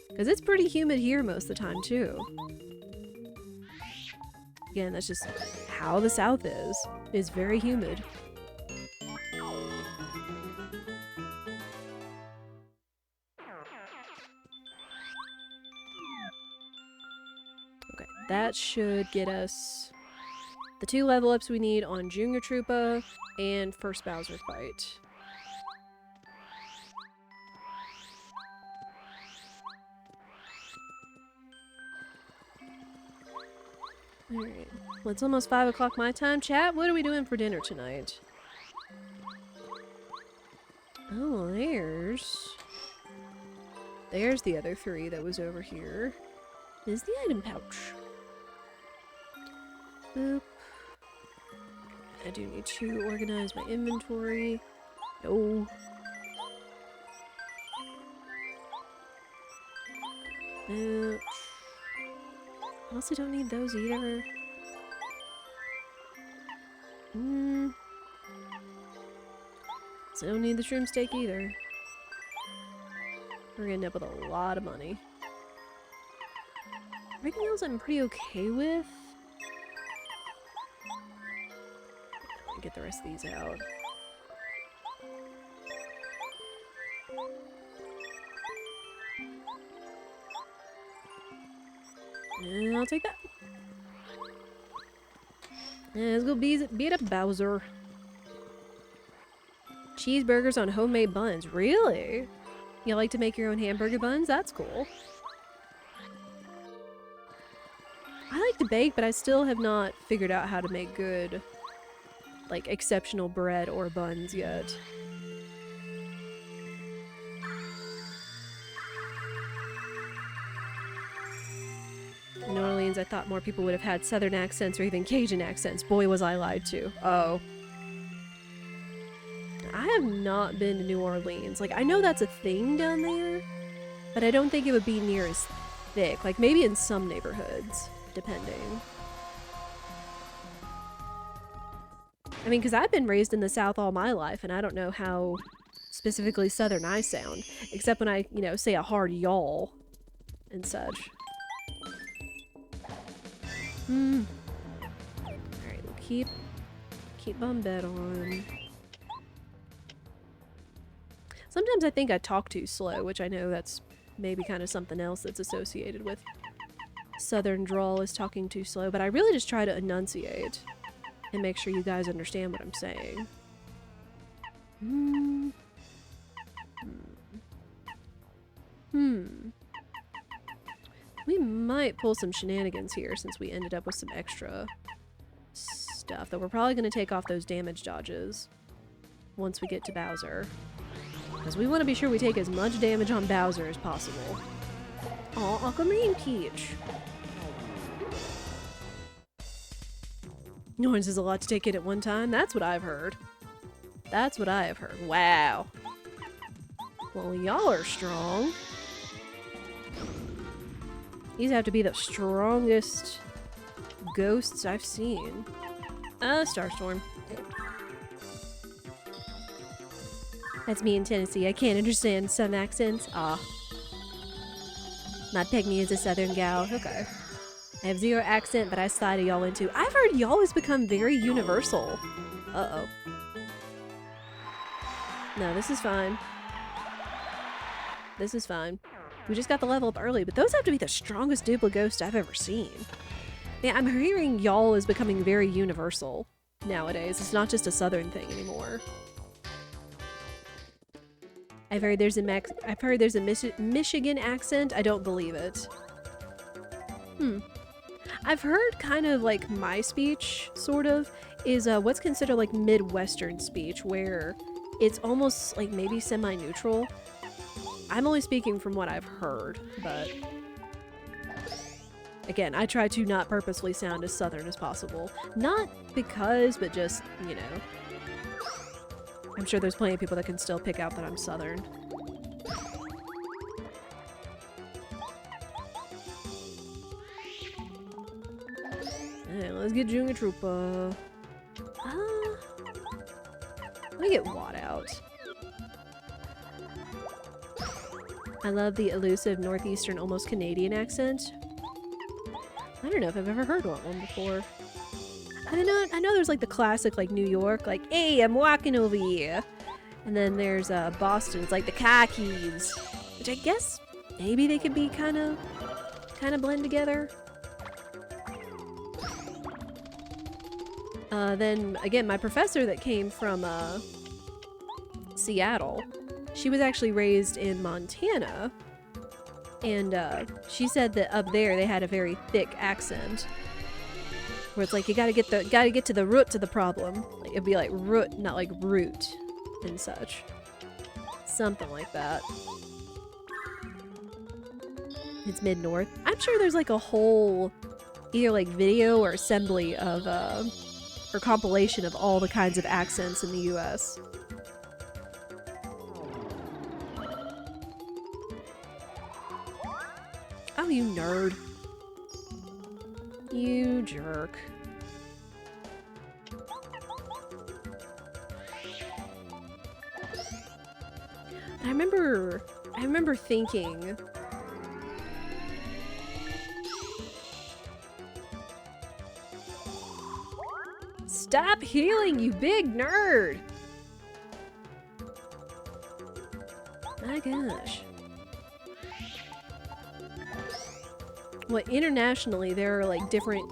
Because it's pretty humid here most of the time too. Again, that's just how the South is. It's very humid. Okay, that should get us the 2 level ups we need on Junior Troopa and first Bowser fight. Alright, well it's almost 5 o'clock my time. Chat, what are we doing for dinner tonight? Oh, there's the other 3 that was over here. Is the item pouch. Boop. I do need to organize my inventory. No. Ouch. I also don't need those either. So I don't need the shroom steak either. We're gonna end up with a lot of money. Everything else I'm pretty okay with. Get the rest of these out. And I'll take that. And let's go beat up Bowser. Cheeseburgers on homemade buns. Really? You like to make your own hamburger buns? That's cool. I like to bake, but I still have not figured out how to make good, like, exceptional bread or buns yet. In New Orleans, I thought more people would have had Southern accents or even Cajun accents. Boy, was I lied to. Oh. I have not been to New Orleans. Like, I know that's a thing down there, but I don't think it would be near as thick. Like, maybe in some neighborhoods, depending. I mean, because I've been raised in the South all my life, and I don't know how specifically Southern I sound, except when I, you know, say a hard y'all and such. Alright, we'll keep Bombette on. Sometimes I think I talk too slow, which I know that's maybe kind of something else that's associated with Southern drawl is talking too slow, but I really just try to enunciate and make sure you guys understand what I'm saying. We might pull some shenanigans here since we ended up with some extra stuff, though we're probably going to take off those damage dodges once we get to Bowser. Because we want to be sure we take as much damage on Bowser as possible. Aw, Aquamarine Peach. Orange is a lot to take in at one time. That's what I've heard. That's what I have heard. Wow. Well, y'all are strong. These have to be the strongest ghosts I've seen. Starstorm. That's me in Tennessee. I can't understand some accents. Ah. Not peg me as a Southern gal. Okay. I have zero accent, but I slide a y'all into. I've heard y'all has become very universal. Uh-oh. No, this is fine. This is fine. We just got the level up early, but those have to be the strongest dupla ghosts I've ever seen. Yeah, I'm hearing y'all is becoming very universal nowadays. It's not just a Southern thing anymore. I've heard there's a Michigan accent. I don't believe it. I've heard kind of like my speech, sort of, is what's considered like Midwestern speech, where it's almost like maybe semi-neutral. I'm only speaking from what I've heard, but again, I try to not purposely sound as Southern as possible. Not because, but just, you know. I'm sure there's plenty of people that can still pick out that I'm Southern. Alright, let's get Junga Troopa. Let me get Watt out. I love the elusive northeastern, almost Canadian accent. I don't know if I've ever heard one before. I know there's like the classic like New York, like, hey, I'm walking over here. And then there's Boston, it's like the car keys. Which I guess maybe they could be kind of blend together. Then again, my professor that came from Seattle, she was actually raised in Montana, and she said that up there they had a very thick accent, where it's like you gotta get to the root to the problem. Like, it'd be like root, not like root, and such. Something like that. It's mid-north. I'm sure there's like a whole either like video or assembly of or compilation of all the kinds of accents in the US. Oh, you nerd. You jerk. I remember thinking Stop healing, you big nerd! My gosh. Well, internationally, there are like different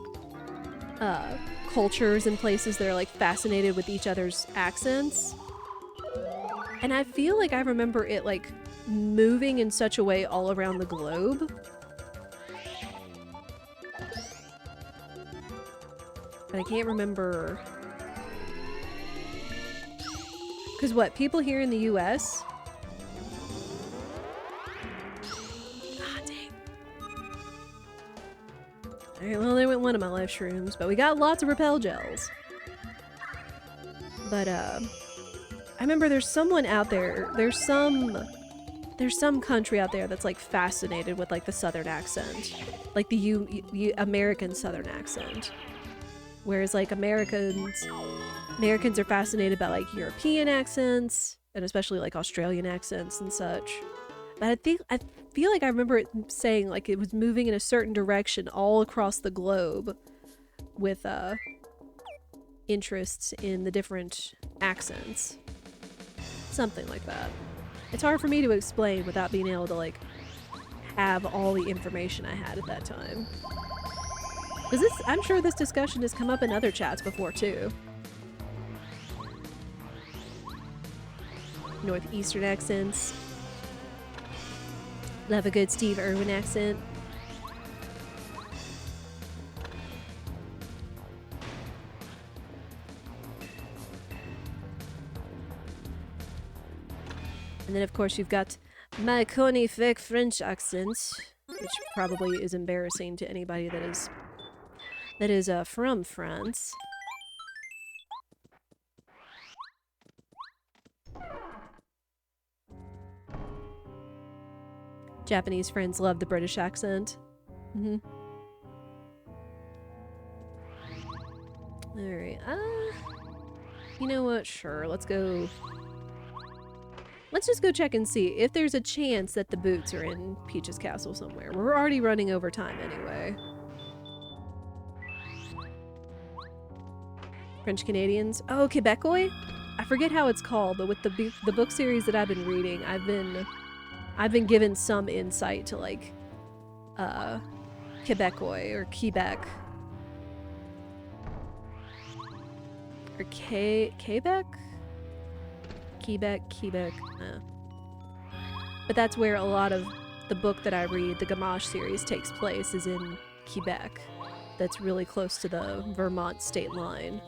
cultures and places that are like fascinated with each other's accents. And I feel like I remember it like moving in such a way all around the globe. But I can't remember. Because what, people here in the US? Ah, dang. Alright, well, they went one of my life shrooms, but we got lots of repel gels. But, I remember there's someone out there, there's some country out there that's, like, fascinated with, like, the Southern accent. Like, the American Southern accent. Whereas, like, Americans are fascinated by, like, European accents, and especially, like, Australian accents and such. But I feel like I remember it saying, like, it was moving in a certain direction all across the globe with, interests in the different accents. Something like that. It's hard for me to explain without being able to, like, have all the information I had at that time. Because I'm sure this discussion has come up in other chats before, too. Northeastern accents. Love a good Steve Irwin accent. And then, of course, you've got my corny fake French accent, which probably is embarrassing to anybody that is from France. Japanese friends love the British accent. Alright, you know what? Sure, let's go. Let's just go check and see if there's a chance that the boots are in Peach's castle somewhere. We're already running over time anyway. French Canadians. Oh, Quebecois? I forget how it's called, but with the book series that I've been reading, I've been given some insight to, like, Quebecois or Quebec. Or Quebec? Quebec. But that's where a lot of the book that I read, the Gamache series, takes place, is in Quebec. That's really close to the Vermont state line.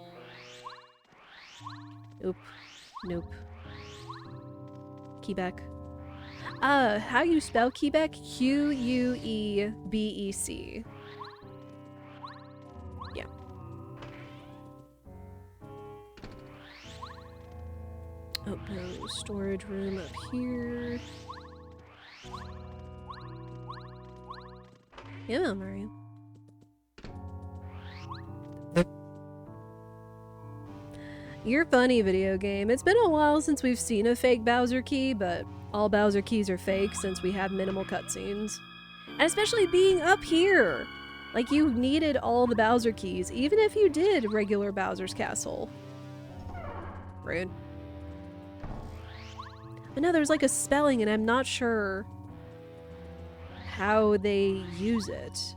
Nope. Quebec. How you spell Quebec? Quebec. Yeah. Oh, no. Storage room up here. Yeah, Mario. You're funny, video game. It's been a while since we've seen a fake Bowser key, but all Bowser keys are fake since we have minimal cutscenes. And especially being up here! Like, you needed all the Bowser keys, even if you did regular Bowser's Castle. Rude. But no, there's like a spelling and I'm not sure how they use it.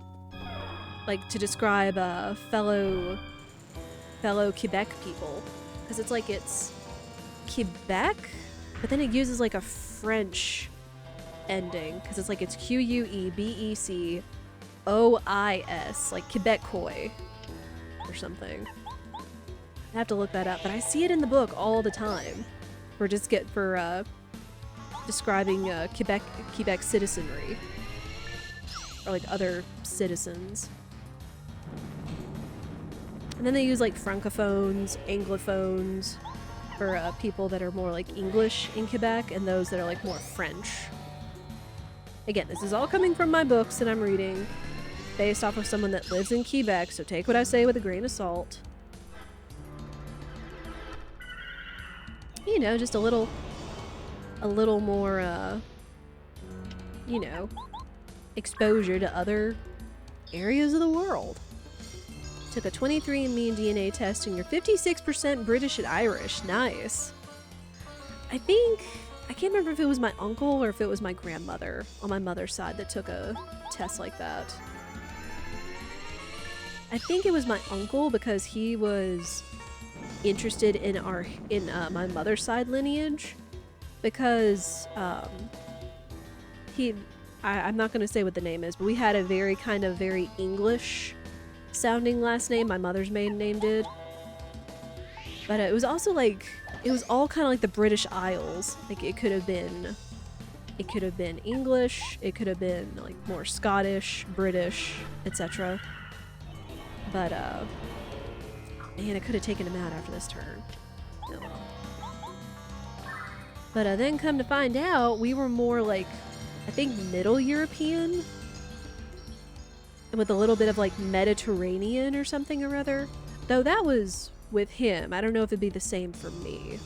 Like, to describe fellow Quebec people. Because it's like it's Quebec, but then it uses like a French ending. Because it's like it's Quebecois, like Quebecois or something. I have to look that up, but I see it in the book all the time. For describing Quebec citizenry. Or like other citizens. And then they use like francophones, anglophones for people that are more like English in Quebec and those that are like more French. Again, this is all coming from my books that I'm reading based off of someone that lives in Quebec, so take what I say with a grain of salt. You know, just a little more, you know, exposure to other areas of the world. Took a 23andMe and DNA test and you're 56% British and Irish. Nice. I can't remember if it was my uncle or if it was my grandmother on my mother's side that took a test like that. I think it was my uncle because he was interested in my mother's side lineage because I'm not going to say what the name is, but we had a very English sounding last name. My mother's maiden name did. But it was also like, it was all kind of like the British Isles. Like it could have been English, it could have been like more Scottish, British, etc. But man, I could have taken him out after this turn. Oh well. But then come to find out, we were more like, I think Middle European, with a little bit of like Mediterranean or something or other. Though that was with him. I don't know if it'd be the same for me.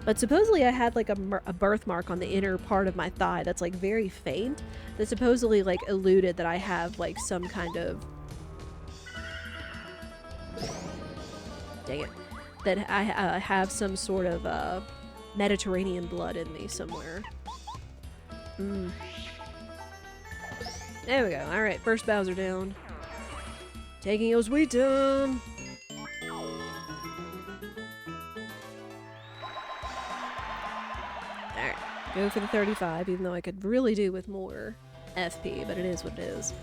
But supposedly I had like a birthmark on the inner part of my thigh that's like very faint, that supposedly like alluded that I have like some kind of... Dang it. That I have some sort of Mediterranean blood in me somewhere. There we go. Alright, first Bowser down. Taking your sweet time. Alright, go for the 35, even though I could really do with more FP, but it is what it is.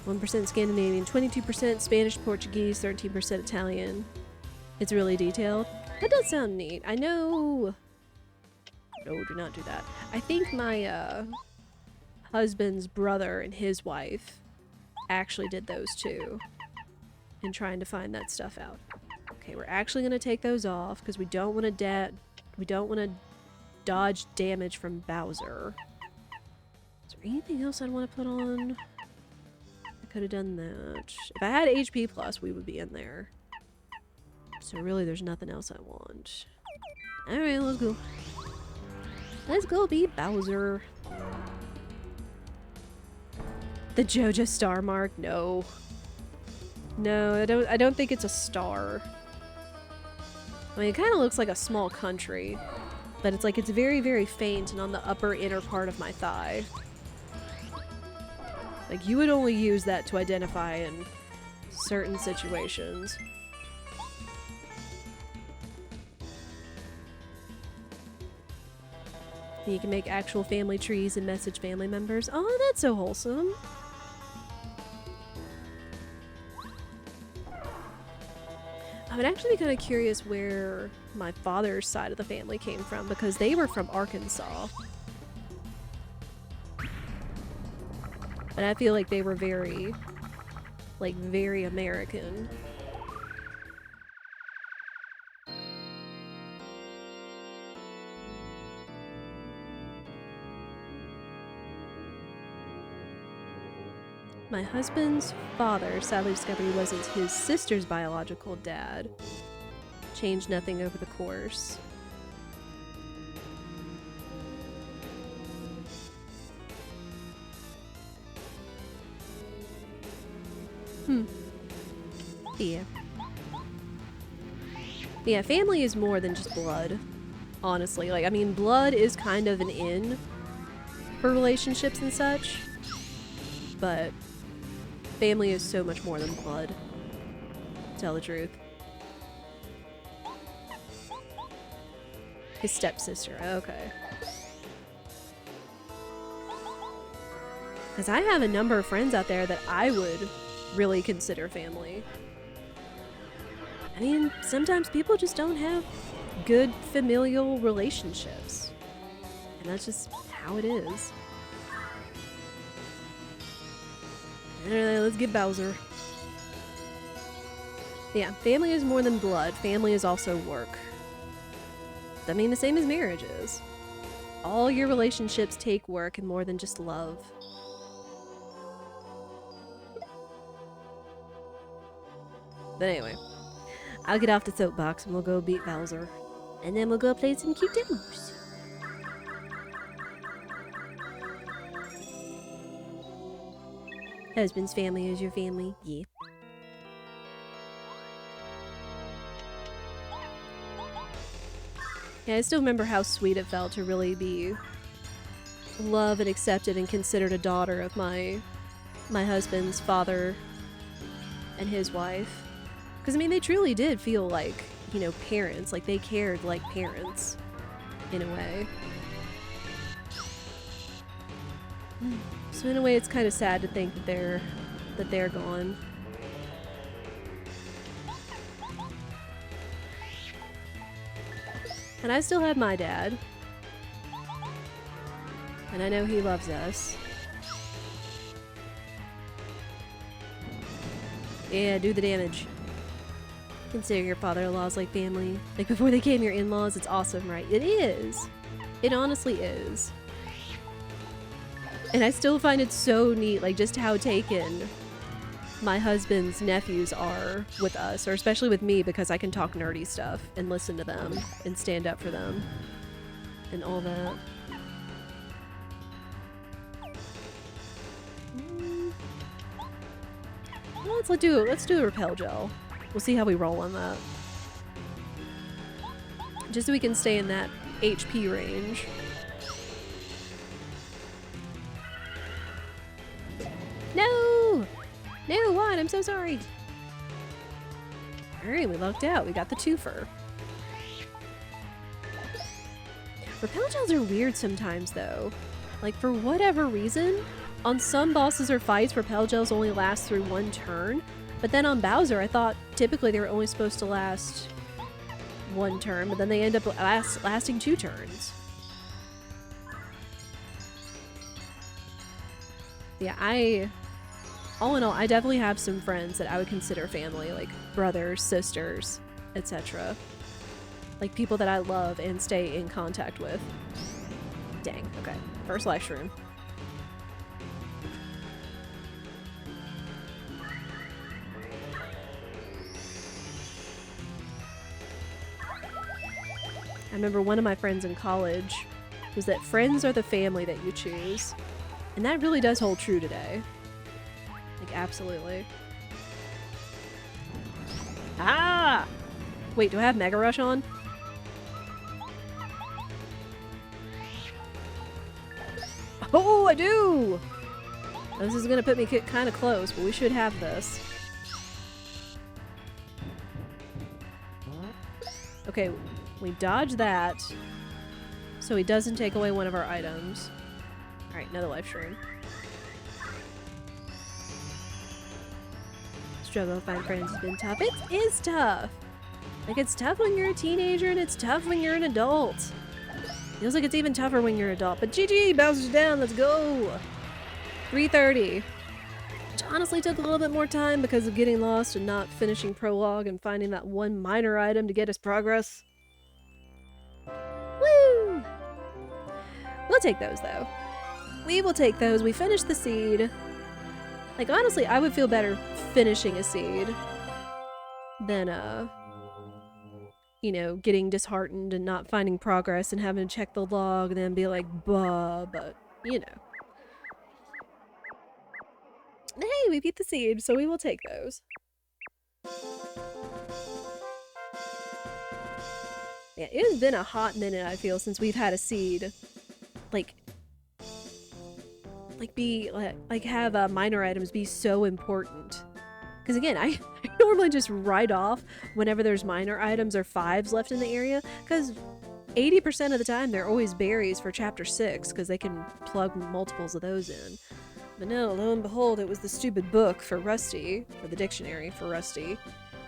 1% Scandinavian, 22% Spanish, Portuguese, 13% Italian. It's really detailed. That does sound neat. I know... No, do not do that. I think my husband's brother and his wife actually did those too, in trying to find that stuff out. Okay, we're actually gonna take those off because we don't want to dodge damage from Bowser. Is there anything else I'd want to put on? I could have done that. If I had HP plus, we would be in there. So really, there's nothing else I want. All right, let's go. Let's go be Bowser. The JoJo star mark? No. No, I don't think it's a star. I mean, it kind of looks like a small country, but it's like it's very, very faint and on the upper inner part of my thigh. Like, you would only use that to identify in certain situations. You can make actual family trees and message family members. Oh, that's so wholesome. I would actually be kind of curious where my father's side of the family came from, because they were from Arkansas. But I feel like they were very, like, very American. My husband's father sadly discovered he wasn't his sister's biological dad. Changed nothing over the course. Yeah. Yeah, family is more than just blood. Honestly, like, I mean, blood is kind of an in for relationships and such. But family is so much more than blood, to tell the truth. His stepsister, okay. Because I have a number of friends out there that I would really consider family. I mean, sometimes people just don't have good familial relationships. And that's just how it is. Let's get Bowser. Yeah, family is more than blood. Family is also work. I mean, the same as marriage is. All your relationships take work and more than just love. But anyway, I'll get off the soapbox and we'll go beat Bowser. And then we'll go play some cute demos. Husband's family is your family. Yeah. Yeah, I still remember how sweet it felt to really be loved and accepted and considered a daughter of my husband's father and his wife. Because, I mean, they truly did feel like, you know, parents. Like, they cared like parents, in a way. So in a way, it's kind of sad to think that they're gone. And I still have my dad. And I know he loves us. Yeah, do the damage. Consider your father-in-laws like family. Like before they became your in-laws, it's awesome, right? It is. It honestly is. And I still find it so neat, like just how taken my husband's nephews are with us, or especially with me, because I can talk nerdy stuff and listen to them and stand up for them and all that. Well, let's do a repel gel. We'll see how we roll on that. Just so we can stay in that HP range. No! No, what? I'm so sorry. Alright, we lucked out. We got the twofer. Repel gels are weird sometimes, though. Like, for whatever reason, on some bosses or fights, repel gels only last through one turn. But then on Bowser, I thought typically they were only supposed to last one turn, but then they end up lasting 2 turns. Yeah, all in all, I definitely have some friends that I would consider family, like brothers, sisters, etc. Like people that I love and stay in contact with. Dang, okay. First life shroom. I remember one of my friends in college was that friends are the family that you choose. And that really does hold true today. Like, absolutely. Ah! Wait, do I have Mega Rush on? Oh, I do! This is gonna put me kind of close, but we should have this. Okay, we dodge that, so he doesn't take away one of our items. Alright, another life shroom. Struggle to find friends has been tough. It is tough! Like, it's tough when you're a teenager, and it's tough when you're an adult. Feels like it's even tougher when you're an adult. But GG! Bowser's down! Let's go! 330. Which honestly took a little bit more time because of getting lost and not finishing prologue and finding that one minor item to get us progress. Woo! We'll take those, though. We will take those. We finished the seed. Like, honestly, I would feel better finishing a seed than, you know, getting disheartened and not finding progress and having to check the log and then be like, bah, but, you know. Hey, we beat the seed, so we will take those. Yeah, it has been a hot minute, I feel, since we've had a seed. Have minor items be so important. Because again, I normally just write off whenever there's minor items or 5s left in the area, because 80% of the time they're always berries for chapter 6, because they can plug multiples of those in. But no, lo and behold, it was the stupid book for Rusty, or the dictionary for Rusty,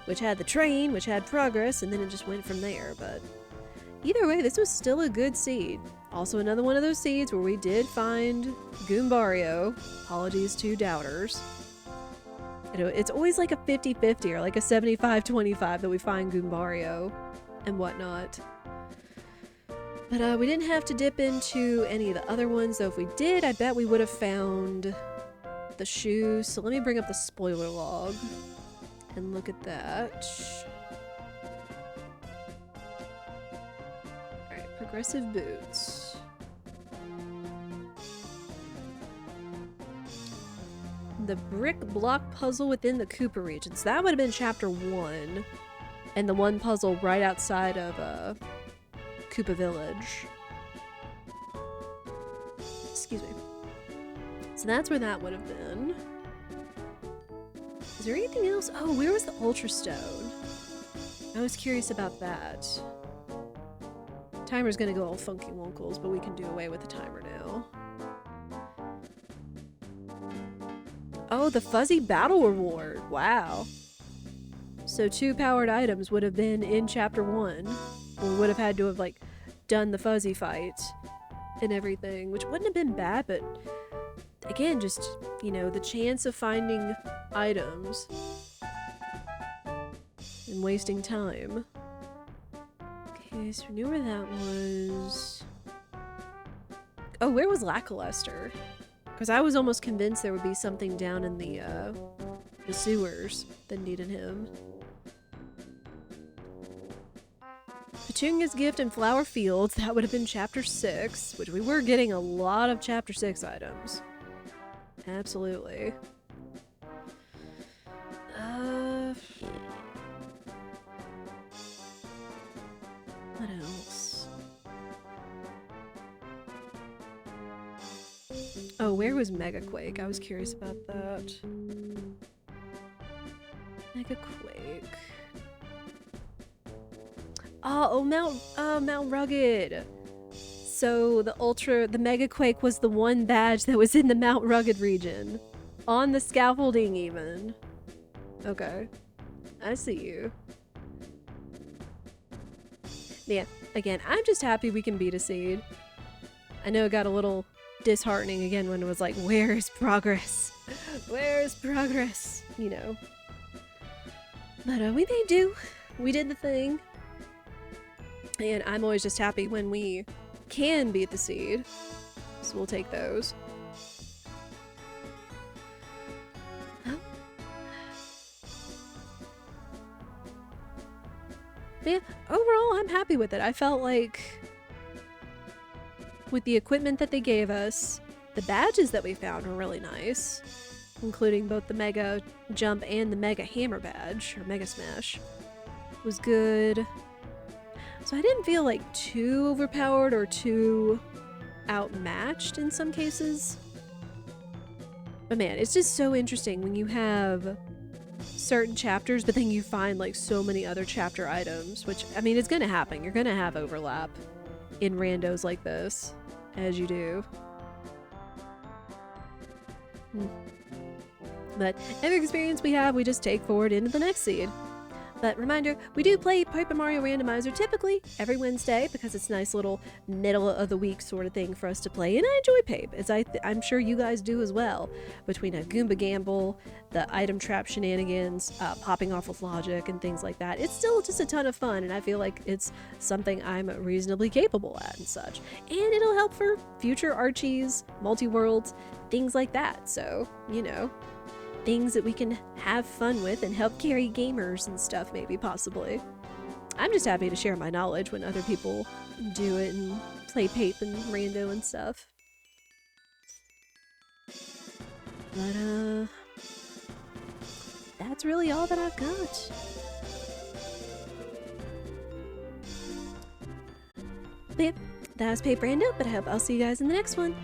which had the train, which had progress, and then it just went from there. But either way, this was still a good seed. Also another one of those seeds where we did find Goombario. Apologies to doubters. It's always like a 50-50 or like a 75-25 that we find Goombario and whatnot. But we didn't have to dip into any of the other ones, though if we did, I bet we would have found the shoes. So let me bring up the spoiler log and look at that. Alright, progressive boots. The brick block puzzle within the Cooper region. So that would have been chapter 1. And the one puzzle right outside of Koopa Village. Excuse me. So that's where that would have been. Is there anything else? Oh, where was the Ultra Stone? I was curious about that. Timer's gonna go all funky wonkles, but we can do away with the timer now. Oh, the fuzzy battle reward. Wow. So 2 powered items would have been in chapter 1. We would have had to have, like, done the fuzzy fight and everything, which wouldn't have been bad, but again, just, you know, the chance of finding items and wasting time. Okay, so we knew where that was. Oh, where was Lackluster? Because I was almost convinced there would be something down in the sewers that needed him. Petunia's Gift and Flower Fields, that would have been chapter 6, which we were getting a lot of chapter 6 items. Absolutely. What else? Oh, where was Megaquake? I was curious about that. Megaquake. Oh, Mount Rugged. So the Megaquake was the one badge that was in the Mount Rugged region. On the scaffolding even. Okay. I see you. Yeah, again, I'm just happy we can beat a seed. I know it got a little disheartening again when it was like, where is progress? Where is progress? You know. But we made do. We did the thing. And I'm always just happy when we can beat the seed. So we'll take those. Oh. Yeah, overall, I'm happy with it. I felt like with the equipment that they gave us, the badges that we found were really nice, including both the Mega Jump and the Mega Hammer badge, or Mega Smash, was good. So I didn't feel like too overpowered or too outmatched in some cases. But man, it's just so interesting when you have certain chapters, but then you find like so many other chapter items, which, I mean, it's gonna happen. You're gonna have overlap in randos like this, as you do. But every experience we have, we just take forward into the next seed. But reminder, we do play Paper Mario Randomizer typically every Wednesday because it's a nice little middle of the week sort of thing for us to play, and I enjoy Pape, as I'm sure you guys do as well. Between a Goomba Gamble, the item trap shenanigans, popping off with logic, and things like that, it's still just a ton of fun, and I feel like it's something I'm reasonably capable at and such. And it'll help for future Archies, multi-worlds, things like that, so, you know. Things that we can have fun with and help carry gamers and stuff, maybe, possibly. I'm just happy to share my knowledge when other people do it and play Pape and Rando and stuff. But, that's really all that I've got. But yeah, that was Pape Rando, but I hope I'll see you guys in the next one.